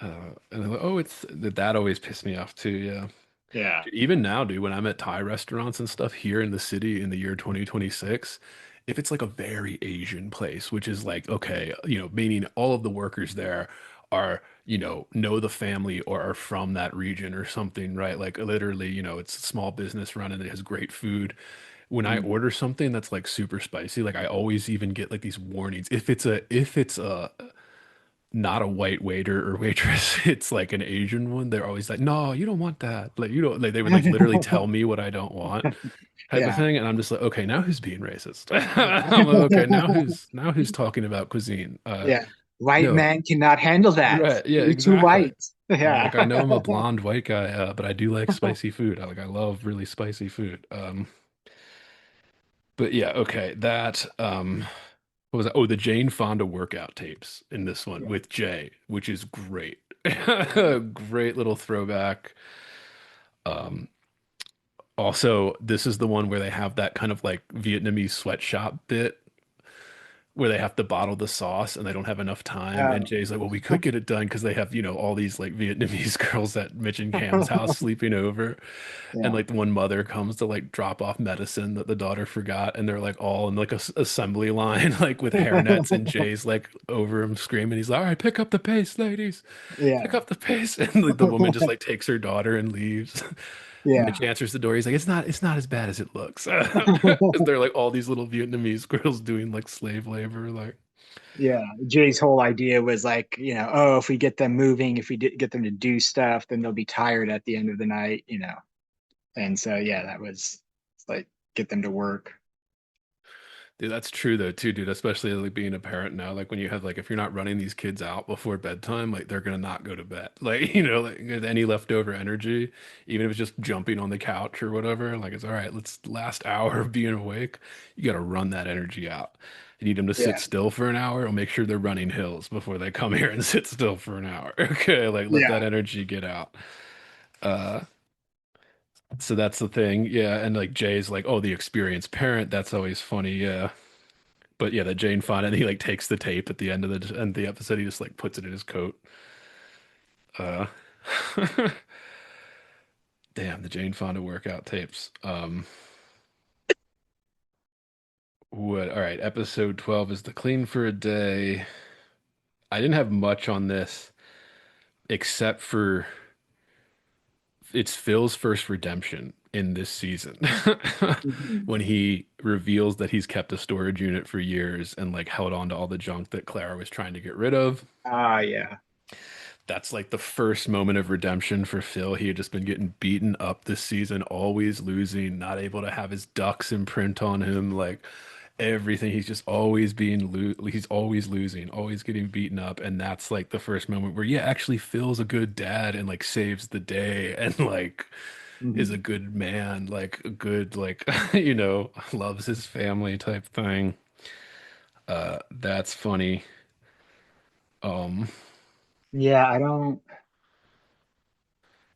and I'm like, oh, it's that always pissed me off too. Yeah. Yeah. Even now, dude, when I'm at Thai restaurants and stuff here in the city in the year 2026, if it's like a very Asian place, which is like, okay, meaning all of the workers there are, know the family or are from that region or something, right? Like literally, it's a small business run and it has great food. When I Mm. order something that's like super spicy, like I always even get like these warnings. If it's a not a white waiter or waitress, it's like an Asian one. They're always like, "No, you don't want that." Like you don't like they would like literally tell me what I don't want, type of Yeah. thing. And I'm just like, okay, now who's being racist? I'm like, okay, now who's talking about cuisine? Yeah. White No, man cannot handle that. right, yeah, You're too exactly. white. I'm Yeah. like, I know I'm a blonde white guy, but I do like spicy food. I love really spicy food. But yeah, okay, that. what was that? Oh, the Jane Fonda workout tapes in this one Yeah. with Jay, which is great. Mhm. Great little throwback. Um, Also, this is the one where they have that kind of like Vietnamese sweatshop bit where they have to bottle the sauce and they don't have enough time. And Oh, Jay's like, well, we could get it done because they have, all these like Vietnamese girls at Mitch and Cam's house sleeping over. And yeah. like the one mother comes to like drop off medicine that the daughter forgot. And they're like all in like a assembly line, like with hairnets. And Jay's like over him screaming. He's like, all right, pick up the pace, ladies. Pick Yeah. up the pace. And like the woman just like takes her daughter and leaves. Mitch Yeah. answers the door. He's like, it's not as bad as it looks. They're like all these little Vietnamese girls doing like slave labor. Like, Yeah. Jay's whole idea was like, oh, if we get them moving, if we get them to do stuff, then they'll be tired at the end of the night. And so, yeah, that was it's like get them to work. dude, that's true though, too, dude. Especially like being a parent now. Like when you have like if you're not running these kids out before bedtime, like they're gonna not go to bed. Like, like with any leftover energy, even if it's just jumping on the couch or whatever, like it's all right, let's last hour of being awake. You gotta run that energy out. You need them to sit Yeah. still for an hour, or make sure they're running hills before they come here and sit still for an hour. Okay, like let that Yeah. energy get out. Uh, so that's the thing. Yeah, and like Jay's like, oh, the experienced parent, that's always funny. Yeah. But yeah, that Jane Fonda, and he like takes the tape at the end of the episode. He just like puts it in his coat. Uh, damn, the Jane Fonda workout tapes. What? All right, episode 12 is the clean for a day. I didn't have much on this except for it's Phil's first redemption in this season Mhm. when he reveals that he's kept a storage unit for years and like held on to all the junk that Clara was trying to get rid of. Ah, yeah. That's like the first moment of redemption for Phil. He had just been getting beaten up this season, always losing, not able to have his ducks imprint on him, like everything. He's just always he's always losing, always getting beaten up. And that's like the first moment where, yeah, actually Phil's a good dad and like saves the day and like is a Mhm. good man, like a good, like, loves his family type thing. That's funny. Um, Yeah, I don't.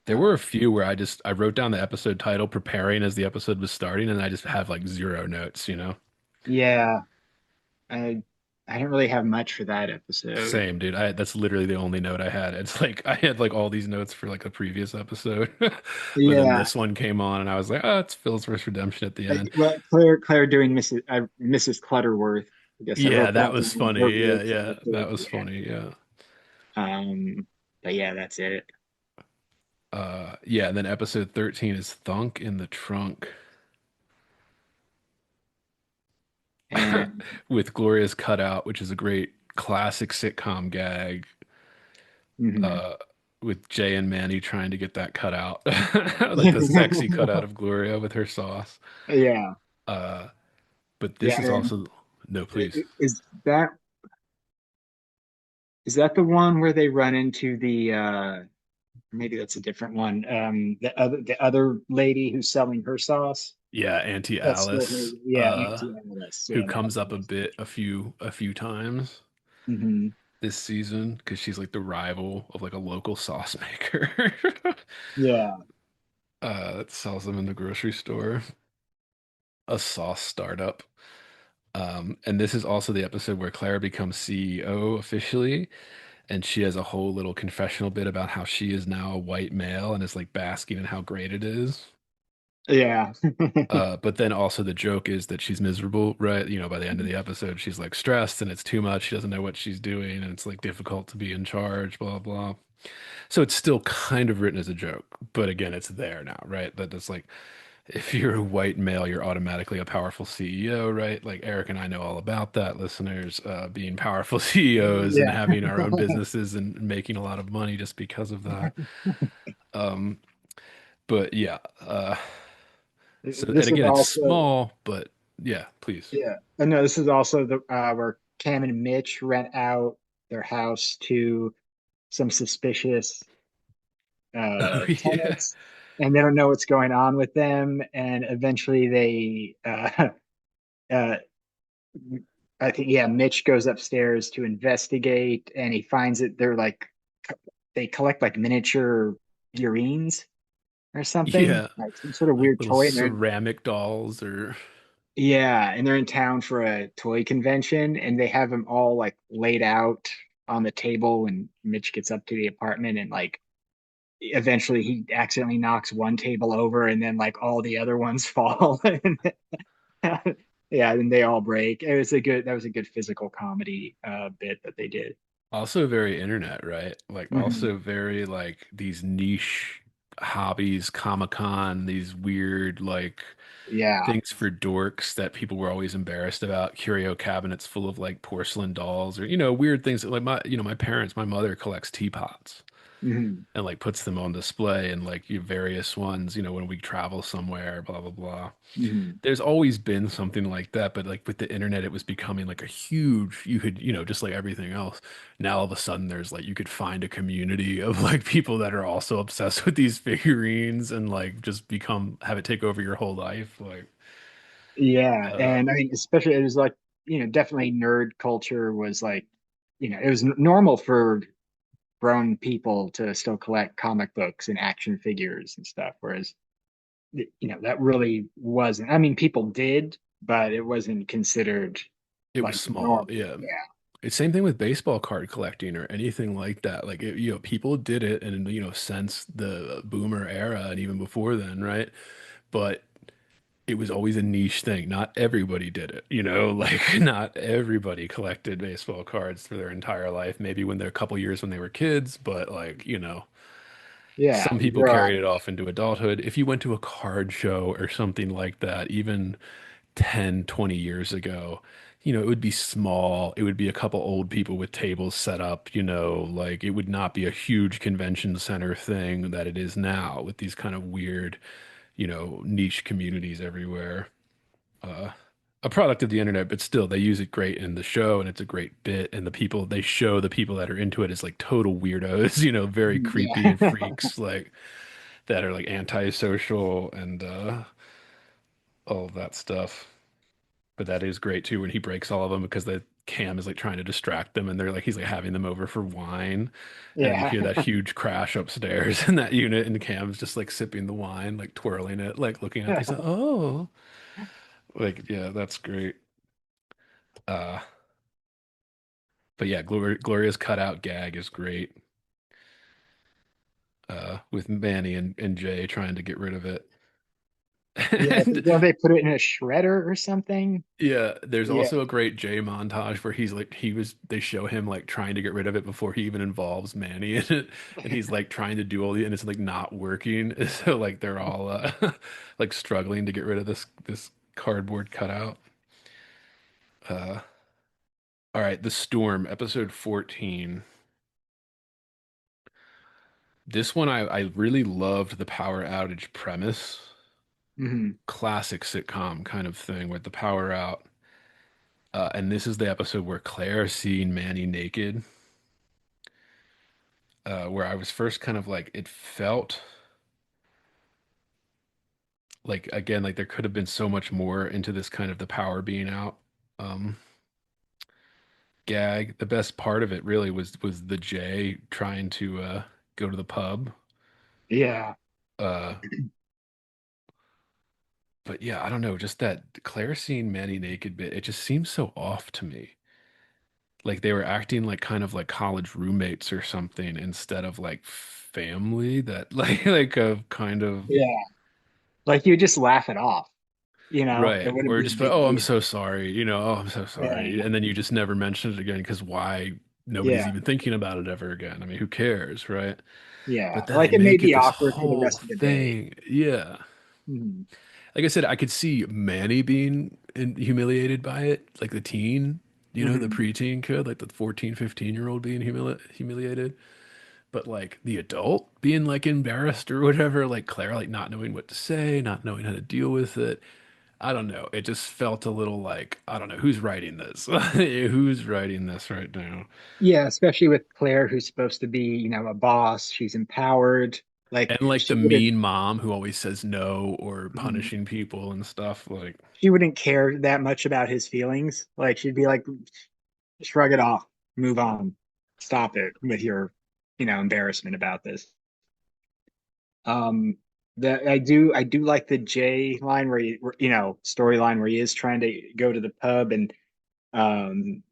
There were a few where I wrote down the episode title preparing as the episode was starting, and I just have like zero notes. Yeah, I I didn't really have much for that episode. Same, dude. That's literally the only note I had. It's like I had like all these notes for like a previous episode, but then Yeah. this one came on, and I was like, oh, it's Phil's first redemption at the end. Well, Claire doing Mrs. Clutterworth. I guess I Yeah, wrote that that was down. funny. Her Yeah, weird yeah, character. that was Yeah. funny. Yeah. But yeah, that's it. Yeah. And then episode 13 is Thunk in the Trunk And with Gloria's cutout, which is a great classic sitcom gag. mhm. uh with Jay and Manny trying to get that cut out. Like the sexy cutout of Gloria with her sauce. Yeah, Uh but this yeah. is And also no, please. that is that the one where they run into the maybe that's a different one. The other lady who's selling her sauce. Yeah, Auntie That's still her. Alice, Yeah, Auntie Alice. who Yeah, comes up a few times hmm this season because she's like the rival of like a local sauce maker yeah, that sells them in the grocery store, a sauce startup. And this is also the episode where Claire becomes CEO officially, and she has a whole little confessional bit about how she is now a white male and is like basking in how great it is. yeah. But then also the joke is that she's miserable, right? By the end of the episode, she's like stressed and it's too much. She doesn't know what she's doing, and it's like difficult to be in charge, blah, blah. So it's still kind of written as a joke, but again, it's there now, right? That's like if you're a white male, you're automatically a powerful CEO, right? Like Eric and I know all about that, listeners, being powerful CEOs and Yeah. having our own businesses and making a lot of money just because of that. Um, but yeah, and This is again, it's also small, but yeah, please. yeah. And no, this is also the where Cam and Mitch rent out their house to some suspicious Oh yeah. tenants, and they don't know what's going on with them, and eventually they uh I think yeah, Mitch goes upstairs to investigate, and he finds that they're like they collect like miniature figurines or something, Yeah, like some sort of like weird little toy, and they're ceramic dolls or yeah, and they're in town for a toy convention, and they have them all like laid out on the table when Mitch gets up to the apartment, and like eventually he accidentally knocks one table over, and then like all the other ones fall, and yeah, and they all break. It was a good that was a good physical comedy bit that they did. also very internet, right? Like Hmm. also very like these niche hobbies, Comic-Con, these weird like Yeah. things for dorks that people were always embarrassed about, curio cabinets full of like porcelain dolls or weird things that, like my parents, my mother collects teapots Hmm. and like puts them on display and like various ones, when we travel somewhere, blah blah blah. Hmm. There's always been something like that, but like with the internet, it was becoming like a huge, you could, just like everything else. Now all of a sudden there's like you could find a community of like people that are also obsessed with these figurines and like just become have it take over your whole life. Like Yeah, uh and I mean, especially it was like definitely nerd culture was like it was normal for grown people to still collect comic books and action figures and stuff, whereas that really wasn't. I mean, people did, but it wasn't considered it was like small, normal. yeah. Yeah. It's same thing with baseball card collecting or anything like that. Like people did it and since the boomer era and even before then, right? But it was always a niche thing. Not everybody did it, like not everybody collected baseball cards for their entire life. Maybe when they're a couple years when they were kids, but like, Yeah, some you people grow out carried of it off into adulthood. If you went to a card show or something like that, even 10, 20 years ago, it would be small. It would be a couple old people with tables set up, like it would not be a huge convention center thing that it is now with these kind of weird, niche communities everywhere. Uh, a product of the internet, but still they use it great in the show and it's a great bit. And the people they show the people that are into it as like total weirdos, very it. creepy and Yeah. freaks like that are like antisocial and all of that stuff. But that is great too when he breaks all of them because the cam is like trying to distract them and they're like he's like having them over for wine. And then you Yeah. hear that huge crash upstairs in that unit and Cam's just like sipping the wine, like twirling it, like looking at these, oh, like yeah, that's great. Uh but yeah, Gloria's cutout gag is great. With Manny and Jay trying to get rid of it. Yeah, And don't they put it in a shredder or something? yeah, there's Yeah. also a great Jay montage where they show him like trying to get rid of it before he even involves Manny in it, and he's like trying to do all the and it's like not working. So like they're all like struggling to get rid of this cardboard cutout. Uh, all right, The Storm, episode 14. This one I really loved the power outage premise. Hmm. Classic sitcom kind of thing with the power out. And this is the episode where Claire seeing Manny naked, where I was first kind of like, it felt like, again, like there could have been so much more into this kind of the power being out um, gag. The best part of it really was the Jay trying to go to the pub. Yeah. Uh, but yeah, I don't know, just that Claire seeing Manny naked bit, it just seems so off to me. Like they were acting like kind of like college roommates or something instead of like family that like a kind of Yeah. Like you just laugh it off, it right. wouldn't Or be a just big oh I'm deal. so sorry, oh I'm so sorry. Yeah. And then you just never mention it again because why nobody's Yeah. even thinking about it ever again. I mean, who cares, right? Yeah. But then they Like it may make it be this awkward for the whole rest of the day. thing. Yeah. Mhm. Like I said, I could see Manny being humiliated by it, like the teen, the Mhm. preteen could, like the 14, 15-year-old being humiliated. But like the adult being like embarrassed or whatever, like Claire, like not knowing what to say, not knowing how to deal with it. I don't know. It just felt a little like, I don't know, who's writing this? Who's writing this right now? Yeah, especially with Claire, who's supposed to be, a boss. She's empowered. Like And like she the wouldn't mean mom who always says no or mhm. punishing people and stuff. Like, She wouldn't care that much about his feelings. Like she'd be like, shrug it off, move on, stop it with your, embarrassment about this. Um, that I do like the Jay line storyline where he is trying to go to the pub and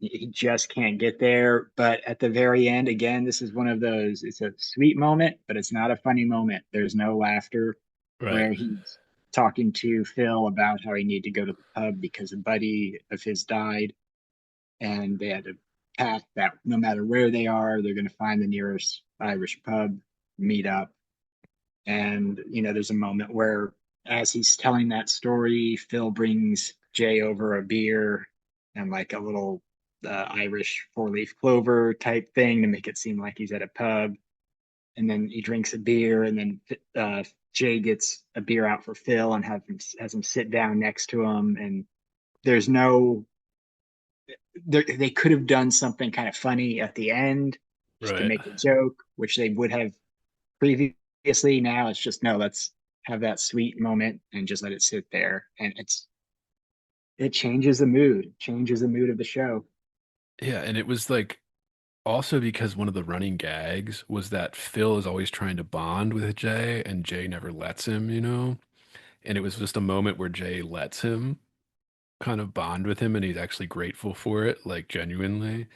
he just can't get there. But at the very end, again, this is one of those, it's a sweet moment, but it's not a funny moment. There's no laughter right, where he's talking to Phil about how he needed to go to the pub because a buddy of his died and they had to pact that no matter where they are, they're going to find the nearest Irish pub, meet up. And, there's a moment where, as he's telling that story, Phil brings Jay over a beer and like a little Irish four-leaf clover type thing to make it seem like he's at a pub. And then he drinks a beer, and then Jay gets a beer out for Phil and has him sit down next to him. And there's no they could have done something kind of funny at the end just to right. make a joke, which they would have previously. Now it's just no, let's have that sweet moment and just let it sit there. And it changes the mood of the show. Yeah, and it was like also because one of the running gags was that Phil is always trying to bond with Jay and Jay never lets him, you know? And it was just a moment where Jay lets him kind of bond with him and he's actually grateful for it, like genuinely.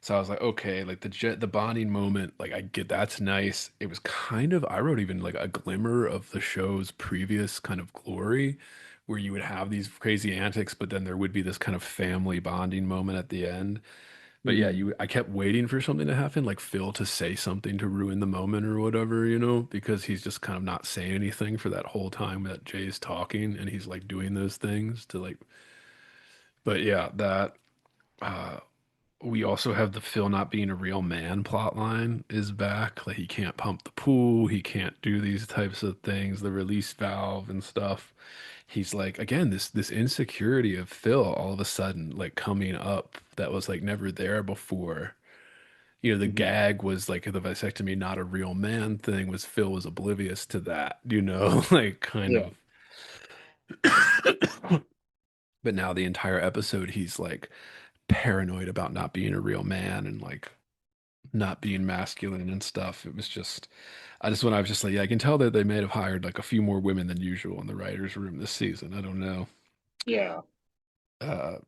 So I was like, okay, like the bonding moment, like I get that's nice. It was kind of I wrote even like a glimmer of the show's previous kind of glory, where you would have these crazy antics, but then there would be this kind of family bonding moment at the end. But yeah, Mm-hmm. you I kept waiting for something to happen, like Phil to say something to ruin the moment or whatever, you know, because he's just kind of not saying anything for that whole time that Jay's talking and he's like doing those things to like. But yeah, that. Uh, we also have the Phil not being a real man plot line is back. Like he can't pump the pool, he can't do these types of things, the release valve and stuff. He's like again this insecurity of Phil all of a sudden like coming up that was like never there before. You know, the Mm-hmm. gag was like the vasectomy not a real man thing was Phil was oblivious to that, you know, like kind Yeah. of but now the entire episode he's like paranoid about not being a real man and like not being masculine and stuff. It was just, I just when I was just like, yeah, I can tell that they may have hired like a few more women than usual in the writers' room this season. I don't know. Yeah. Uh,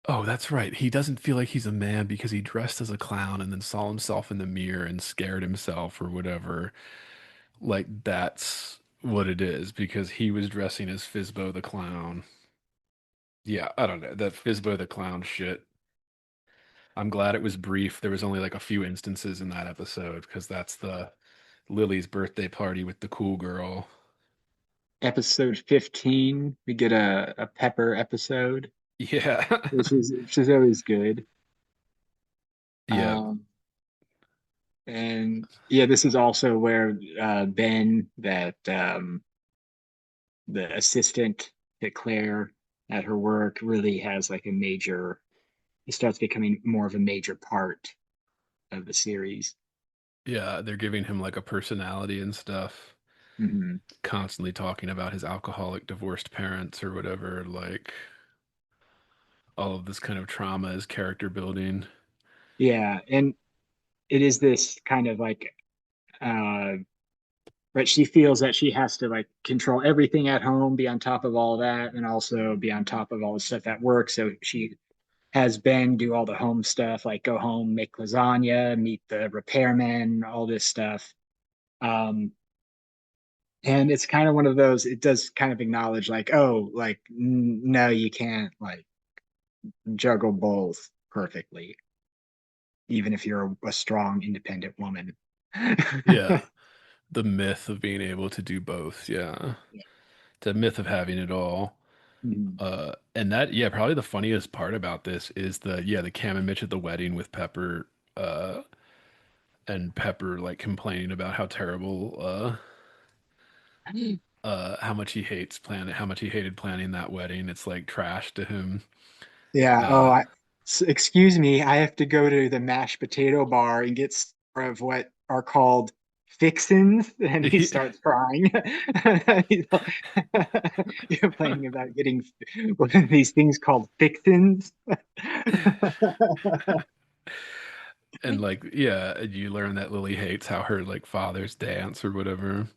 oh, that's right. He doesn't feel like he's a man because he dressed as a clown and then saw himself in the mirror and scared himself or whatever. Like that's what it is because he was dressing as Fizbo the clown. Yeah, I don't know. That Fizbo the clown shit. I'm glad it was brief. There was only like a few instances in that episode because that's the Lily's birthday party with the cool girl. Episode 15, we get a Pepper episode, Yeah. which is always good. Yeah. Um, and yeah, this is also where Ben, that the assistant to Claire at her work, really has like a major. He starts becoming more of a major part of the series. Yeah. They're giving him like a personality and stuff, Hmm. constantly talking about his alcoholic divorced parents or whatever. Like all of this kind of trauma is character building. Yeah, and it is this kind of like, uh, but she feels that she has to like control everything at home, be on top of all that, and also be on top of all the stuff at work. So she has Ben do all the home stuff, like go home, make lasagna, meet the repairman, all this stuff. Um, and it's kind of one of those, it does kind of acknowledge like, oh, like, no, you can't like juggle both perfectly, even if you're a strong, independent woman. Yeah. The myth of being able to do both. Yeah. The myth of having it all. Mhm. And that, yeah, probably the funniest part about this is the Cam and Mitch at the wedding with Pepper, and Pepper like complaining about how terrible, how much he hates planning, how much he hated planning that wedding. It's like trash to him. Yeah. Oh, Uh, excuse me. I have to go to the mashed potato bar and get some of what are called fixins, and he starts crying. He's You're complaining about getting one of these things called fixins. And like, yeah, and you learn that Lily hates how her like fathers dance or whatever.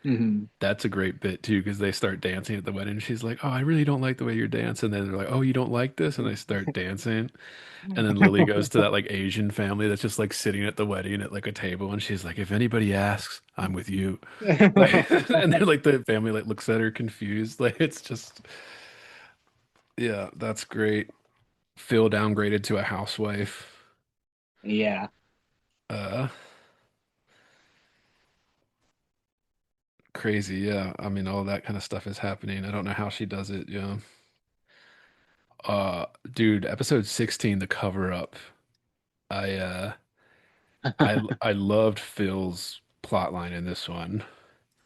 Mhm. That's a great bit too, because they start dancing at the wedding. She's like, "Oh, I really don't like the way you're dancing." And then they're like, "Oh, you don't like this?" And they start dancing. And then Lily goes to that like Asian family that's just like sitting at the wedding at like a table, and she's like, "If anybody asks, I'm with you." Like, and they're like the family like looks at her confused. Like it's just, yeah, that's great. Phil downgraded to a housewife. Yeah. Uh, Crazy. Yeah. I mean, all that kind of stuff is happening. I don't know how she does it. Yeah. Dude, episode 16, the cover up. I uh I loved Phil's plot line in this one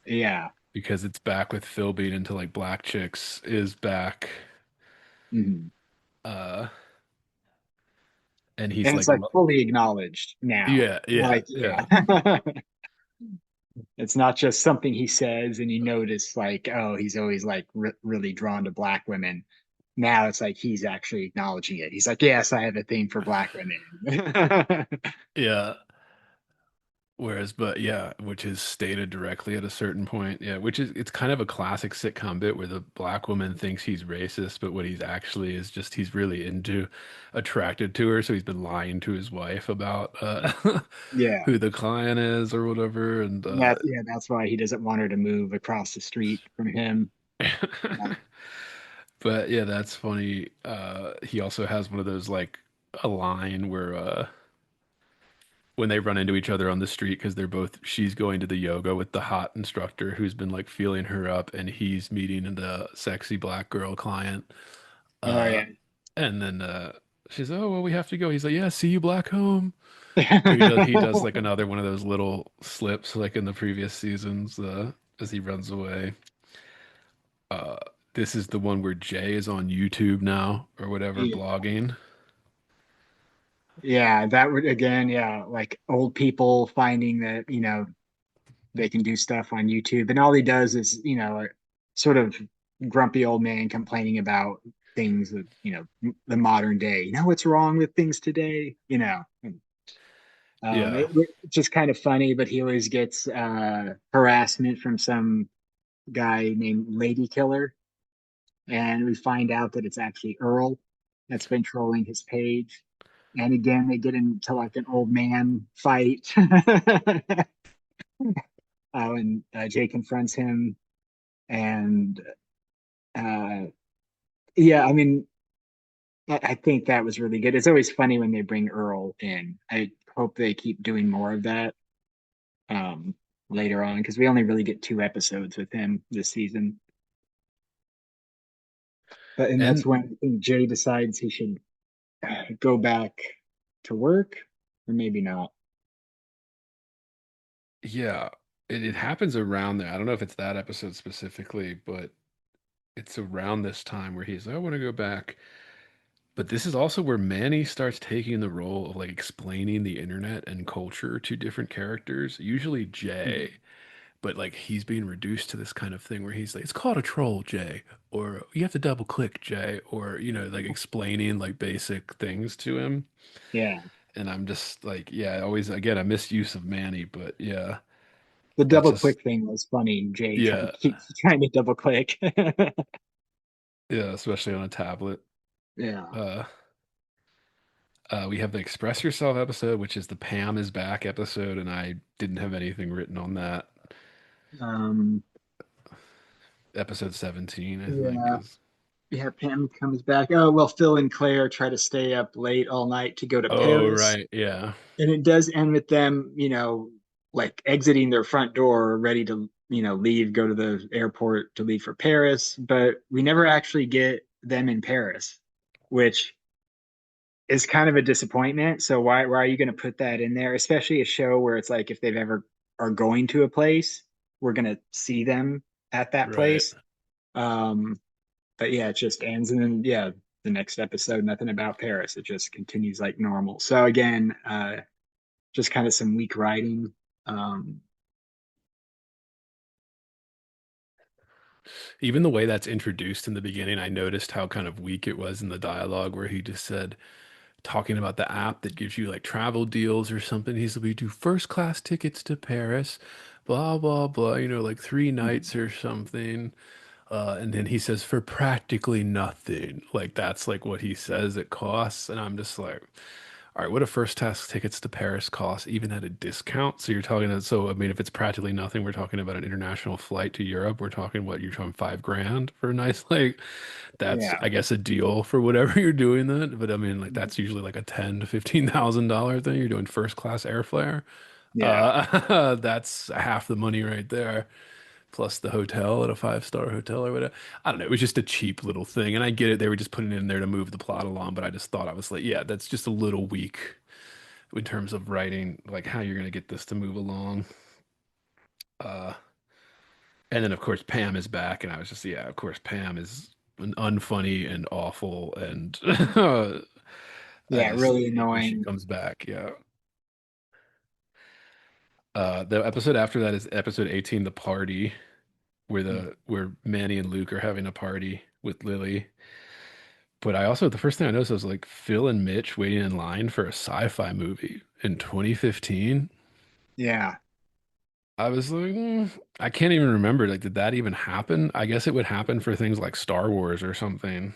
Yeah. because it's back with Phil being into like black chicks is back. Mhm. Uh and he's And it's like like fully acknowledged now. yeah, yeah, Like, yeah. yeah. It's not just something he says and you notice like, oh, he's always like really drawn to black women. Now it's like he's actually acknowledging it. He's like, yes, I have a thing for black women. Yeah. Whereas, but yeah, which is stated directly at a certain point. Yeah, which is it's kind of a classic sitcom bit where the black woman thinks he's racist, but what he's actually is just he's really attracted to her, so he's been lying to his wife about Yeah. who the client is or whatever, and That's why he doesn't want her to move across the street from him. Yeah. but yeah, that's funny. He also has one of those like a line where when they run into each other on the street because she's going to the yoga with the hot instructor who's been like feeling her up and he's meeting the sexy black girl client Oh uh yeah. and then she's, oh well, we have to go. He's like, yeah, see you black home. So he does like another one of those little slips like in the previous seasons as he runs away. uh this is the one where Jay is on YouTube now or whatever Yeah. blogging. Yeah, that would again, yeah, like old people finding that, they can do stuff on YouTube, and all he does is, a sort of grumpy old man complaining about things that, the modern day. What's wrong with things today? Yeah. It's just kind of funny, but he always gets harassment from some guy named Lady Killer, and we find out that it's actually Earl that's been trolling his page. And again, they get into like an old man fight. And Jay confronts him, and uh, yeah, I mean, I think that was really good. It's always funny when they bring Earl in. I hope they keep doing more of that um, later on because we only really get 2 episodes with him this season. And that's And when I think Jay decides he should go back to work, or maybe not. yeah, it happens around there. I don't know if it's that episode specifically, but it's around this time where he's like, I want to go back. But this is also where Manny starts taking the role of like explaining the internet and culture to different characters, usually Jay, Mhm. but like he's being reduced to this kind of thing where he's like, it's called a troll, Jay, or you have to double click, Jay, or, like explaining like basic things to him. Yeah, And I'm just like, yeah, always, again, a misuse of Manny, but yeah, the that's double just, click thing was funny. Jay yeah, keeps trying to double click. yeah, especially on a tablet. Yeah. Uh, we have the Express Yourself episode, which is the Pam is back episode, and I didn't have anything written on that. Um, Episode 17, I think, yeah. is. Yeah, Pam comes back. Oh, well, Phil and Claire try to stay up late all night to go to Oh, Paris. right. Yeah. And it does end with them, like exiting their front door, ready to, leave, go to the airport to leave for Paris. But we never actually get them in Paris, which is kind of a disappointment. So why are you going to put that in there? Especially a show where it's like if they've ever are going to a place, we're going to see them at that Right. place. Um, but yeah, it just ends, and then yeah, the next episode, nothing about Paris. It just continues like normal. So again, just kind of some weak writing. Um, Even the way that's introduced in the beginning, I noticed how kind of weak it was in the dialogue where he just said, talking about the app that gives you like travel deals or something. He's like, we do first class tickets to Paris, blah, blah, blah, like 3 nights or something. And then he says, for practically nothing. Like that's like what he says it costs. And I'm just like, all right, what do first class tickets to Paris cost, even at a discount? So you're talking that, so I mean, if it's practically nothing, we're talking about an international flight to Europe. We're talking what you're talking 5 grand for a nice like that's Yeah. I guess a deal for whatever you're doing that. But I mean, like that's usually like a ten to $15,000 thing. You're doing first class airfare. Yeah. That's half the money right there, plus the hotel at a 5-star hotel or whatever. I don't know. It was just a cheap little thing, and I get it. They were just putting it in there to move the plot along, but I just thought I was like, yeah, that's just a little weak in terms of writing, like how you're gonna get this to move along. Uh, and then of course Pam is back, and I was just yeah, of course Pam is an unfunny and awful, and I Yeah, just really hate when she annoying. comes back. Yeah. The episode after that is episode 18, The Party, where Manny and Luke are having a party with Lily. But I also the first thing I noticed was like Phil and Mitch waiting in line for a sci-fi movie in 2015. Yeah. I was like, I can't even remember. Like, did that even happen? I guess it would happen for things like Star Wars or something.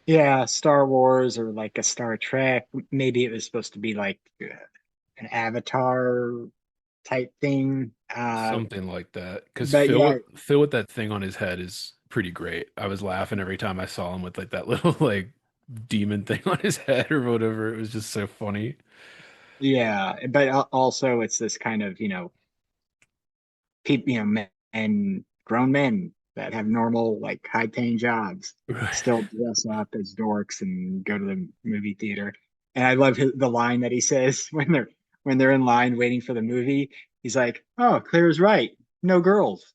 Yeah, Star Wars or like a Star Trek. Maybe it was supposed to be like an Avatar type thing. Something like that. Because But yeah, Phil with that thing on his head is pretty great. I was laughing every time I saw him with like that little like demon thing on his head or whatever. It was just so funny. yeah. But also it's this kind of, people, men, grown men that have normal, like high-paying jobs, Right. still dress up as dorks and go to the movie theater. And I love the line that he says when they're in line waiting for the movie. He's like, "Oh, Claire's right. No girls."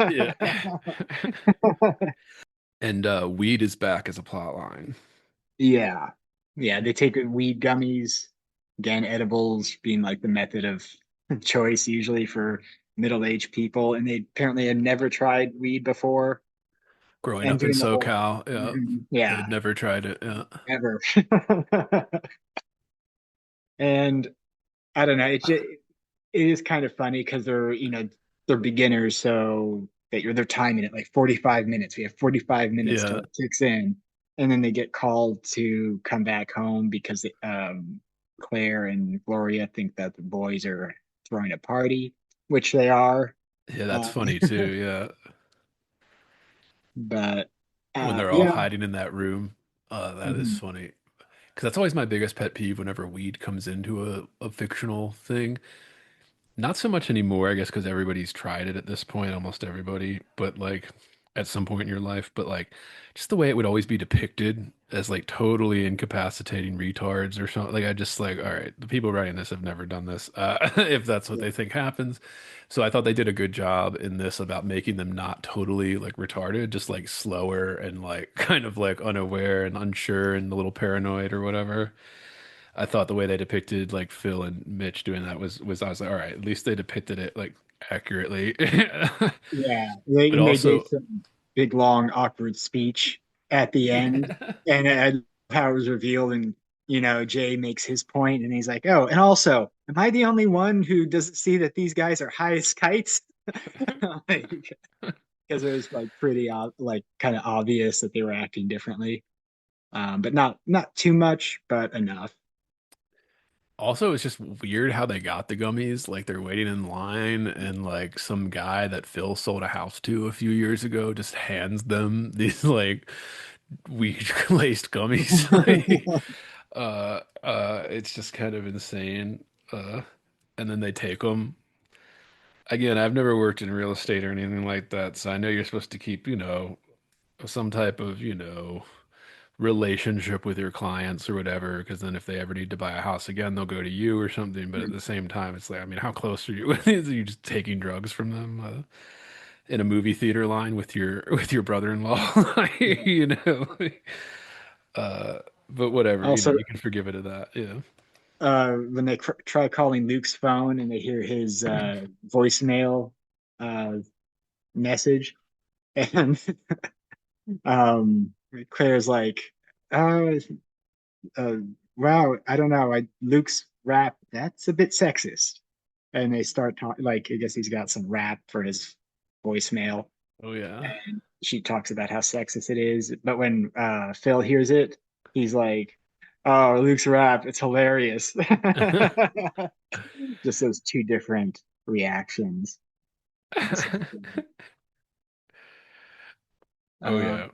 Yeah. And weed is back as a plot line. Yeah. Yeah, they take weed gummies, again, edibles being like the method of choice usually for middle-aged people, and they apparently had never tried weed before Growing and up in doing the whole SoCal, yeah, yeah, they'd never tried it. Yeah. ever. And I don't know, it is kind of funny because they're beginners, so they're timing it like 45 minutes. We have 45 minutes till Yeah. it kicks in, and then they get called to come back home because Claire and Gloria think that the boys are throwing a party, which they are. Yeah, that's Uh, funny too. Yeah. but When they're all yeah. hiding in that room. That is Mhm. funny. Because that's always my biggest pet peeve whenever weed comes into a fictional thing. Not so much anymore, I guess, because everybody's tried it at this point, almost everybody, but like at some point in your life, but like just the way it would always be depicted as like totally incapacitating retards or something. Like I just like, all right, the people writing this have never done this, if that's what Yeah. they think happens. So I thought they did a good job in this about making them not totally like retarded, just like slower and like kind of like unaware and unsure and a little paranoid or whatever. I thought the way they depicted like Phil and Mitch doing that was I was like, all right, at least they depicted it like accurately. Yeah, But and they gave also, some big, long, awkward speech at the end, yeah, and how it was revealed, and Jay makes his point, and he's like, "Oh, and also, am I the only one who doesn't see that these guys are high as kites?" Like, because it was like pretty, like kind of obvious that they were acting differently, but not too much, but enough. also it's just weird how they got the gummies. Like they're waiting in line, and like some guy that Phil sold a house to a few years ago just hands them these like weed laced gummies. Like, it's just kind of insane. And then they take them. Again, I've never worked in real estate or anything like that, so I know you're supposed to keep, some type of, relationship with your clients or whatever, because then if they ever need to buy a house again, they'll go to you or something. But at the same time, it's like, I mean, how close are you? Are you just taking drugs from them in a movie theater line with your brother-in-law? Like, uh, but whatever, Also, you can forgive it of that. Yeah. when they try calling Luke's phone and they hear his voicemail uh, message. And um, Claire's like, uh, uh, wow, I don't know. Luke's rap, that's a bit sexist. And they start talking, like, I guess he's got some rap for his voicemail. Oh yeah. And she talks about how sexist it is. But when Phil hears it, he's like, oh, Luke's rap, it's hilarious. Just those two different reactions in the same thing. Oh Um, yeah.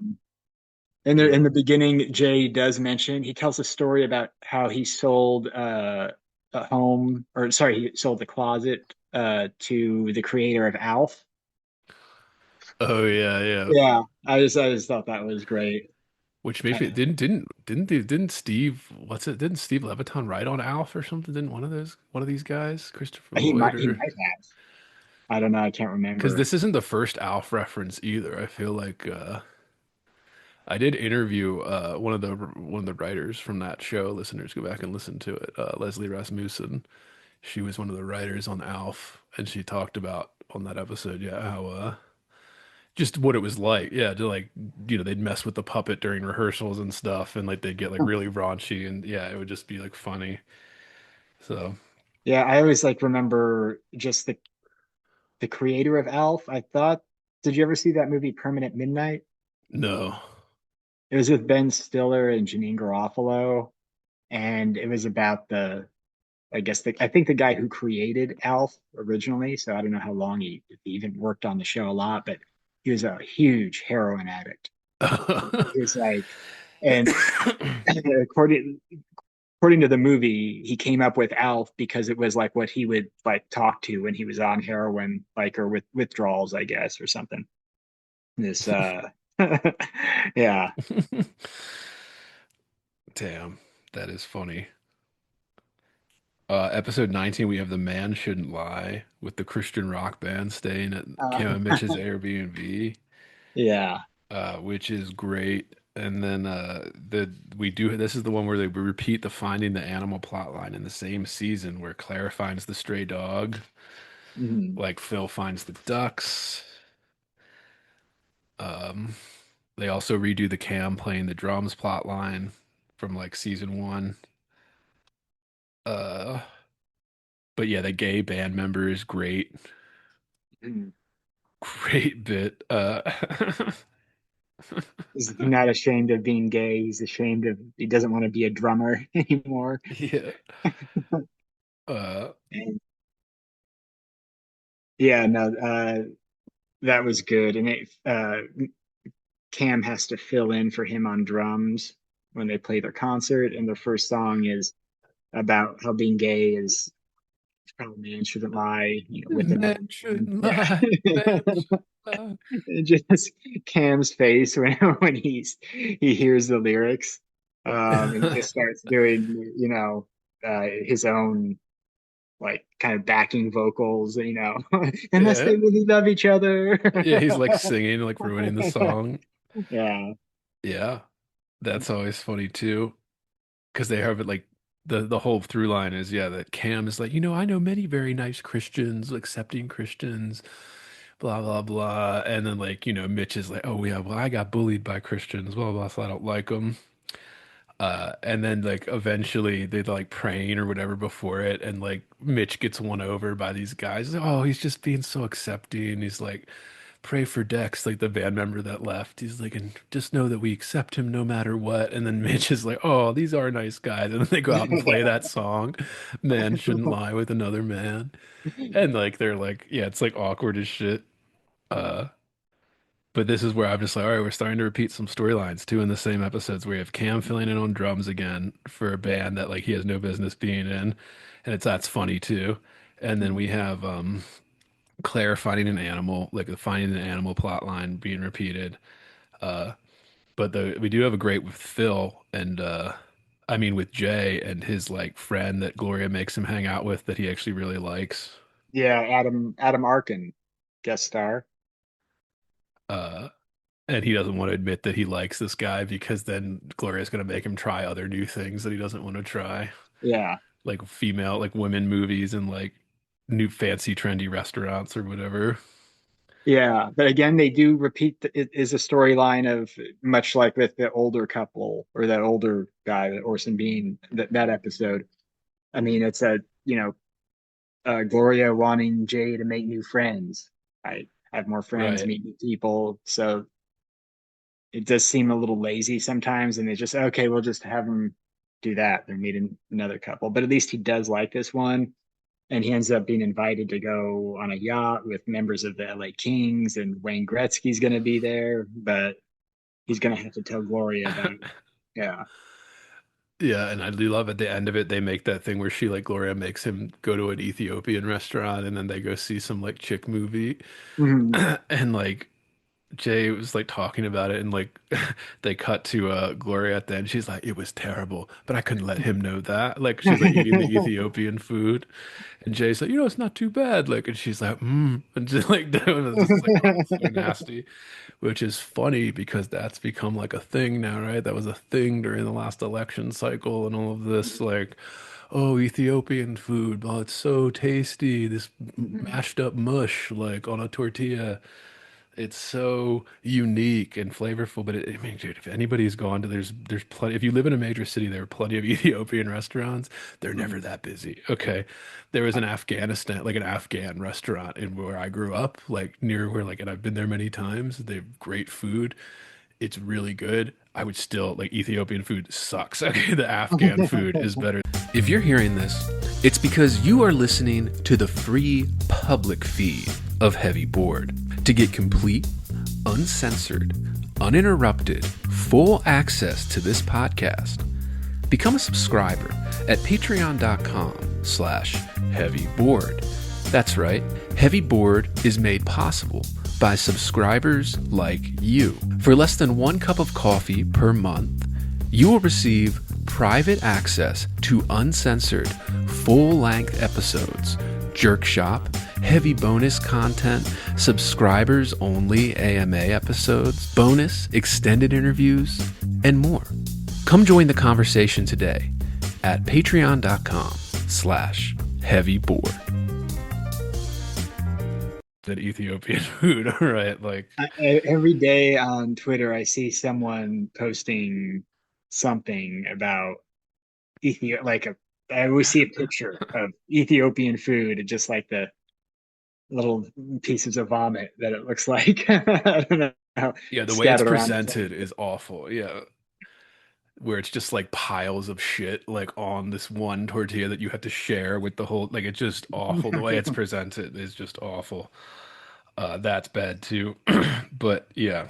in Yeah. the beginning, Jay does mention he tells a story about how he sold a home, or sorry, he sold the closet to the creator of Alf. Oh yeah, yeah. Yeah, I just thought that was great. Which makes me didn't Steve what's it? Didn't Steve Levitan write on Alf or something? Didn't one of these guys, Christopher Lloyd He or might have. I don't know. I can't because remember. this isn't the first Alf reference either. I feel like I did interview one of the writers from that show. Listeners go back and listen to it. Leslie Rasmussen. She was one of the writers on Alf, and she talked about on that episode, yeah, how just what it was like. Yeah, to like they'd mess with the puppet during rehearsals and stuff, and like they'd get like really raunchy, and yeah, it would just be like funny. So Yeah, I always like remember just the creator of Alf. I thought, did you ever see that movie Permanent Midnight? no. It was with Ben Stiller and Janine Garofalo, and it was about I think the guy who created Alf originally. So I don't know how long if he even worked on the show a lot, but he was a huge heroin addict. He was like, and according according to the movie, he came up with Alf because it was like what he would like talk to when he was on heroin, like or with withdrawals, I guess, or something. This yeah. Damn, that is funny. Episode 19, we have The Man Shouldn't Lie with the Christian rock band staying at Cam and Uh, Mitch's Airbnb, yeah. which is great. And then the we do this is the one where they repeat the finding the animal plot line in the same season where Claire finds the stray dog, Mhm. like Phil finds the ducks. Um, they also redo the Cam playing the drums plot line from like season one. Uh, but yeah, the gay band member is great. Mhm. Great bit. He's not ashamed of being gay. He's ashamed of he doesn't want to be a drummer anymore. Yeah. Uh, And yeah, no, that was good. And Cam has to fill in for him on drums when they play their concert. And their first song is about how being gay is how a man shouldn't lie, with another man man. shouldn't Yeah. lie. Man shouldn't lie. And just Cam's face when he hears the lyrics, and he just starts doing, his own like kind of backing vocals, unless Yeah. they really love each other. Yeah, he's like singing, like ruining the song. Yeah. Yeah. That's always funny too. Because they have it like the whole through line is yeah, that Cam is like, I know many very nice Christians, accepting Christians, blah blah blah. And then like, Mitch is like, oh yeah, well, I got bullied by Christians, blah blah, so I don't like them. And then like eventually they're like praying or whatever before it, and like Mitch gets won over by these guys. Oh, he's just being so accepting. He's like, pray for Dex, like the band member that left. He's like, and just know that we accept him no matter what. And then Mitch is like, oh, these are nice guys. And then they go out and play that song, Man Shouldn't Lie with Another Man. And like they're like, yeah, it's like awkward as shit. Uh but this is where I'm just like, all right, we're starting to repeat some storylines too in the same episodes where you have Cam filling in on drums again for a Yeah. band that like he has no business being in. And that's funny too. And then we have Claire finding an animal, like the finding an animal plot line being repeated. Uh but we do have a great with Phil and I mean with Jay and his like friend that Gloria makes him hang out with that he actually really likes. Yeah, Adam Arkin, guest star. Uh And he doesn't want to admit that he likes this guy because then Gloria's going to make him try other new things that he doesn't want to try, Yeah. like female, like women movies and like new fancy trendy restaurants or whatever. Yeah, but again, they do repeat it is a storyline of much like with the older couple or that older guy, the Orson Bean, that episode. I mean, it's Gloria wanting Jay to make new friends, right? Have more friends, Right. meet new people. So it does seem a little lazy sometimes, and they just okay, we'll just have him do that. They're meeting another couple, but at least he does like this one, and he ends up being invited to go on a yacht with members of the LA Kings, and Wayne Gretzky's going to be there, but he's going to have to tell Gloria about it. Yeah. Yeah, and I do love at the end of it, they make that thing where she like Gloria makes him go to an Ethiopian restaurant and then they go see some like chick movie. Mhm. And like Jay was like talking about it and like they cut to Gloria at the end. She's like, it was terrible, but I couldn't let him know that. Like she's like eating the Ethiopian food. And Jay's like, it's not too bad. Like, and she's like, and just like doing it, just like, oh, it's so nasty. Which is funny because that's become like a thing now, right? That was a thing during the last election cycle and all of this, like, oh, Ethiopian food, oh, it's so tasty. This Mhm. mashed up mush, like on a tortilla. It's so unique and flavorful. But I mean, dude, if anybody's gone to, there's plenty. If you live in a major city, there are plenty of Ethiopian restaurants. They're never Mhm. that busy. Okay, there was an Afghanistan, like an Afghan restaurant in where I grew up, like near where, like, and I've been there many times. They have great food. It's really good. I would still like Ethiopian food sucks. Okay, the Afghan food is better. If you're hearing this, it's because you are listening to the free public feed of Heavy Board. To get complete, uncensored, uninterrupted, full access to this podcast, become a subscriber at patreon.com/heavyboard. That's right, Heavy Board is made possible by subscribers like you. For less than 1 cup of coffee per month, you will receive private access to uncensored, full-length episodes, jerk shop, heavy bonus content, subscribers only AMA episodes, bonus extended interviews, and more. Come join the conversation today at patreon.com/heavyboard. That Ethiopian food, all right? Like, Every day on Twitter, I see someone posting something about I always see a picture of Ethiopian food, and just like the little pieces of vomit that it looks like. I don't know, yeah, the way it's scattered around the presented table. is awful. Yeah, where it's just like piles of shit like on this one tortilla that you have to share with the whole, like, it's just awful. The way it's presented is just awful. That's bad too. But yeah,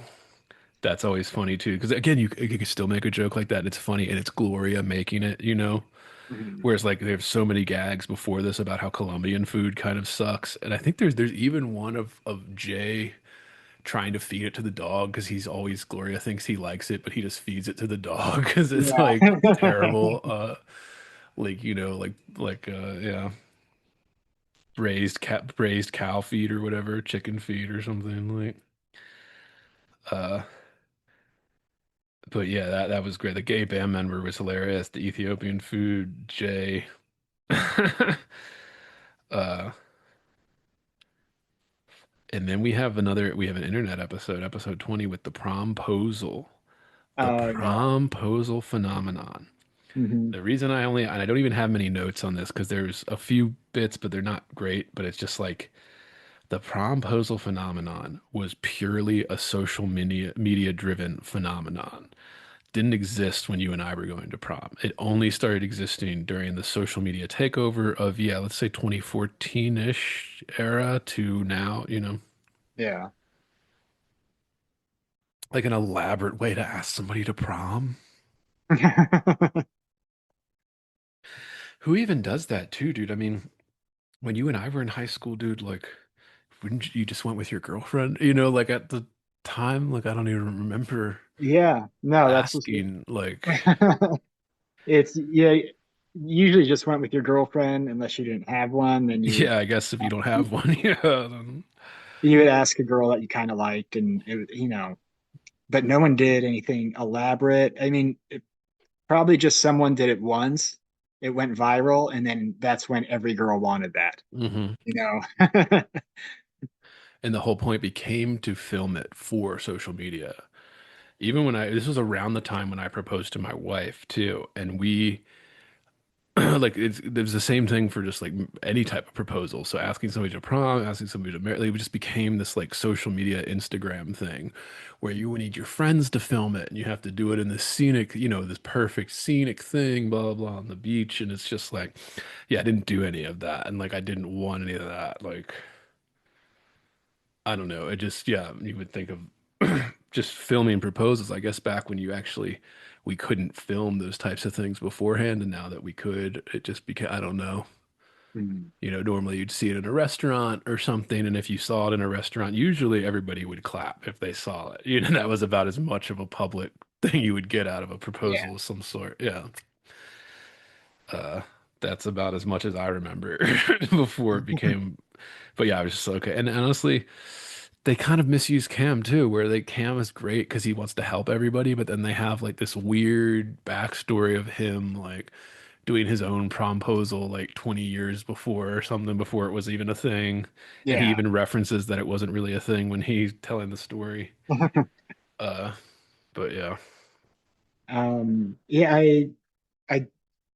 that's always funny too. Because again, you can still make a joke like that. It's funny and it's Gloria making it, you know? Mhm. Whereas like there's so many gags before this about how Colombian food kind of sucks. And I think there's even one of Jay trying to feed it to the dog because he's always Gloria thinks he likes it, but he just feeds it to the dog because it's like Yeah. terrible. Like yeah, raised cow feed or whatever, chicken feed or something like. Uh, but yeah, that was great. The gay band member was hilarious. The Ethiopian food, Jay. uh, and then we have an internet episode 20 with the promposal. The Yeah. promposal phenomenon. Hmm. The reason and I don't even have many notes on this because there's a few bits, but they're not great. But it's just like the promposal phenomenon was purely a social media driven phenomenon. Didn't exist when you and I were going to prom. It only started existing during the social media takeover of, yeah, let's say 2014-ish era to now, Yeah. like an elaborate way to ask somebody to prom. Who even does that too, dude? I mean, when you and I were in high school, dude, like, wouldn't you just went with your girlfriend? Like at the time, like I don't even remember Yeah. No, that's just asking, like, it's yeah. Usually just went with your girlfriend unless you didn't have one. Then yeah, I guess if you don't have one, yeah, then, you would ask a girl that you kind of liked, and but no one did anything elaborate. I mean, probably just someone did it once. It went viral, and then that's when every girl wanted that. hmm. You know. And the whole point became to film it for social media. Even when this was around the time when I proposed to my wife too, and we like it was the same thing for just like any type of proposal. So asking somebody to prom, asking somebody to marry, like, it just became this like social media Instagram thing where you would need your friends to film it and you have to do it in this scenic, this perfect scenic thing, blah, blah, blah, on the beach. And it's just like, yeah, I didn't do any of that. And like, I didn't want any of that. Like, I don't know. It just, yeah, you would think of just filming proposals, I guess back when we couldn't film those types of things beforehand. And now that we could, it just became, I don't know. Mm. Normally you'd see it in a restaurant or something, and if you saw it in a restaurant, usually everybody would clap if they saw it. That was about as much of a public thing you would get out of a Yeah. proposal of some sort. Yeah. Uh, that's about as much as I remember before it became, but yeah, I was just okay. And honestly, they kind of misuse Cam too, where Cam is great because he wants to help everybody, but then they have like this weird backstory of him like doing his own promposal like 20 years before or something before it was even a thing. And he Yeah. even references that it wasn't really a thing when he's telling the story. Uh, but yeah. Yeah, I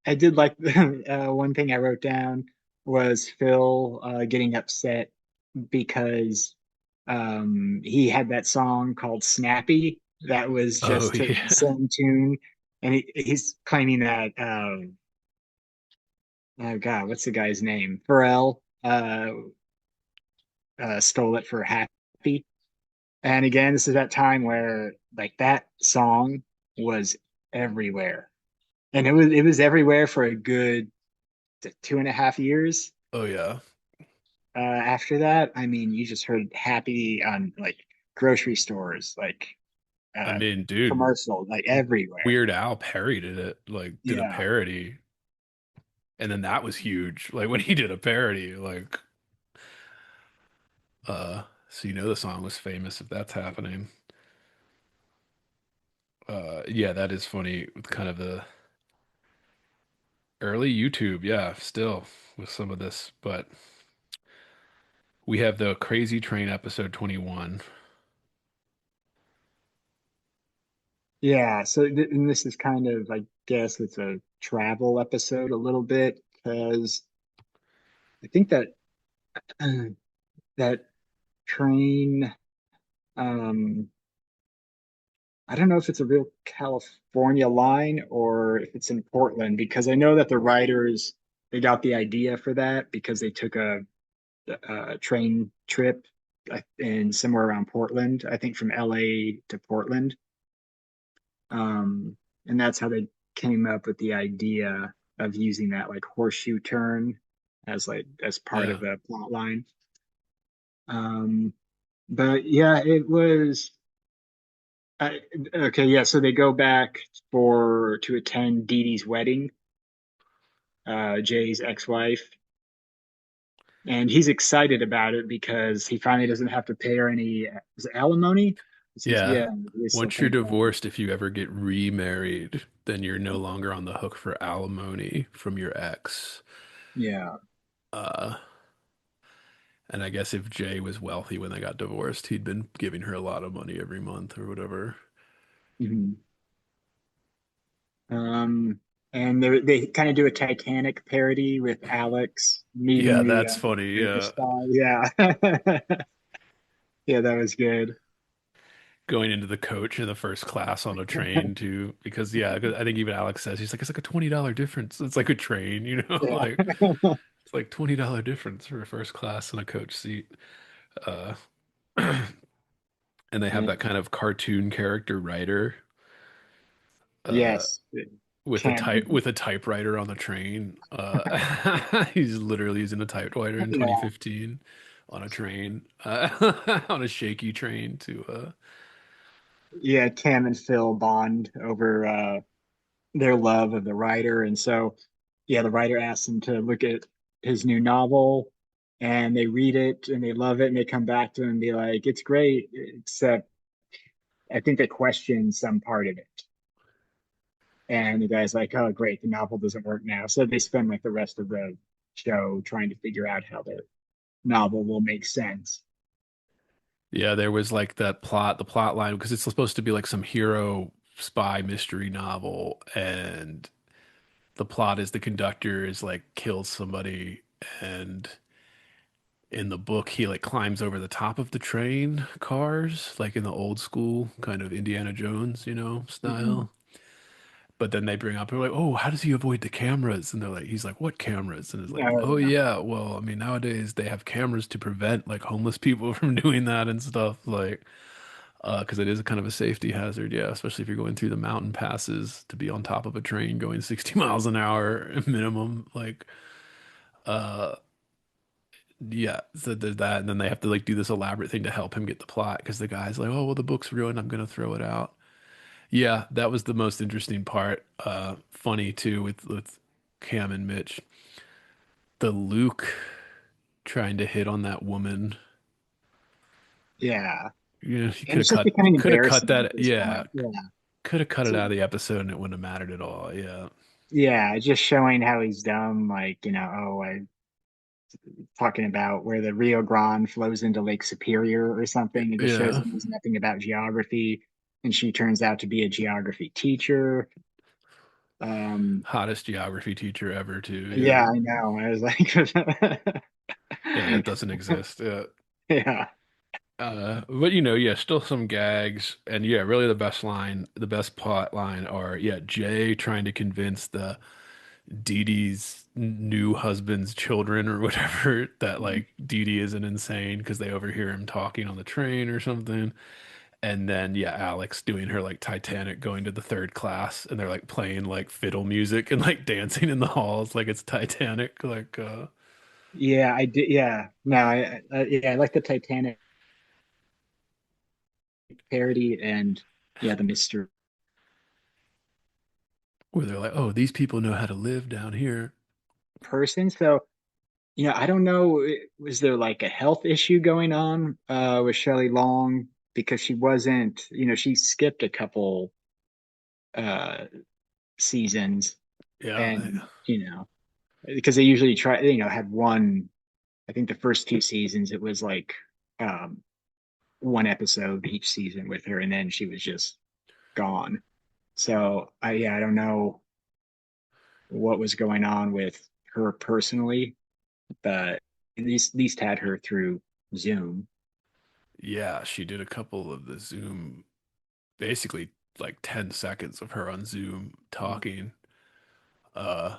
I did like one thing I wrote down was Phil getting upset because he had that song called Snappy that was Oh just to the yeah. same tune, and he's claiming that oh God, what's the guy's name? Pharrell stole it for Happy. And again, this is that time where like that song was everywhere, and it was everywhere for a good 2.5 years. Oh yeah. After that, I mean, you just heard Happy on like grocery stores, like I uh, mean, dude, commercial, like everywhere. Weird Al parodied it, like did a Yeah. parody, and then that was huge. Like when he did a parody, like so the song was famous if that's happening. Yeah, that is funny with kind of the early YouTube, yeah, still with some of this, but we have the Crazy Train episode 21. Yeah. So, and this is kind of, I guess it's a travel episode a little bit because I think that that train, um, I don't know if it's a real California line or if it's in Portland because I know that the writers they got the idea for that because they took a train trip in somewhere around Portland, I think from LA to Portland. And that's how they came up with the idea of using that like horseshoe turn as part of Yeah. the plot line. Um, but yeah, it was okay. Yeah, so they go back for to attend Dee Dee's wedding, Jay's ex-wife, and he's excited about it because he finally doesn't have to pay her any is it alimony? Yeah. Yeah, he's still Once you're paying for that. divorced, if you ever get remarried, then you're no longer on the hook for alimony from your ex. Yeah. Uh, and I guess if Jay was wealthy when they got divorced, he'd been giving her a lot of money every month or whatever. Mhm. Um, and they kind of do a Titanic parody with Alex meeting Yeah, the that's funny. Yeah. superstar. Yeah. Yeah, that was good. Going into the coach in the first class on a train too, because yeah, 'cause I think even Alex says he's like, it's like a $20 difference. It's like a train, Yeah. like it's like $20 difference for a first class and a coach seat. Uh, and they have that And kind of cartoon character writer uh, yes, with a type Cameron. with a typewriter on the train. He's literally using a typewriter in Yeah. 2015 on a train, on a shaky train to Yeah, Cam and Phil bond over their love of the writer. And so, yeah, the writer asks them to look at his new novel and they read it and they love it and they come back to him and be like, it's great, except I think they question some part of it. And the guy's like, oh, great, the novel doesn't work now. So they spend like the rest of the show trying to figure out how the novel will make sense. Yeah, there was like that plot, the plot line, because it's supposed to be like some hero spy mystery novel, and the plot is the conductor is like kills somebody, and in the book he like climbs over the top of the train cars, like in the old school kind of Indiana Jones, Mhm. style. But then they bring up, they're like, oh, how does he avoid the cameras? And they're like, he's like, what cameras? And it's like, Oh oh yeah. yeah, well, I mean, nowadays they have cameras to prevent like homeless people from doing that and stuff, like, because it is a kind of a safety hazard, yeah, especially if you're going through the mountain passes to be on top of a train going 60 miles an hour minimum, like, uh, yeah, so there's that, and then they have to like do this elaborate thing to help him get the plot because the guy's like, oh, well, the book's ruined, I'm gonna throw it out. Yeah, that was the most interesting part. Funny too with Cam and Mitch. The Luke trying to hit on that woman. Yeah. Yeah, he And it's just becoming could have cut embarrassing at that. this Yeah, point. Yeah. could have cut it So, out of the episode and it wouldn't have mattered at all. Yeah, yeah, just showing how he's dumb, like, oh, I talking about where the Rio Grande flows into Lake Superior or something. It just shows yeah. he knows nothing about geography, and she turns out to be a geography teacher. Um, Hottest geography teacher ever yeah, too. I know. I was like, Yeah, yeah, that doesn't exist. Yeah. yeah, But yeah, still some gags, and yeah, really the best plot line are yeah, Jay trying to convince the Dee Dee's new husband's children or whatever that like Dee Dee isn't insane because they overhear him talking on the train or something. And then yeah, Alex doing her like Titanic going to the third class and they're like playing like fiddle music and like dancing in the halls like it's Titanic. Like yeah, I did. Yeah, no, yeah, I like the Titanic parody, and yeah, the Mr. where they're like, oh, these people know how to live down here. Person. So, I don't know. Was there like a health issue going on with Shelley Long because she wasn't, she skipped a couple uh seasons, Yeah. and because they usually try, had one. I think the first two seasons it was like um one episode each season with her, and then she was just gone. So I don't know what was going on with her personally, but at least had her through Zoom. Yeah, she did a couple of the Zoom, basically like 10 seconds of her on Zoom talking. Uh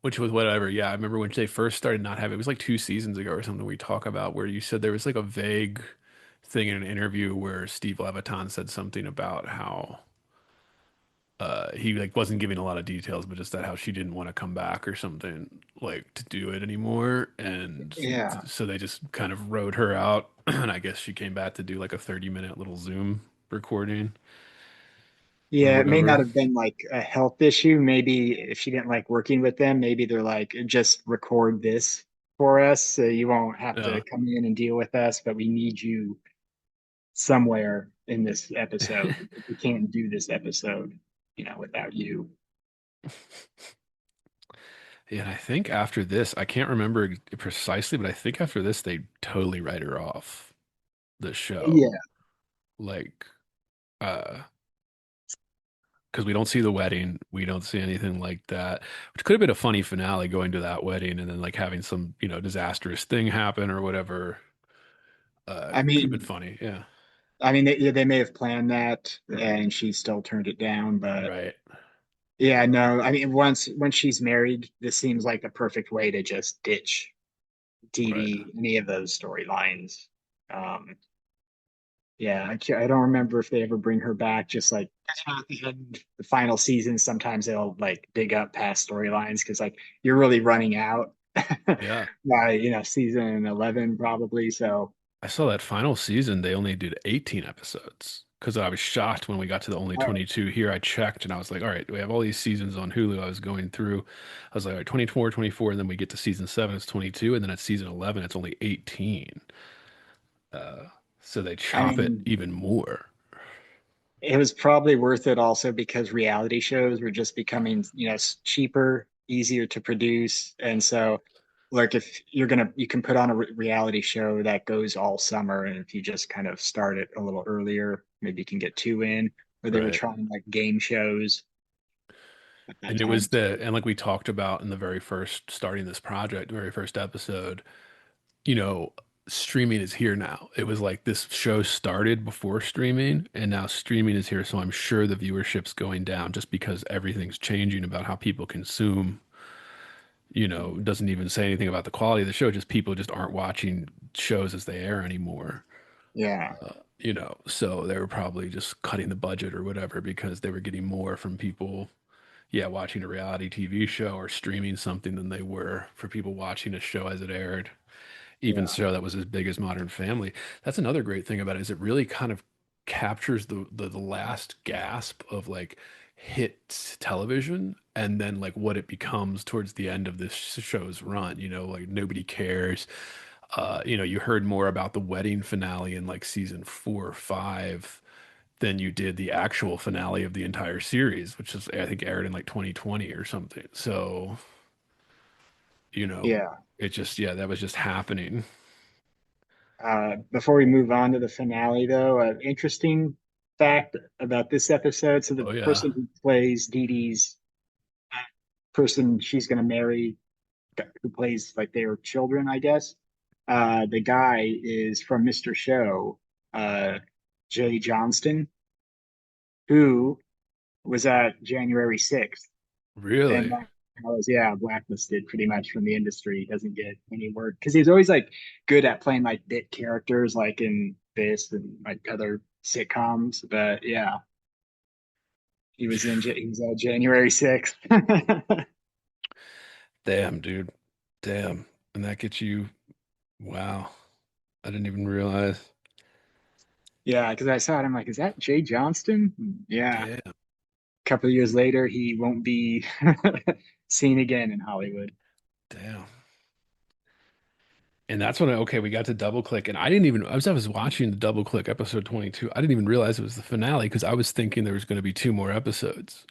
Which was whatever. Yeah, I remember when they first started not having it was like 2 seasons ago or something we talk about where you said there was like a vague thing in an interview where Steve Levitan said something about how he like wasn't giving a lot of details, but just that how she didn't want to come back or something like to do it anymore. And Yeah. so they just kind of wrote her out. And I guess she came back to do like a 30-minute little Zoom recording or Yeah, it may not whatever. have been like a health issue. Maybe if she didn't like working with them, maybe they're like, just record this for us so you won't have to Yeah. come in and deal with us, but we need you somewhere in this episode. We can't do this episode, without you. Yeah, and I think after this, I can't remember precisely, but I think after this, they totally write her off the show. Yeah. Like, uh, because we don't see the wedding, we don't see anything like that, which could have been a funny finale going to that wedding and then like having some, disastrous thing happen or whatever. I Could have been mean, funny. Yeah. they may have planned that and she still turned it down, but Right. yeah, no. I mean, once she's married, this seems like the perfect way to just ditch Dee Right. Dee, any of those storylines. Um, yeah, I don't remember if they ever bring her back. Just like at the end, the final season, sometimes they'll like dig up past storylines because like you're really running out Yeah. by season 11 probably. So I saw that final season, they only did 18 episodes because I was shocked when we got to the only oh, 22 here. I checked and I was like, all right, we have all these seasons on Hulu. I was going through, I was like, all right, 24, 24, and then we get to season seven, it's 22, and then at season 11, it's only 18. Uh, so they I chop it mean, even more. it was probably worth it also because reality shows were just becoming cheaper, easier to produce, and so. like if you're gonna you can put on a reality show that goes all summer, and if you just kind of start it a little earlier, maybe you can get two in. Or they were Right. trying like game shows at that And it was time the, too. and like we talked about in the very first, starting this project, very first episode, you know, streaming is here now. It was like this show started before streaming, and now streaming is here. So I'm sure the viewership's going down just because everything's changing about how people consume. Doesn't even say anything about the quality of the show, just people just aren't watching shows as they air anymore. Yeah, So they were probably just cutting the budget or whatever because they were getting more from people, yeah, watching a reality TV show or streaming something than they were for people watching a show as it aired, even yeah, show that was as big as Modern Family. That's another great thing about it is it really kind of captures the last gasp of like hit television and then like what it becomes towards the end of this show's run, like nobody cares. You heard more about the wedding finale in like season 4 or 5 than you did the actual finale of the entire series, which is I think aired in like 2020 or something. So, you know, yeah. it just, yeah, that was just happening. Before we move on to the finale, though, an interesting fact about this episode. So the Oh yeah. person who plays Dee Dee's person she's going to marry, who plays like their children, I guess. The guy is from Mr. Show, uh, Jay Johnston, who was at January 6th. And Really? I was, yeah, blacklisted pretty much from the industry. Doesn't get any work because he's always like good at playing like bit characters, like in this and like other sitcoms. But yeah, he was at January 6th. Damn, dude. Damn. And that gets you, wow. I didn't even realize. Yeah, because I saw it. I'm like, is that Jay Johnston? Yeah. Damn. A couple of years later, he won't be seen again in Hollywood. Damn. And that's when okay, we got to double click. And I didn't even, I was watching the double click episode 22. I didn't even realize it was the finale because I was thinking there was going to be two more episodes.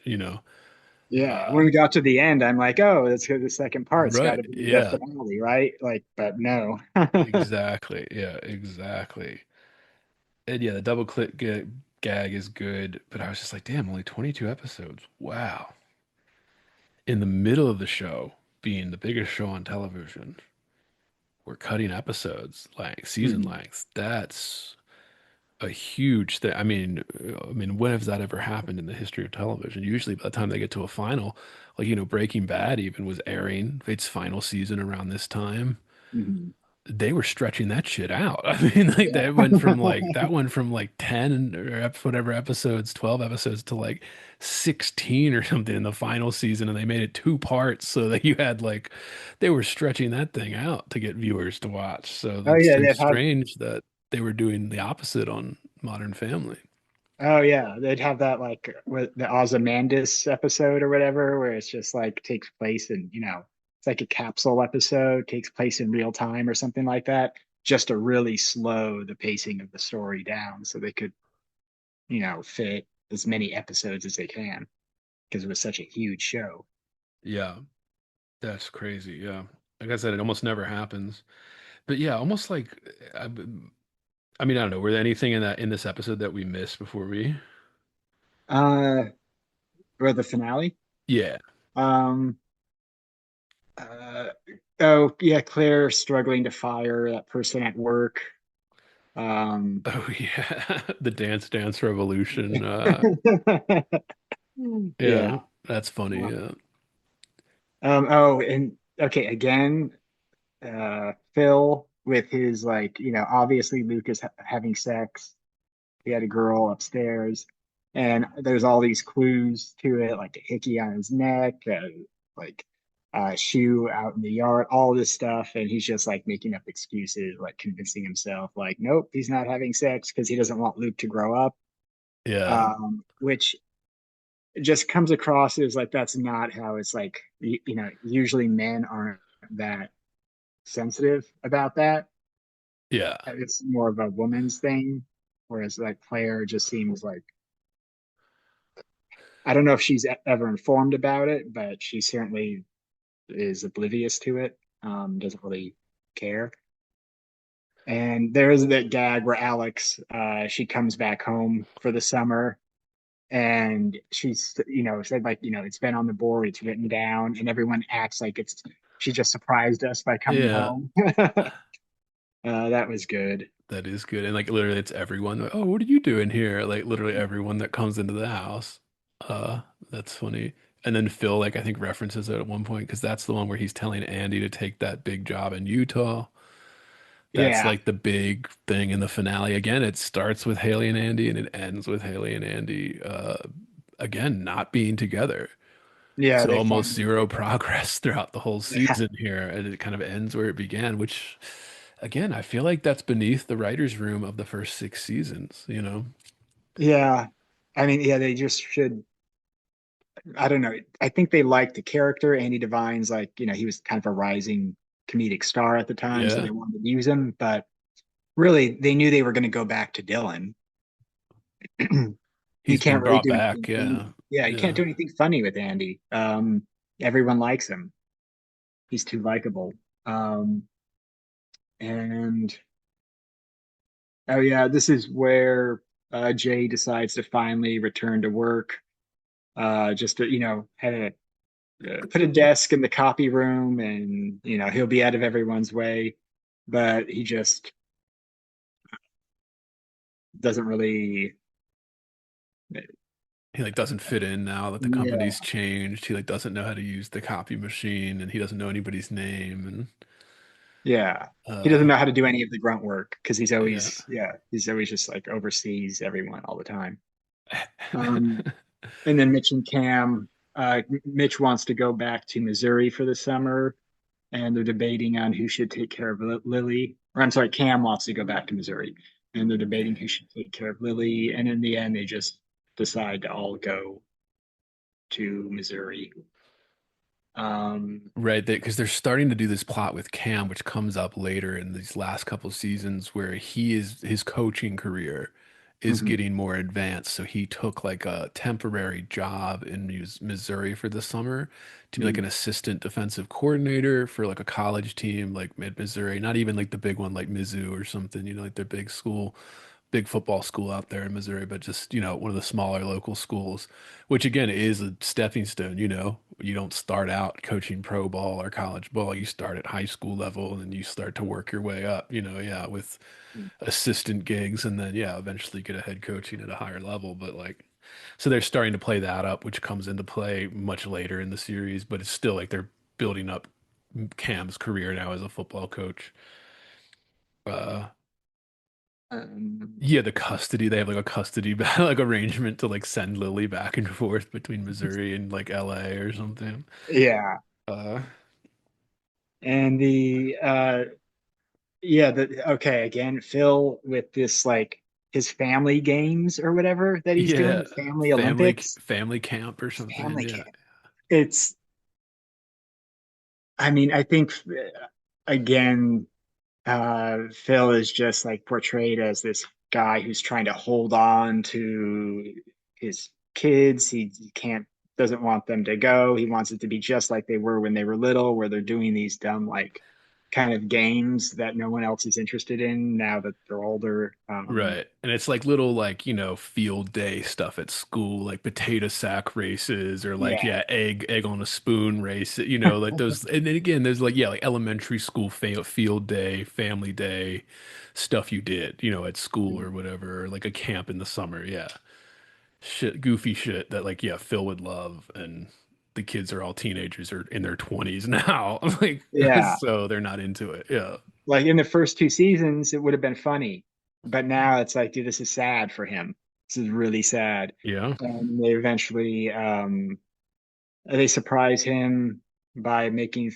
Yeah, Uh, when we got to the end, I'm like, oh, that's the second part's got right. to be the Yeah. finale, right? Like, but no. Exactly. Yeah, exactly. And yeah, the double click gag is good, but I was just like, damn, only 22 episodes. Wow. In the middle of the show, being the biggest show on television, we're cutting episodes like season Mhm. length. That's a huge thing. I mean, when has that ever happened in the history of television? Usually by the time they get to a final, like, Breaking Bad even was airing its final season around this time. Mhm. They were stretching that shit out. I mean, like Yeah. that went from like 10 or whatever episodes, 12 episodes to like 16 or something in the final season, and they made it two parts so that you had like they were stretching that thing out to get viewers to watch. So Oh it yeah, seems they've had. strange that they were doing the opposite on Modern Family. Oh yeah, they'd have that like with the Ozymandias episode or whatever, where it's just like takes place in, it's like a capsule episode, takes place in real time or something like that, just to really slow the pacing of the story down so they could, fit as many episodes as they can because it was such a huge show. Yeah, that's crazy. Yeah. Like I said, it almost never happens. But yeah, almost like I, I mean, I don't know. Were there anything in this episode that we missed before we? Uh, or the finale. Yeah. Um, uh, oh yeah, Claire struggling to fire that person at work. Um, Oh yeah. The Dance Revolution. yeah. Yeah, that's funny. Um, Yeah. oh, and okay, again, Phil with his like, obviously Luke is having sex. He had a girl upstairs, and there's all these clues to it, like a hickey on his neck, like a shoe out in the yard, all this stuff, and he's just like making up excuses, like convincing himself, like, nope, he's not having sex because he doesn't want Luke to grow up. Yeah. Which just comes across as like that's not how it's like. Usually men aren't that sensitive about that. Yeah. It's more of a woman's thing, whereas like Claire just seems like I don't know if she's ever informed about it, but she certainly is oblivious to it. doesn't really care. And there is that gag where Alex, she comes back home for the summer and she's, said like, it's been on the board, it's written down, and everyone acts like she just surprised us by coming Yeah, home. That was good. that is good. And like literally it's everyone. Like, oh, what are you doing here? Like literally everyone that comes into the house. Uh, that's funny. And then Phil, like I think references it at one point because that's the one where he's telling Andy to take that big job in Utah. That's Yeah, like the big thing in the finale. Again, it starts with Haley and Andy and it ends with Haley and Andy again not being together. yeah, So they almost finally zero break up. progress throughout the whole Yeah, season here, and it kind of ends where it began, which again, I feel like that's beneath the writer's room of the first six seasons, you know? yeah. I mean, yeah, they just should. I don't know. I think they liked the character. Andy Devine's like, he was kind of a rising comedic star at the time, so Yeah. they wanted to use him. But really, they knew they were going to go back to Dylan. You He's been can't really brought do back. anything funny. Yeah. Yeah, you can't Yeah. do anything funny with Andy. Everyone likes him. He's too likable. And oh yeah, this is where Jay decides to finally return to work. Just to, had put a desk in the copy room, and he'll be out of everyone's way. But he just doesn't really. He like doesn't fit in now that the Yeah, company's changed. He like doesn't know how to use the copy machine and he doesn't know anybody's name yeah. and He doesn't know how to do any of the grunt work because yeah. he's always just like oversees everyone all the time. Um, and then Mitch and Cam, Mitch wants to go back to Missouri for the summer, and they're debating on who should take care of Lily. Or I'm sorry, Cam wants to go back to Missouri, and they're debating who should take care of Lily. And in the end, they just decide to all go to Missouri. Um, Right, because they're starting to do this plot with Cam, which comes up later in these last couple seasons, where his coaching career is mhm, getting more advanced. So he took like a temporary job in Missouri for the summer to be like an mhm, assistant defensive coordinator for like a college team, like mid Missouri, not even like the big one like Mizzou or something, like their big school, big football school out there in Missouri, but just, one of the smaller local schools, which again is a stepping stone, You don't start out coaching pro ball or college ball. You start at high school level and then you start to work your way up, yeah, with mhm. assistant gigs and then yeah, eventually get a head coaching at a higher level. But like so they're starting to play that up, which comes into play much later in the series, but it's still like they're building up Cam's career now as a football coach. Uh um, Yeah, the custody. They have like a custody like arrangement to like send Lily back and forth between Missouri and like LA or something. yeah. Uh And okay, again, Phil with this like his family games or whatever that he's yeah, doing, family Olympics, family camp or something. family Yeah. camp. It's, I mean, I think again, Phil is just like portrayed as this guy who's trying to hold on to his kids. He can't, doesn't want them to go. He wants it to be just like they were when they were little, where they're doing these dumb, like, kind of games that no one else is interested in now that they're older. Right. And it's like little like, field day stuff at school, like potato sack races or like, Yeah. yeah, egg on a spoon race, like those. And then again, there's like, yeah, like elementary school field day, family day stuff you did, at school or whatever, or like a camp in the summer. Yeah. Shit, goofy shit that like, yeah, Phil would love. And the kids are all teenagers or in their 20s now. Like, Yeah. so they're not into it. Yeah. Like in the first two seasons, it would have been funny, but now it's like, dude, this is sad for him. This is really sad. Yeah. And they eventually, they surprise him by making,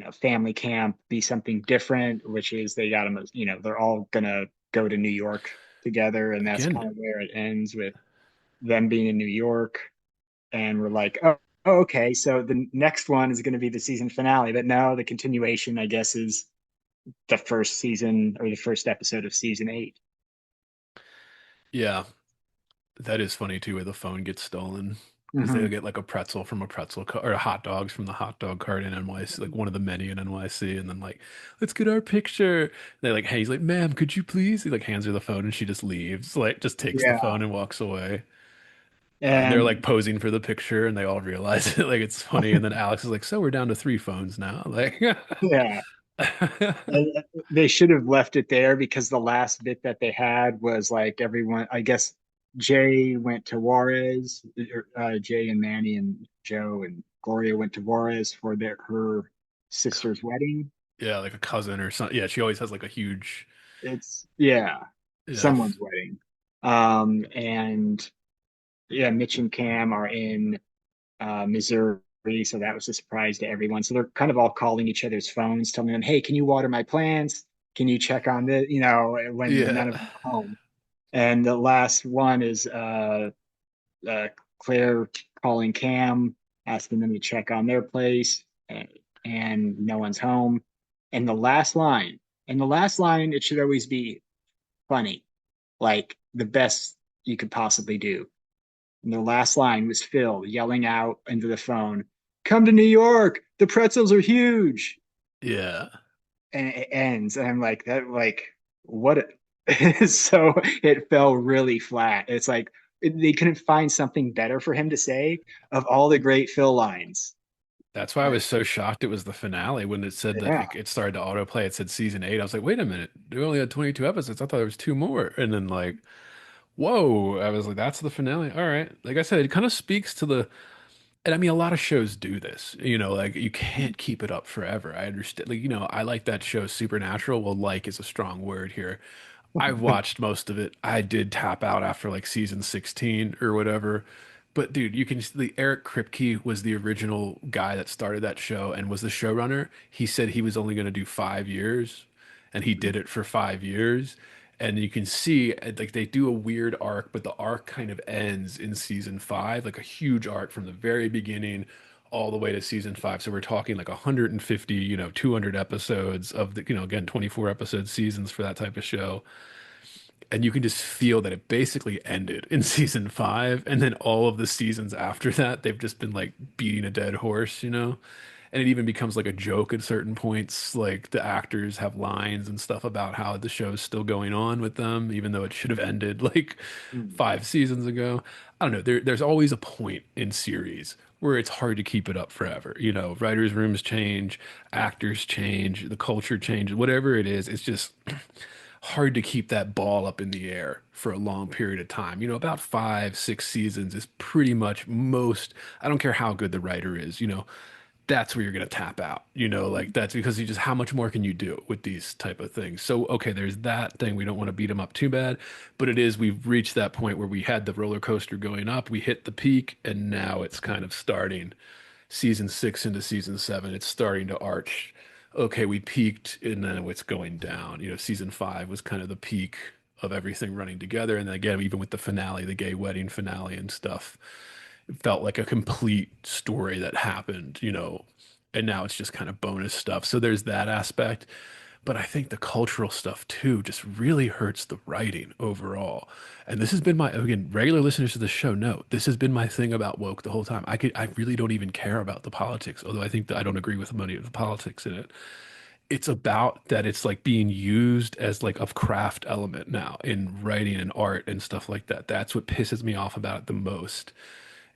a family camp be something different, which is they got him, they're all gonna go to New York together, and that's Again, kind of where it ends with them being in New York. And we're like, oh, okay, so the next one is going to be the season finale, but no, the continuation, I guess, is the first season or the first episode of season 8. yeah. That is funny too, where the phone gets stolen. because they'll Hmm. get like a pretzel from a pretzel or hot dogs from the hot dog cart in NYC, like one of the many in NYC, and then like, let's get our picture. They're like, hey, he's like, ma'am, could you please? He like hands her the phone and she just leaves, like just takes the Yeah. phone and walks away. And they're like And posing for the picture and they all realize it, like it's funny. And then Alex is like, so we're down to three phones now. Like, yeah, and they should have left it there because the last bit that they had was like everyone, I guess Jay went to Juarez, Jay and Manny and Joe and Gloria went to Juarez for her sister's wedding. yeah, like a cousin or something. Yeah, she always has like a huge, It's yeah, yeah, someone's wedding. And yeah, Mitch and Cam are in Missouri, so that was a surprise to everyone. So they're kind of all calling each other's phones, telling them, "Hey, can you water my plants? Can you check on this?" When yeah, none of them are home. And the last one is uh, Claire calling Cam, asking them to check on their place, and no one's home. And the last line, it should always be funny, like the best you could possibly do. And the last line was Phil yelling out into the phone, "Come to New York! The pretzels are huge!" yeah. And it ends. And I'm like, that, like, what? So it fell really flat. It's like they couldn't find something better for him to say of all the great Phil lines. That's why I Like, was so shocked it was the finale when it said that yeah. it started to autoplay. It said season 8. I was like, wait a minute, they only had 22 episodes. I thought there was two more. And then like, whoa, I was like, that's the finale. All right. Like I said, it kind of speaks to the, and I mean, a lot of shows do this, like you can't keep it up forever. I understand. Like, I like that show Supernatural. Well, like is a strong word here. I've watched most of it. I did tap out after like season 16 or whatever. But dude, the Eric Kripke was the original guy that started that show and was the showrunner. He said he was only going to do 5 years, and he did it for 5 years. And you can see like they do a weird arc, but the arc kind of ends in season 5, like a huge arc from the very beginning all the way to season 5. So we're talking like 150, 200 episodes of the, again, 24 episode seasons for that type of show. And you can just feel that it basically ended in season 5. And then all of the seasons after that, they've just been like beating a dead horse. And it even becomes like a joke at certain points. Like the actors have lines and stuff about how the show's still going on with them, even though it should have ended like Mm. 5 seasons ago. I don't know. There's always a point in series where it's hard to keep it up forever. Writers' rooms change, actors change, the culture changes, whatever it is. It's just hard to keep that ball up in the air for a long period of time. About 5, 6 seasons is pretty much most, I don't care how good the writer is, that's where you're going to tap out, like that's because you just, how much more can you do with these type of things? So, okay, there's that thing. We don't want to beat them up too bad, but we've reached that point where we had the roller coaster going up, we hit the peak, and now it's kind of starting season 6 into season 7, it's starting to arch. Okay, we peaked and then it's going down. Season 5 was kind of the peak of everything running together. And then again, even with the finale, the gay wedding finale and stuff, it felt like a complete story that happened. And now it's just kind of bonus stuff. So there's that aspect. But I think the cultural stuff too just really hurts the writing overall. And this has been again, regular listeners to the show know this has been my thing about woke the whole time. I really don't even care about the politics, although I think that I don't agree with many of the politics in it. It's about that it's like being used as like a craft element now in writing and art and stuff like that. That's what pisses me off about it the most,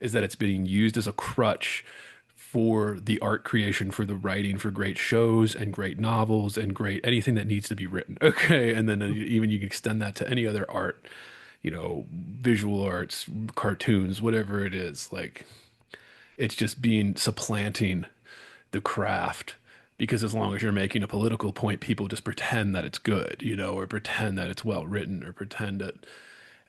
is that it's being used as a crutch for the art creation, for the writing, for great shows and great novels and great anything that needs to be written. Okay. And then even you can extend that to any other art, visual arts, cartoons, whatever it is. Like it's just being supplanting the craft, because as long as you're making a political point, people just pretend that it's good, or pretend that it's well written, or pretend that,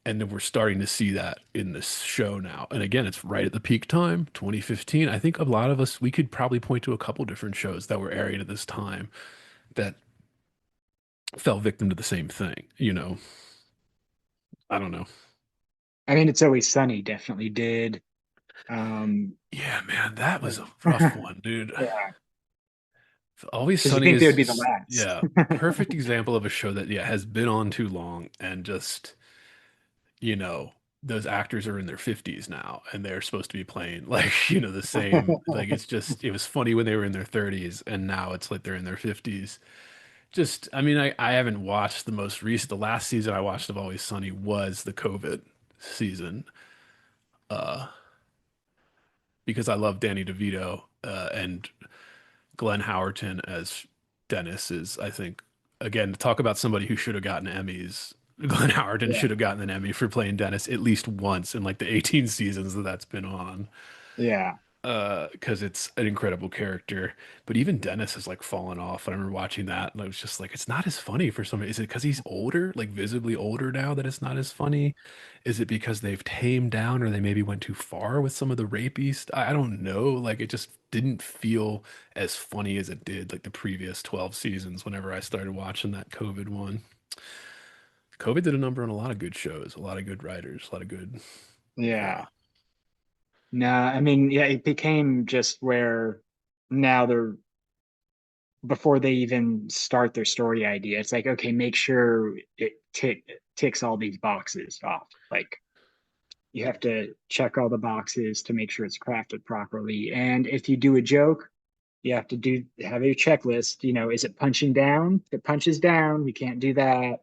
and then we're starting to see that in this show now. And again, it's right at the peak time, 2015. I think a lot of us, we could probably point to a couple different shows that were airing at this time that fell victim to the same thing. I don't know. I mean, It's Always Sunny definitely did. Um, Yeah, man, that was a rough yeah, one, dude. because Always you Sunny think they would be the is, last. yeah, perfect example of a show that, yeah, has been on too long and just, you know, those actors are in their 50s now and they're supposed to be playing like, you know, the same, like it's just it was funny when they were in their 30s and now it's like they're in their 50s. Just I mean, I haven't watched the most recent the last season I watched of Always Sunny was the COVID season. Uh because I love Danny DeVito and Glenn Howerton as Dennis is, I think, again, to talk about somebody who should have gotten Emmys. Glenn Howerton Yeah. should have gotten an Emmy for playing Dennis at least once in like the 18 seasons that that's been on. Yeah. Because it's an incredible character. But even Dennis has like fallen off. I remember watching that and I was just like, it's not as funny for some. Is it because he's older, like visibly older now that it's not as funny? Is it because they've tamed down or they maybe went too far with some of the rapey stuff? I don't know. Like it just didn't feel as funny as it did like the previous 12 seasons whenever I started watching that COVID one. COVID did a number on a lot of good shows, a lot of good writers, a lot of good, Yeah. yeah. No, I mean, yeah, it became just where now they're before they even start their story idea, it's like, okay, make sure ticks all these boxes off. Like you have to check all the boxes to make sure it's crafted properly. And if you do a joke, you have to have a checklist. You know, is it punching down? If it punches down, we can't do that.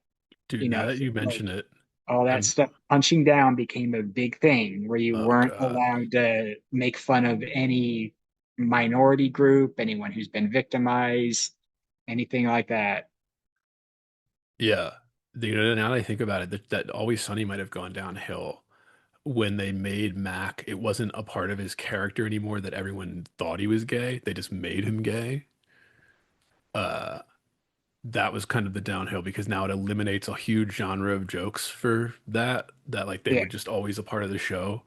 Dude, You now know, that you like mention it, all that I'm, stuff. Punching down became a big thing where you oh weren't God. allowed to make fun of any minority group, anyone who's been victimized, anything like that. Yeah. You know, now that I think about it, that Always Sunny might have gone downhill when they made Mac. It wasn't a part of his character anymore that everyone thought he was gay. They just made him gay. Uh, that was kind of the downhill because now it eliminates a huge genre of jokes for that like they Yeah. were just always a part of the show.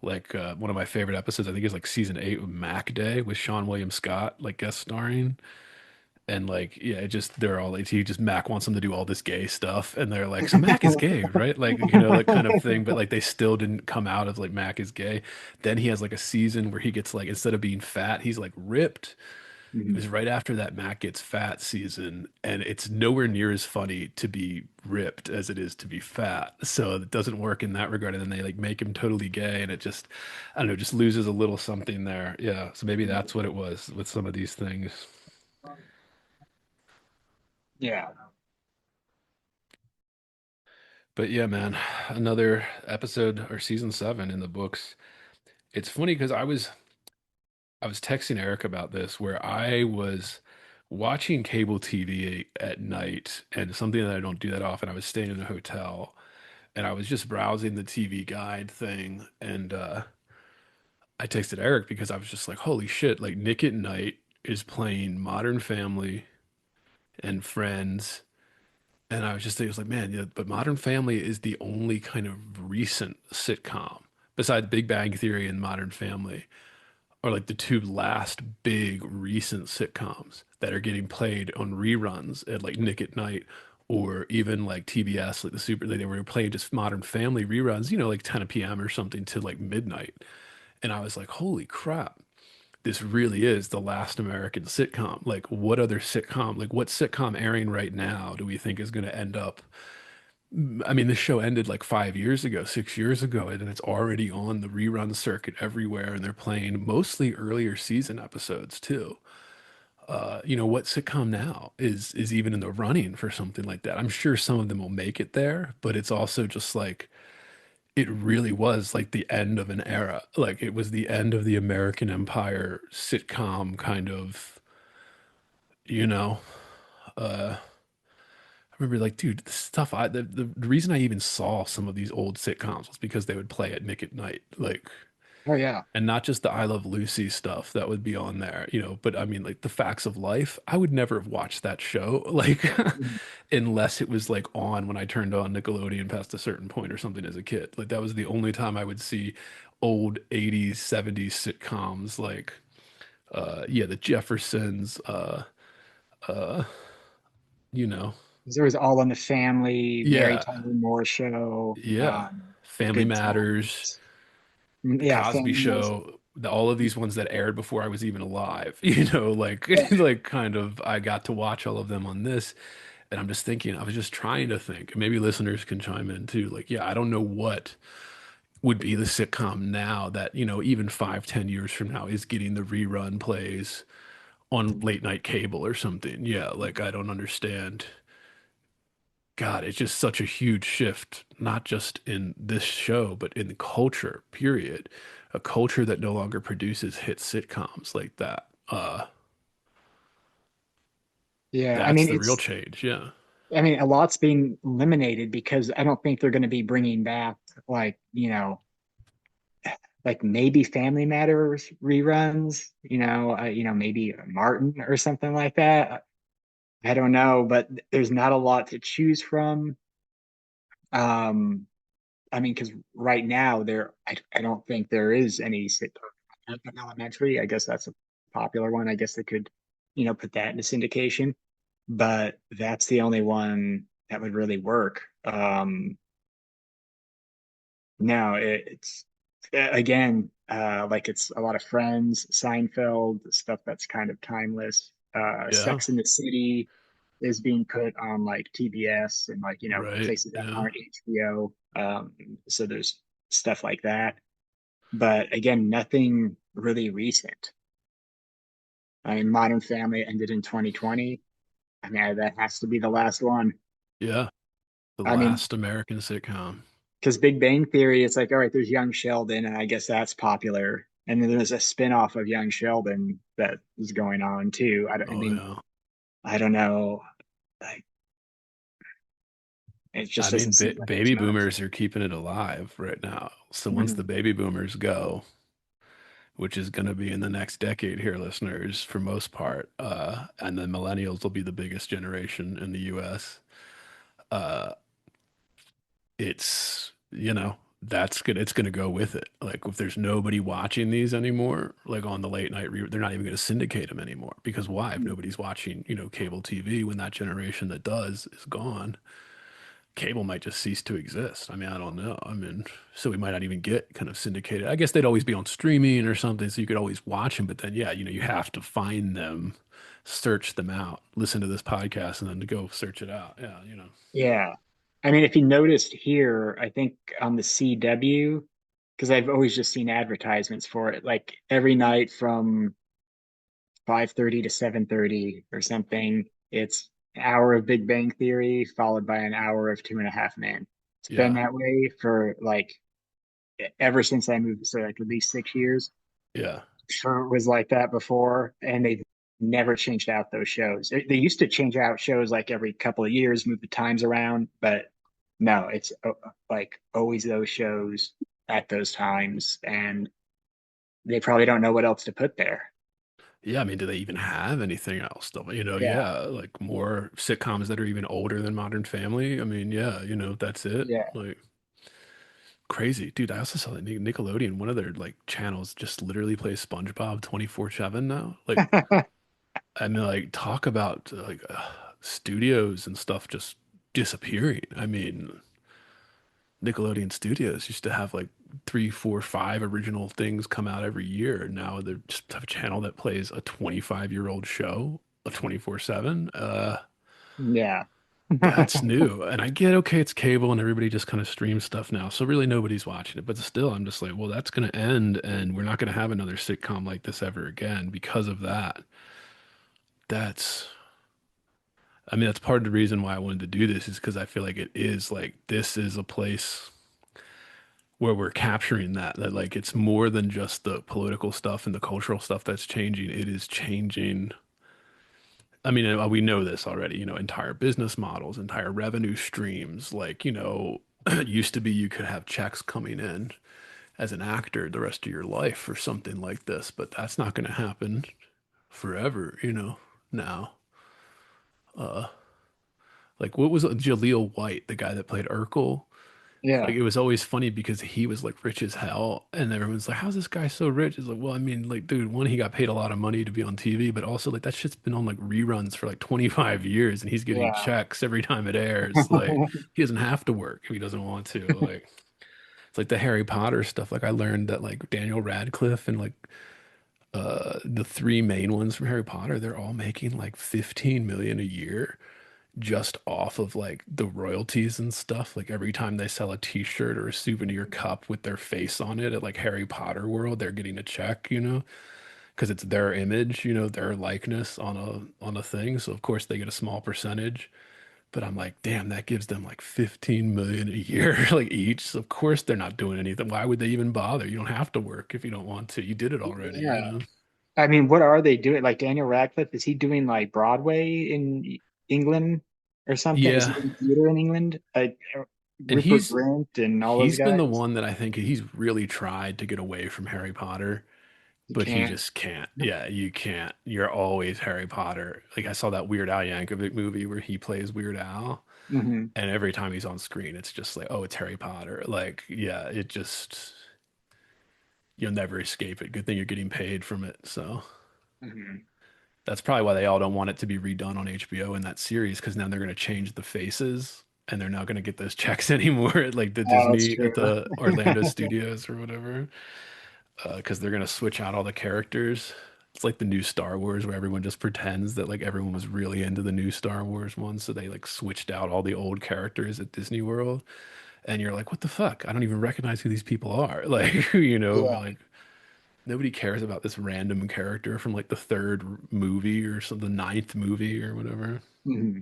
Like one of my favorite episodes, I think is like season 8 of Mac Day with Sean William Scott like guest starring. And like, yeah, it just they're all like he just Mac wants them to do all this gay stuff, and they're like, so Mac is gay, right? Like, you know, that kind of thing. But like, they still didn't come out as like Mac is gay. Then he has like a season where he gets like instead of being fat, he's like ripped. It Mhm. was right after that Mac gets fat season, and it's nowhere near as funny to be ripped as it is to be fat. So it doesn't work in that regard. And then they like make him totally gay, and it just, I don't know, just loses a little something there. Yeah. So maybe that's what it was with some of these things. Yeah. But yeah, man, another episode or season 7 in the books. It's funny because I was texting Eric about this where I was watching cable TV at night and something that I don't do that often. I was staying in a hotel and I was just browsing the TV guide thing and I texted Eric because I was just like, holy shit, like Nick at Night is playing Modern Family and Friends. And I was just thinking, I was like, man, yeah, but Modern Family is the only kind of recent sitcom besides Big Bang Theory and Modern Family are like the two last big recent sitcoms that are getting played on reruns at like Nick at Night or even like TBS, like the Super, like they were playing just Modern Family reruns, you know, like 10 p.m. or something to like midnight. And I was like, holy crap, this really is the last American sitcom. Like, what other sitcom, like, what sitcom airing right now do we think is going to end up? I mean, this show ended like 5 years ago, 6 years ago, and it's already on the rerun circuit everywhere, and they're playing mostly earlier season episodes too. You know, what sitcom now is even in the running for something like that? I'm sure some of them will make it there, but it's also just like it really was like the end of an era. Like it was the end of the American Empire sitcom kind of, you know. I remember like, dude, the stuff the reason I even saw some of these old sitcoms was because they would play at Nick at Night. Like Oh yeah. and not just the I Love Lucy stuff that would be on there, you know, but I mean like the Facts of Life. I would never have watched that show like Mhm. unless it was like on when I turned on Nickelodeon past a certain point or something as a kid. Like that was the only time I would see old 80s, 70s sitcoms like yeah, the Jeffersons, uh, you know. There was All in the Family, Mary Yeah, Tyler Moore Show, yeah. Family Good Matters. Times. The Yeah, Cosby Family Matters. Show, all of these ones that aired before I was even alive, you know, like like kind of I got to watch all of them on this. And I'm just thinking, I was just trying to think, maybe listeners can chime in too. Like, yeah, I don't know what. would be the sitcom now that, even 5, 10 years from now is getting the rerun plays on late night cable or something. Yeah, like I don't understand. God, it's just such a huge shift, not just in this show, but in the culture, period. A culture that no longer produces hit sitcoms like that. Yeah, I That's mean the real it's change. Yeah. I mean a lot's being eliminated because I don't think they're going to be bringing back like, like maybe Family Matters reruns, maybe Martin or something like that. I don't know, but there's not a lot to choose from. Um, I mean, because right now I don't think there is any sitcom. Elementary, I guess that's a popular one. I guess they could, put that into syndication, but that's the only one that would really work. No, it's again, like it's a lot of Friends, Seinfeld, stuff that's kind of timeless. Yeah. Sex in the City is being put on like TBS and like, Right. places that Yeah. aren't HBO. So there's stuff like that. But again, nothing really recent. I mean, Modern Family ended in 2020. I mean, that has to be the last one. Yeah. The I mean, last American sitcom. because Big Bang Theory, it's like, all right, there's Young Sheldon, and I guess that's popular. And then there's a spin-off of Young Sheldon that is going on too. I Oh, mean, yeah. I don't know. Like, it I just mean, doesn't seem like there's baby much. boomers are keeping it alive right now. So once the Mhm. baby boomers go, which is going to be in the next decade here, listeners, for most part, and then millennials will be the biggest generation in the US. Uh, it's, it's gonna go with it. Like if there's nobody watching these anymore, like on the late night, they're not even gonna syndicate them anymore because why? If nobody's watching, cable TV, when that generation that does is gone, cable might just cease to exist. I mean, I don't know. I mean, so we might not even get kind of syndicated. I guess they'd always be on streaming or something, so you could always watch them. But then, yeah, you have to find them, search them out, listen to this podcast, and then to go search it out. Yeah, Yeah. I mean, if you noticed here, I think on the CW, because I've always just seen advertisements for it, like every night from 5:30 to 7:30 or something, it's an hour of Big Bang Theory followed by an hour of Two and a Half Men. It's been yeah, that way for like ever since I moved, so like at least 6 years. yeah. Sure, it was like that before, and they never changed out those shows. They used to change out shows like every couple of years, move the times around, but no, it's like always those shows at those times, and they probably don't know what else to put there. Yeah, I mean, do they even have anything else though? Yeah, Yeah, like more sitcoms that are even older than Modern Family. I mean, yeah, that's it. yeah. Like crazy. Dude, I also saw that Nickelodeon, one of their like channels just literally plays SpongeBob 24/7 now. Like, I mean, like talk about like studios and stuff just disappearing. I mean, Nickelodeon Studios used to have like three, four, five original things come out every year. And now they just have a channel that plays a 25-year-old show of 24/7. Yeah. That's new. And I get, okay, it's cable and everybody just kind of streams stuff now. So really nobody's watching it. But still, I'm just like, well, that's going to end and we're not going to have another sitcom like this ever again because of that. That's, I mean, that's part of the reason why I wanted to do this is because I feel like it is like, this is a place where we're capturing that like it's more than just the political stuff and the cultural stuff that's changing. It is changing. I mean, we know this already, entire business models, entire revenue streams. Like, it used to be you could have checks coming in as an actor the rest of your life or something like this, but that's not going to happen forever, now. Uh, like, what was it? Jaleel White, the guy that played Urkel? Like Yeah. it was always funny because he was like rich as hell, and everyone's like, "How's this guy so rich?" It's like, well, I mean, like, dude, one, he got paid a lot of money to be on TV, but also like that shit's been on like reruns for like 25 years, and he's getting Yeah. checks every time it airs. Like he doesn't have to work if he doesn't want to. Like it's like the Harry Potter stuff. Like I learned that like Daniel Radcliffe and like the three main ones from Harry Potter, they're all making like 15 million a year just off of like the royalties and stuff. Like every time they sell a t-shirt or a souvenir cup with their face on it at like Harry Potter World, they're getting a check, because it's their image, their likeness on a thing. So of course they get a small percentage. But I'm like, damn, that gives them like 15 million a year, like each. So of course they're not doing anything. Why would they even bother? You don't have to work if you don't want to. You did it already, Yeah. I mean, what are they doing? Like Daniel Radcliffe, is he doing like Broadway in England or something? Is he Yeah. doing theater in England? And Rupert Grint and all those he's been the guys? one that I think he's really tried to get away from Harry Potter, You but he can't. just can't. Yeah, you can't. You're always Harry Potter. Like I saw that Weird Al Yankovic movie where he plays Weird Al, Hmm. and every time he's on screen, it's just like, oh, it's Harry Potter. Like, yeah, it just you'll never escape it. Good thing you're getting paid from it. So Hmm. that's probably why they all don't want it to be redone on HBO in that series, because now they're going to change the faces and they're not going to get those checks anymore at like the Oh, that's Disney, true. at the Orlando studios or whatever, because they're going to switch out all the characters. It's like the new Star Wars where everyone just pretends that like everyone was really into the new Star Wars one. So they like switched out all the old characters at Disney World. And you're like, what the fuck? I don't even recognize who these people are. Like, Yeah. like nobody cares about this random character from like the third movie or some the ninth movie or whatever. Hmm.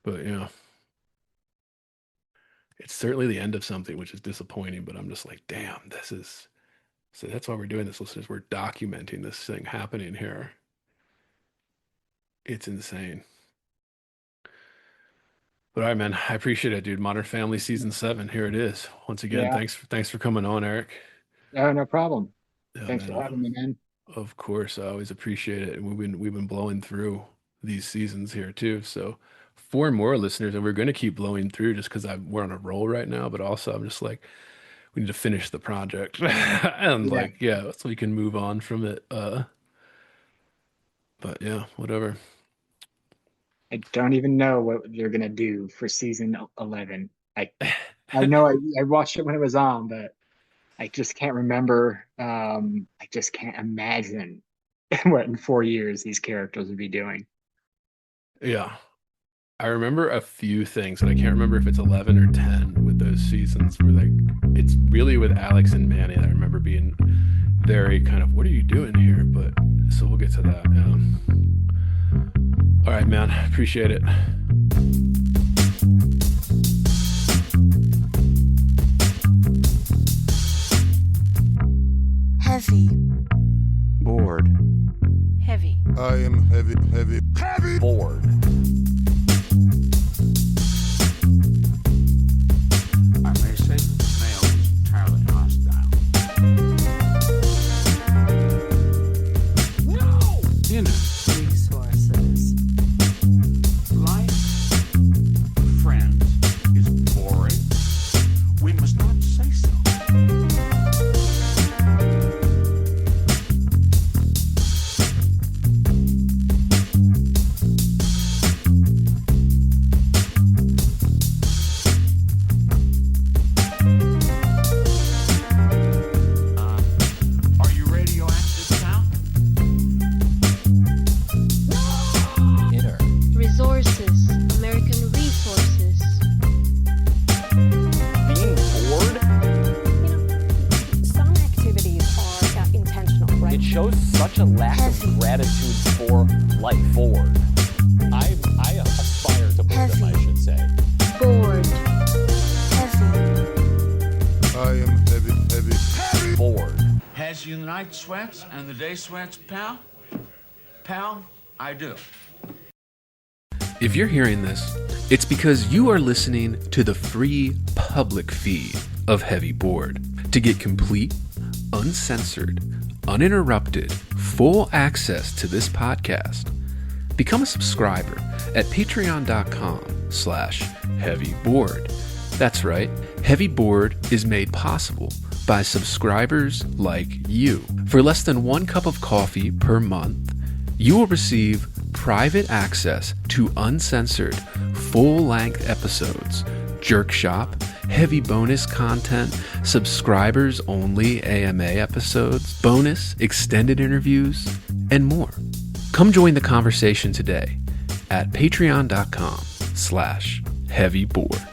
But it's certainly the end of something, which is disappointing. But I'm just like, damn, this is so that's why we're doing this, listeners. We're documenting this thing happening here. It's insane. But all right, man, I appreciate it, dude. Modern Family season 7. Here it is. Once again, Yeah. thanks for coming on, Eric. Oh, no problem. Yeah, Thanks man. for having me, man. Of course, I always appreciate it. And we've been blowing through these seasons here too. So 4 more listeners, and we're going to keep blowing through just because we're on a roll right now. But also, I'm just like, we need to finish the project, and Yeah. like, yeah, so we can move on from it. But yeah, whatever. I don't even know what they're gonna do for season 11. I know I watched it when it was on, but I just can't remember. I just can't imagine what in 4 years these characters would be doing. Yeah, I remember a few things, but I can't remember if it's 11 or 10 with those seasons where like it's really with Alex and Manny. I remember being very kind of, what are you doing here? But so we'll get to that. All right, man. Appreciate it. Heavy. Bored. Heavy. I am heavy, heavy, heavy. Bored. I may say that the male is entirely hostile. No! Inner Resources. life, friends, is boring. We must not say so. Are you radioactive now? Inner. Resources. American resources. Being bored? Some activities are intentional, right? It shows such a lack Heavy. of gratitude for life. Bored. I aspire to boredom, I Heavy. should say. Bored. Heavy. I am heavy, heavy, heavy. Bored. Has you the night sweats and the day sweats, pal? Pal, I do. If you're hearing this, it's because you are listening to the free public feed of Heavy Board. To get complete, uncensored, uninterrupted, full access to this podcast, become a subscriber at patreon.com/heavyboard. That's right, Heavy Board is made possible by subscribers like you. For less than 1 cup of coffee per month, you will receive private access to uncensored, full-length episodes, jerk shop, heavy bonus content, subscribers-only AMA episodes, bonus extended interviews, and more. Come join the conversation today at patreon.com/heavyboard.